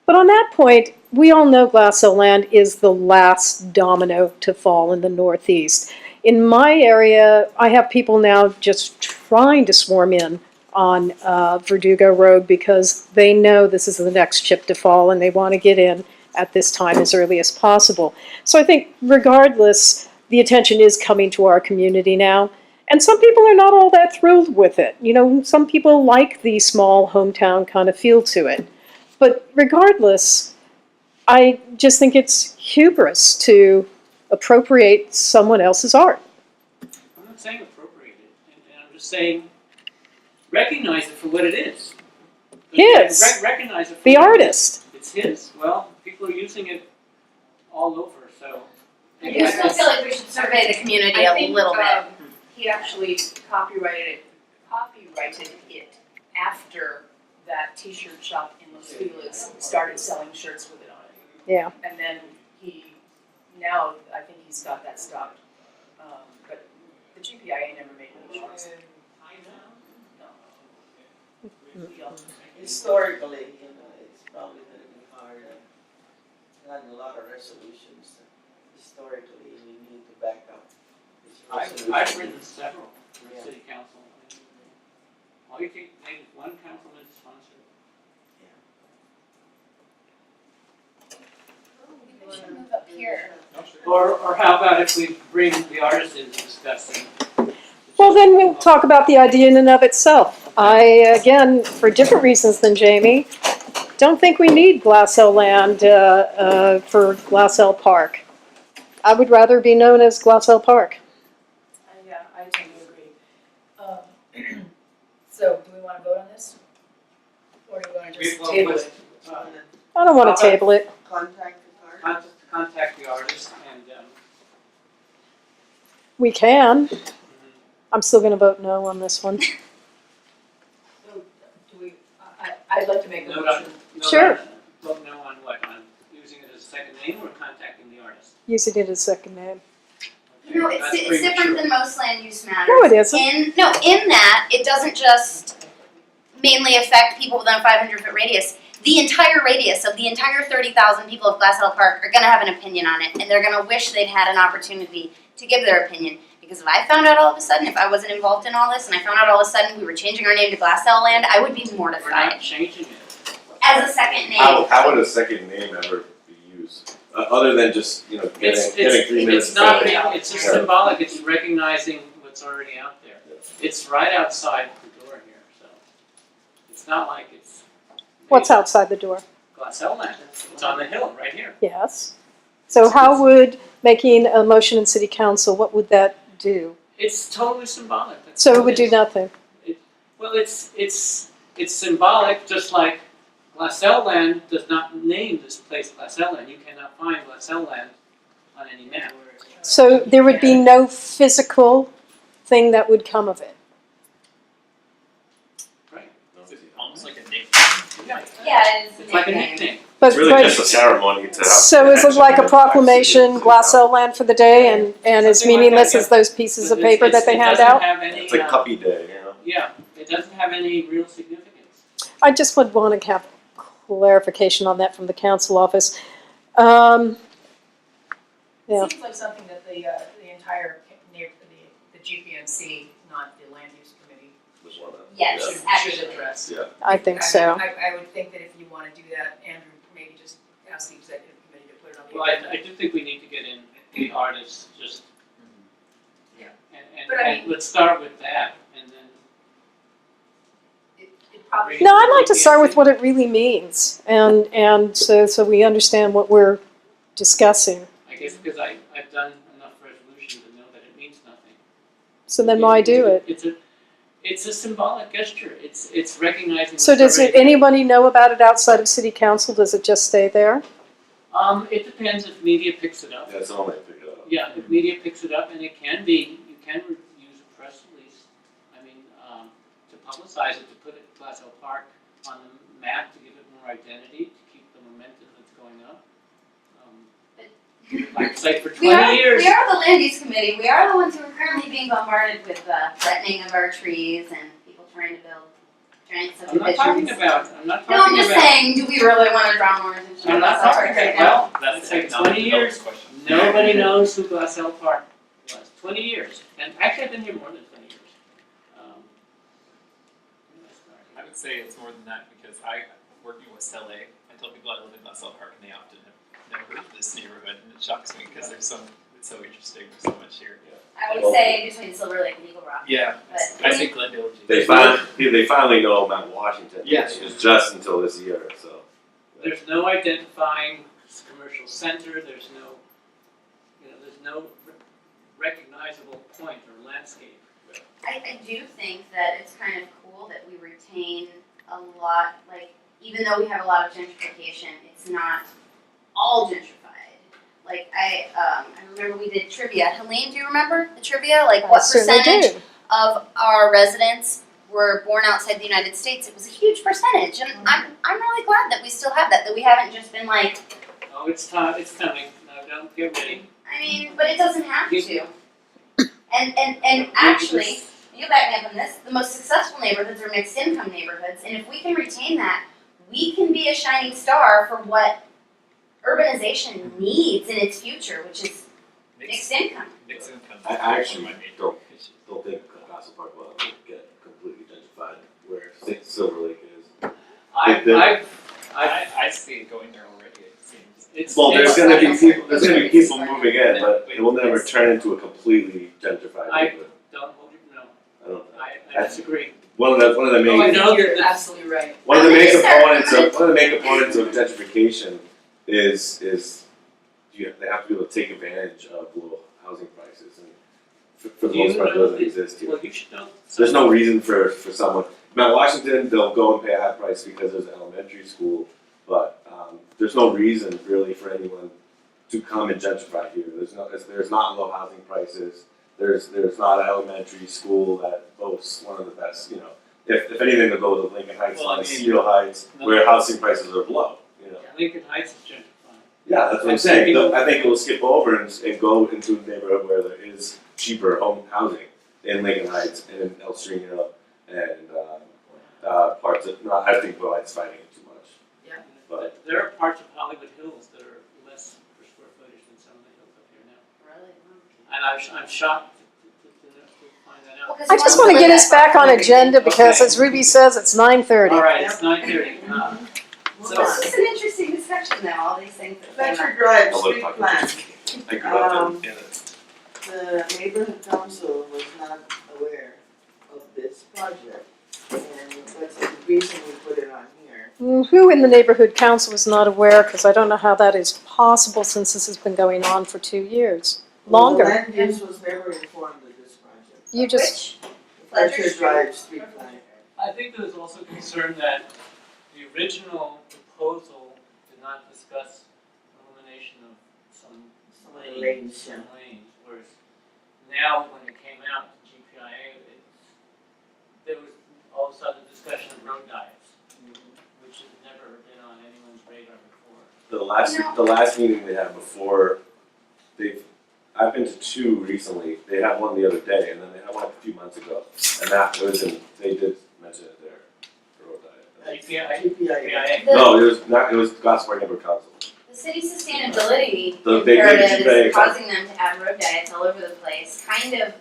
But on that point, we all know Glassell Land is the last domino to fall in the Northeast. In my area, I have people now just trying to swarm in on Verdugo Road because they know this is the next chip to fall and they want to get in at this time as early as possible. So I think regardless, the attention is coming to our community now. And some people are not all that thrilled with it. Some people like the small hometown kind of feel to it. But regardless, I just think it's hubris to appropriate someone else's art. I'm not saying appropriate it, and I'm just saying recognize it for what it is. His. Recognize it for The what it artist. is. It's his. Well, people are using it all over, so. I do still feel like we should survey the community a little bit. He actually copyrighted it after that T-shirt shop in Los Feliz started selling shirts with it on it. Yeah. And then now I think he's got that stopped. But the GPIA never made any shirts. No. Historically, it's probably going to be hard. Not a lot of resolutions. Historically, you need to back up. I've written several for the city council. All you can name is one councilman to sponsor it. We should move up here. Or how about if we bring the artist in to discuss it? Well, then we'll talk about the idea in and of itself. I, again, for different reasons than Jamie, don't think we need Glassell Land for Glassell Park. I would rather be known as Glassell Park. Yeah, I tend to agree. So, do we wanna vote on this? Or do we wanna just Well, table let's, it? I don't want to table it. Contact the card. contact the artist and, We can. I'm still going to vote no on this one. So, do we, I'd like to make a no, motion. Sure. Vote no on what, on using it as a second name or contacting the artist? Using it as second name. No, it's That's different premature. than most land use matters. No, it isn't. In that, it doesn't just mainly affect people within a 500-foot radius. The entire radius of the entire 30,000 people of Glassell Park are going to have an opinion on it, and they're going to wish they'd had an opportunity to give their opinion. Because if I found out all of a sudden, if I wasn't involved in all this, and I found out all of a sudden we were changing our name to Glassell Land, I would be We're mortified. not changing it. As a second name. How would a second name ever be used? Other than just, getting 3 minutes. It's not, to- it's just symbolic, it's recognizing what's already out there. It's right outside the door here, so it's not like it's. What's outside the door? Glassell Land, it's on the hill, right here. Yes. So how would making a motion in city council, what would that do? It's totally symbolic. That's So all it would do is. nothing. Well, it's symbolic, just like Glassell Land does not name this place Glassell Land. You cannot find Glassell Land on any map. So there would be no physical thing that would come of it. Right. Is it almost like a nickname? Yeah, it's It's like a nickname. But, It's really just a ceremony to have. so is it like a proclamation, Glassell Land for the day, and as Something like meaningless that, as those pieces of But it's- paper that they it hand doesn't out? have any, It's like puppy day, yeah, it doesn't have any real significance. I just would want to have clarification on that from the council office. Yeah. Seems like something that the entire, the GPNC, not the land use committee, Was one of them. Yes, should actually. address. Yeah. I think so. I would think that if you wanna do that, Andrew, maybe just ask the executive committee to put it on the Well, agenda. I do think we need to get in the artists just. Yeah. And, But I and let's start with that, and then. It probably. No, I'd like to start with what it really means, and so we understand what we're discussing. I guess because I've done enough resolution to know that it means nothing. So then why do it? It's a symbolic gesture. It's recognizing. So what's does already- anybody know about it outside of city council? Does it just stay there? It depends if media picks it up. Yeah, someone might pick it up. Yeah, if media picks it up, and it can be, you can use a press release. I mean, to publicize it, to put it Glassell Park on the map, to give it more identity, to keep the momentum that's going up. Like say for 20 years. We are the land use committee. We are the ones who are currently being bombarded with threatening of our trees and people trying to build giant I'm not talking subdivisions. about, I'm not No, talking I'm just about. saying, do we really want to draw more attention to I'm not Glassell talking Park right about, now? well, That's let's say not 20 years, question. nobody knows who Glassell Park was. 20 years, and actually I've been here more than 20 years. I would say it's more than that because working in West LA, I tell people I live in Glassell Park and they often have never heard of this neighborhood and it shocks me because it's so interesting, there's so much here. I would say between Silver Lake and Eagle Rock. Yeah, But- I say Glendale. They finally know Mount Washington. Yeah. It was just until this year, so. There's no identifying commercial center, there's no recognizable point or landscape. I do think that it's kind of cool that we retain a lot, like, even though we have a lot of gentrification, it's not all gentrified. Like, I remember we did trivia. Helene, do you remember the trivia? Like, what I certainly percentage do. of our residents were born outside the United States? It was a huge percentage, and I'm really glad that we still have that we haven't just been like, Oh, it's coming, no, don't get ready. I mean, but it doesn't have to. And actually, you back me up on this, the most successful neighborhoods are mixed income neighborhoods, and if we can retain that, we can be a shining star for what urbanization needs in its future, which is mixed income. Mixed income. I actually don't think Glassell Park will get completely gentrified where Silver Lake is. I see it going there already, it seems. Well, there's gonna be people moving in, but it will never turn into a completely gentrified neighborhood. Don't hold your, no, I don't think. I disagree. One of the Oh, I main know You're that absolutely right. one of the main components of gentrification is they have to be able to take advantage of low housing prices, and for the Do you most part, it know doesn't the- exist here. Well, you should know. There's no reason for someone, Mount Washington, they'll go and pay a high price because there's an elementary school, but, there's no reason really for anyone to come and gentrify here. There's not low housing prices, there's not an elementary school that boasts one of the best, if anything, they'll go to Lincoln Heights, Well, I mean, Steel Heights, where housing prices are low, Lincoln Heights is gentrifying. Yeah, that's what I'm saying. I think it will skip over and go into a neighborhood where there is cheaper home housing in Lincoln Heights and in El Sereno and parts of, I think Willight's fighting it too much. Yeah. But There are parts of Hollywood Hills that are less per square footage than some of the hills up here now. Really? And I'm shocked to find that out. I just want to get us back on agenda because, as Ruby says, it's 9:30. All right, it's 9:30. Well, this is an interesting discussion though, all these things that came up. Fletcher Drive, I'll look street back. plan. I grew up in it. The neighborhood council was not aware of this project, and that's the reason we put it on here. Who in the neighborhood council was not aware, because I don't know how that is possible since this has been going on for 2 years. Longer. Well, the LandUse was never informed of this project. You just, Fletcher Drive, street plan. I think there was also concern that the original proposal did not discuss elimination of some Lanes, yeah. whereas now when it came out, GPIA, there was all of a sudden discussion of road diets, which had never been on anyone's radar before. The last meeting they had before, I've been to 2 recently. They had one the other day, and then they had one a few months ago, and that was they did mention it there. The road diet. GPIA. No, it was not. It was Gossamer Neighborhood Council. The city sustainability The big imperative GPIA is causing them to add road diets all over the place, kind of,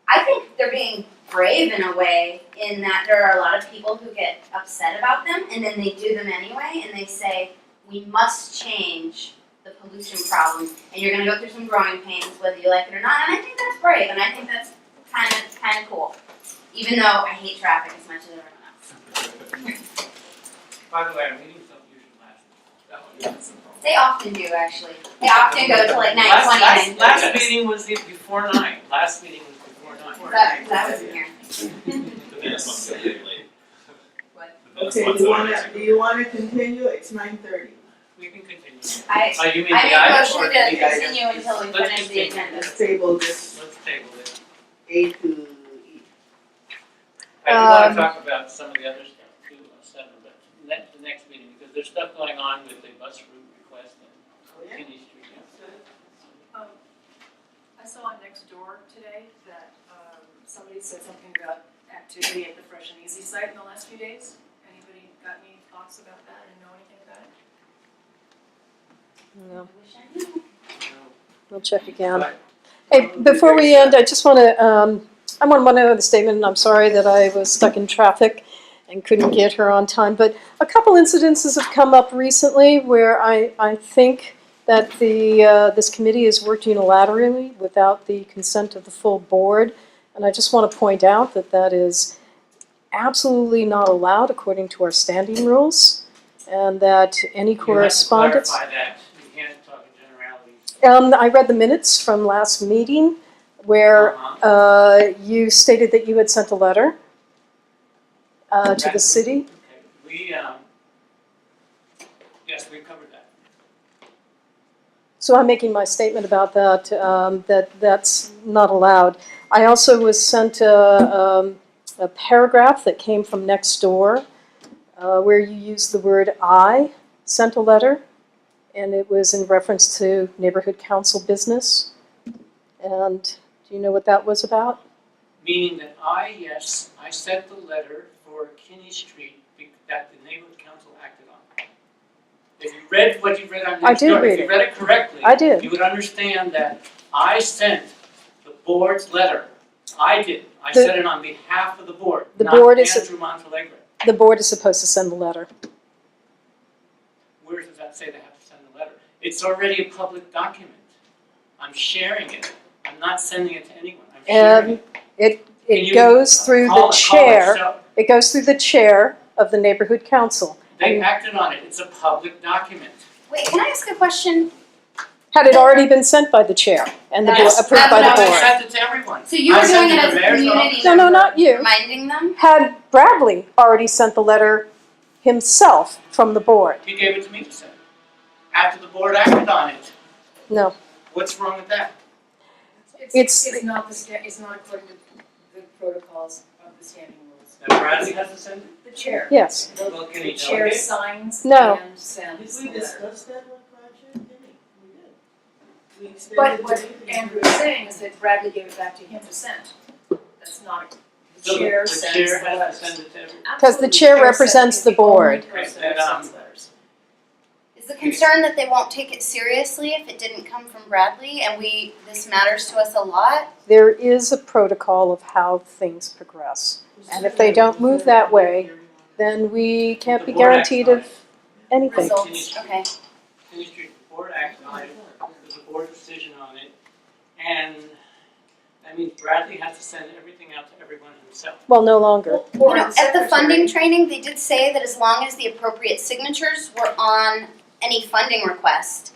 I think they're being brave in a way, in that there are a lot of people who get upset about them, and then they do them anyway, and they say, we must change the pollution problem, and you're gonna go through some growing pains, whether you like it or not, and I think that's brave, and I think that's kind of cool, even though I hate traffic as much as everyone else. By the way, our meetings don't usually last that long. They often do, actually. They often go to like 9:20. Last meeting was before 9. Last meeting was before 9. That wasn't here. The next one's gonna be late. What? The next Okay, one's do you wanna continue? It's 9:30. We can continue. I You mean make the a item motion or to the item? continue until we Let's finish the continue. agenda. Let's table this Let's table it. A to E. I do want to talk about some of the other stuff too, 7, but the next meeting, because there's stuff going on with the bus route request in Kinney Street. I saw next door today that somebody said something about activity at the Fresh and Easy site in the last few days. Anybody got any thoughts about that or know anything about it? no, Wish I knew. we'll check again. But Hey, before we end, I just want to, I want to make a statement, and I'm sorry that I was stuck in traffic and couldn't get her on time, but a couple incidences have come up recently where I think that this committee has worked unilaterally without the consent of the full board, and I just want to point out that that is absolutely not allowed according to our standing rules, and that any correspondence. You have to clarify that. You can't talk in generalities. I read the minutes from last meeting where you stated that you had sent a letter to the city. Okay, we, yes, we covered that. So I'm making my statement about that, that's not allowed. I also was sent a paragraph that came from next door where you used the word "I" sent a letter, and it was in reference to neighborhood council business. And do you know what that was about? Meaning that I sent the letter for Kinney Street that the neighborhood council acted on. If you read what you read on I next did door, read if you it. read it correctly, I did. you would understand that I sent the board's letter. I did. I The- sent it on behalf of the board, The not board is- Andrew Montalegre. The board is supposed to send the letter. Where does that say they have to send the letter? It's already a public document. I'm sharing it. I'm not sending it to anyone. I'm sharing it. Can It you goes through call the it chair. so? It goes through the chair of the neighborhood council. They acted on it. It's a public document. Wait, can I ask a question? Had it already been sent by the chair and the board, Yes, approved by the that's what I board? said. I sent it to everyone. So you I were sent doing it to as the a mayor's community office. No, member, not you. reminding them? Had Bradley already sent the letter himself from the board? He gave it to me to send. After the board acted on it. No. What's wrong with that? It's- It's not it's not according to the protocols of the standing rules. That Bradley has to send it? The chair. Yes. Well, can he The chair delegate? signs No. and sends Did we the letter. discuss that one project? Didn't we? We did. We extended But the what meeting. Andrew is saying is that Bradley gave it back to him to send. That's not, the So chair the sends chair the has letters. to send it to everyone. Because the Absolutely, chair sends- represents is the only board. person Right, who and, sends letters. Is the concern that they won't take it seriously if it didn't come from Bradley and this matters to us a lot? There is a protocol of how things progress. And if they don't move that way, then we can't The be board acts guaranteed on of it. anything. Results, okay. Finished Street, the board acted on it, there's a board decision on it, and that means Bradley has to send everything out to everyone himself. Well, no longer. You know, at the funding training, they did say that as long as the appropriate signatures were on any funding request,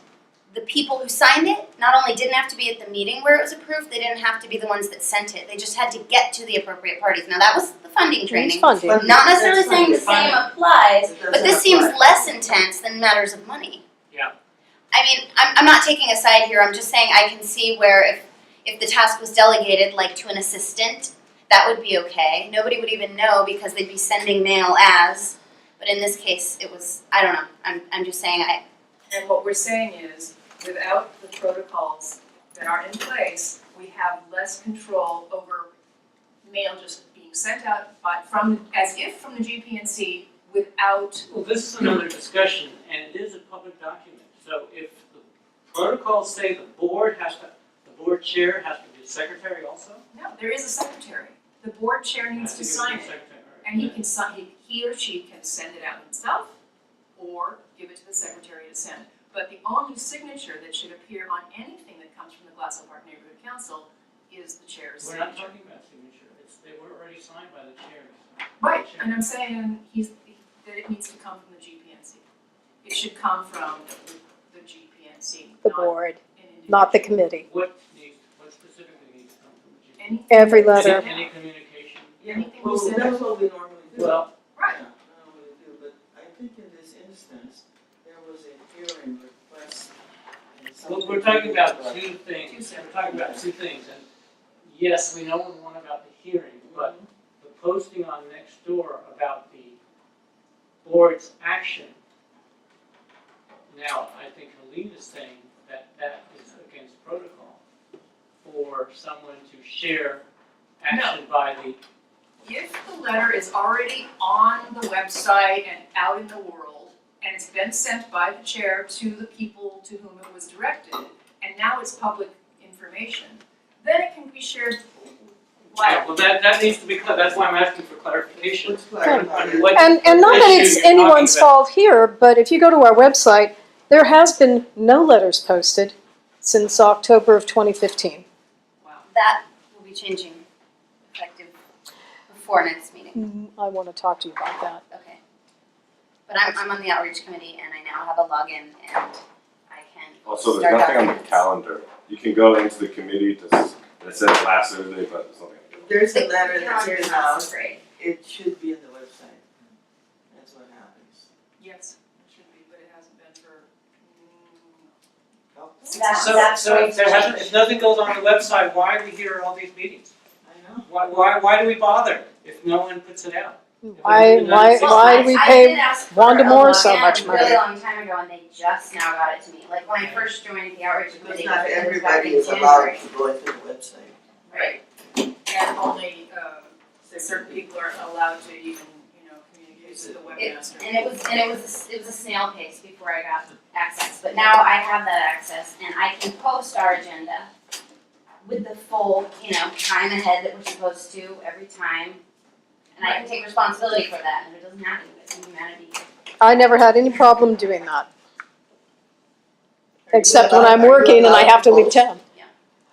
the people who signed it not only didn't have to be at the meeting where it was approved, they didn't have to be the ones that sent it. They just had to get to the appropriate parties. Now that was the funding It's training. funding. Not necessarily That's saying the funding. same applies, It but doesn't this seems apply. less intense than matters of money. Yeah. I mean, I'm not taking a side here, I'm just saying I can see where if the task was delegated, like to an assistant, that would be okay. Nobody would even know because they'd be sending mail as, but in this case, it was, I don't know, I'm just saying And what we're saying is, without the protocols that are in place, we have less control over mail just being sent out as if from the GPNC without. Well, this is another discussion, and it is a public document, so if the protocols say the board chair has to be the secretary also? No, there is a secretary. The board chair needs to Has sign give it. the secretary, all right. And he or she can send it out himself or give it to the secretary to send. But the only signature that should appear on anything that comes from the Glassell Park Neighborhood Council is the chair's We're signature. not talking about signature, they were already signed by the chair. Right, and I'm saying that it needs to come from the GPNC. It should come from the GPNC, The not board, an individual. not the committee. What specifically needs to come from the GPNC? Anything Every that we letter. send out. Any communication? Anything we Well, send that's out. what we normally do. Well, Right. Yeah, normally do, but I think in this instance, there was a hearing request. and well, something we're talking about like- two things, we're talking about two things, and yes, we know one about the hearing, but the posting on Nextdoor about the board's action. Now, I think Helene is saying that that is against protocol for someone to share action by the, If the letter is already on the website and out in the world, and it's been sent by the chair to the people to whom it was directed, and now it's public information, then it can be shared yeah, widely. well, that needs to be, that's why I'm asking for clarification. Let's clarify On that. what And not that issue it's you're talking anyone's about. fault here, but if you go to our website, there has been no letters posted since October of 2015. That will be changing effective before next meeting. I want to talk to you about that. Okay. But I'm on the outreach committee and I now have a login and I can Also, start there's nothing on the documents. calendar. You can go into the committee and it says last Thursday, but there's nothing. There's The a letter that's calendar here is now, not so great. it should be in the website. That's what happens. Yes, it should be, but it hasn't been for, That's So going if to there hasn't, change. if nothing goes on the website, why are we here at all these meetings? I know. Why do we bother if no one puts it out? Why do we I pay did ask for Wanda a Moore so login much a money? really long time ago and they just now got it to me. Like when I first joined the outreach Because committee. not it was back everybody in is allowed January. to go into the website. Right. and only, certain people are allowed to even, communicate to the webmaster. And it was a snail pace before I got access, but now I have that access and I can post our agenda with the full, time ahead that we're supposed to every time. And I can take responsibility for that, and if it doesn't happen, it's humanity. I never had any problem doing that, except when I'm Are you working and I allowed have to to leave post? town.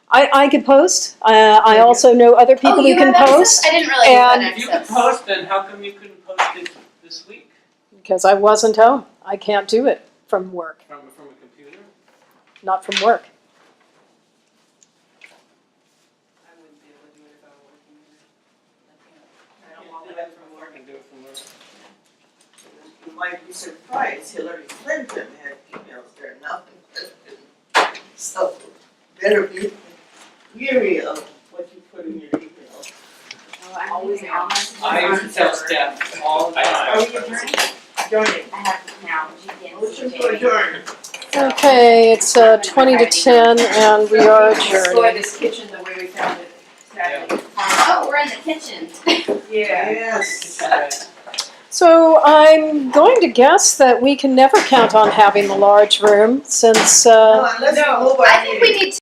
I could post. I also know other people who can Oh, you have post. access? I didn't realize you had and- If you could access. post, then how come you couldn't post it this week Because I wasn't home. I can't do it from work. from a computer? not from work. I wouldn't be able to do it if I were working either. I don't want that from work. can do it from work. You might be surprised, Hillary Clinton had emails there now. So, better be weary of what you put in your email. Oh, I'm using all messages I on used to tell server. staff all the time. Are we adjourning? Adjourning. I have now GPNC. Motion to adjourn. Okay, it's 20 to 10 and we are Restore adjourning. this kitchen the way we found it. Sadly. Oh, we're in the kitchen. Yeah. Yes. So I'm going to guess that we can never count on having the large room since No, unless you move our I think we meeting. need to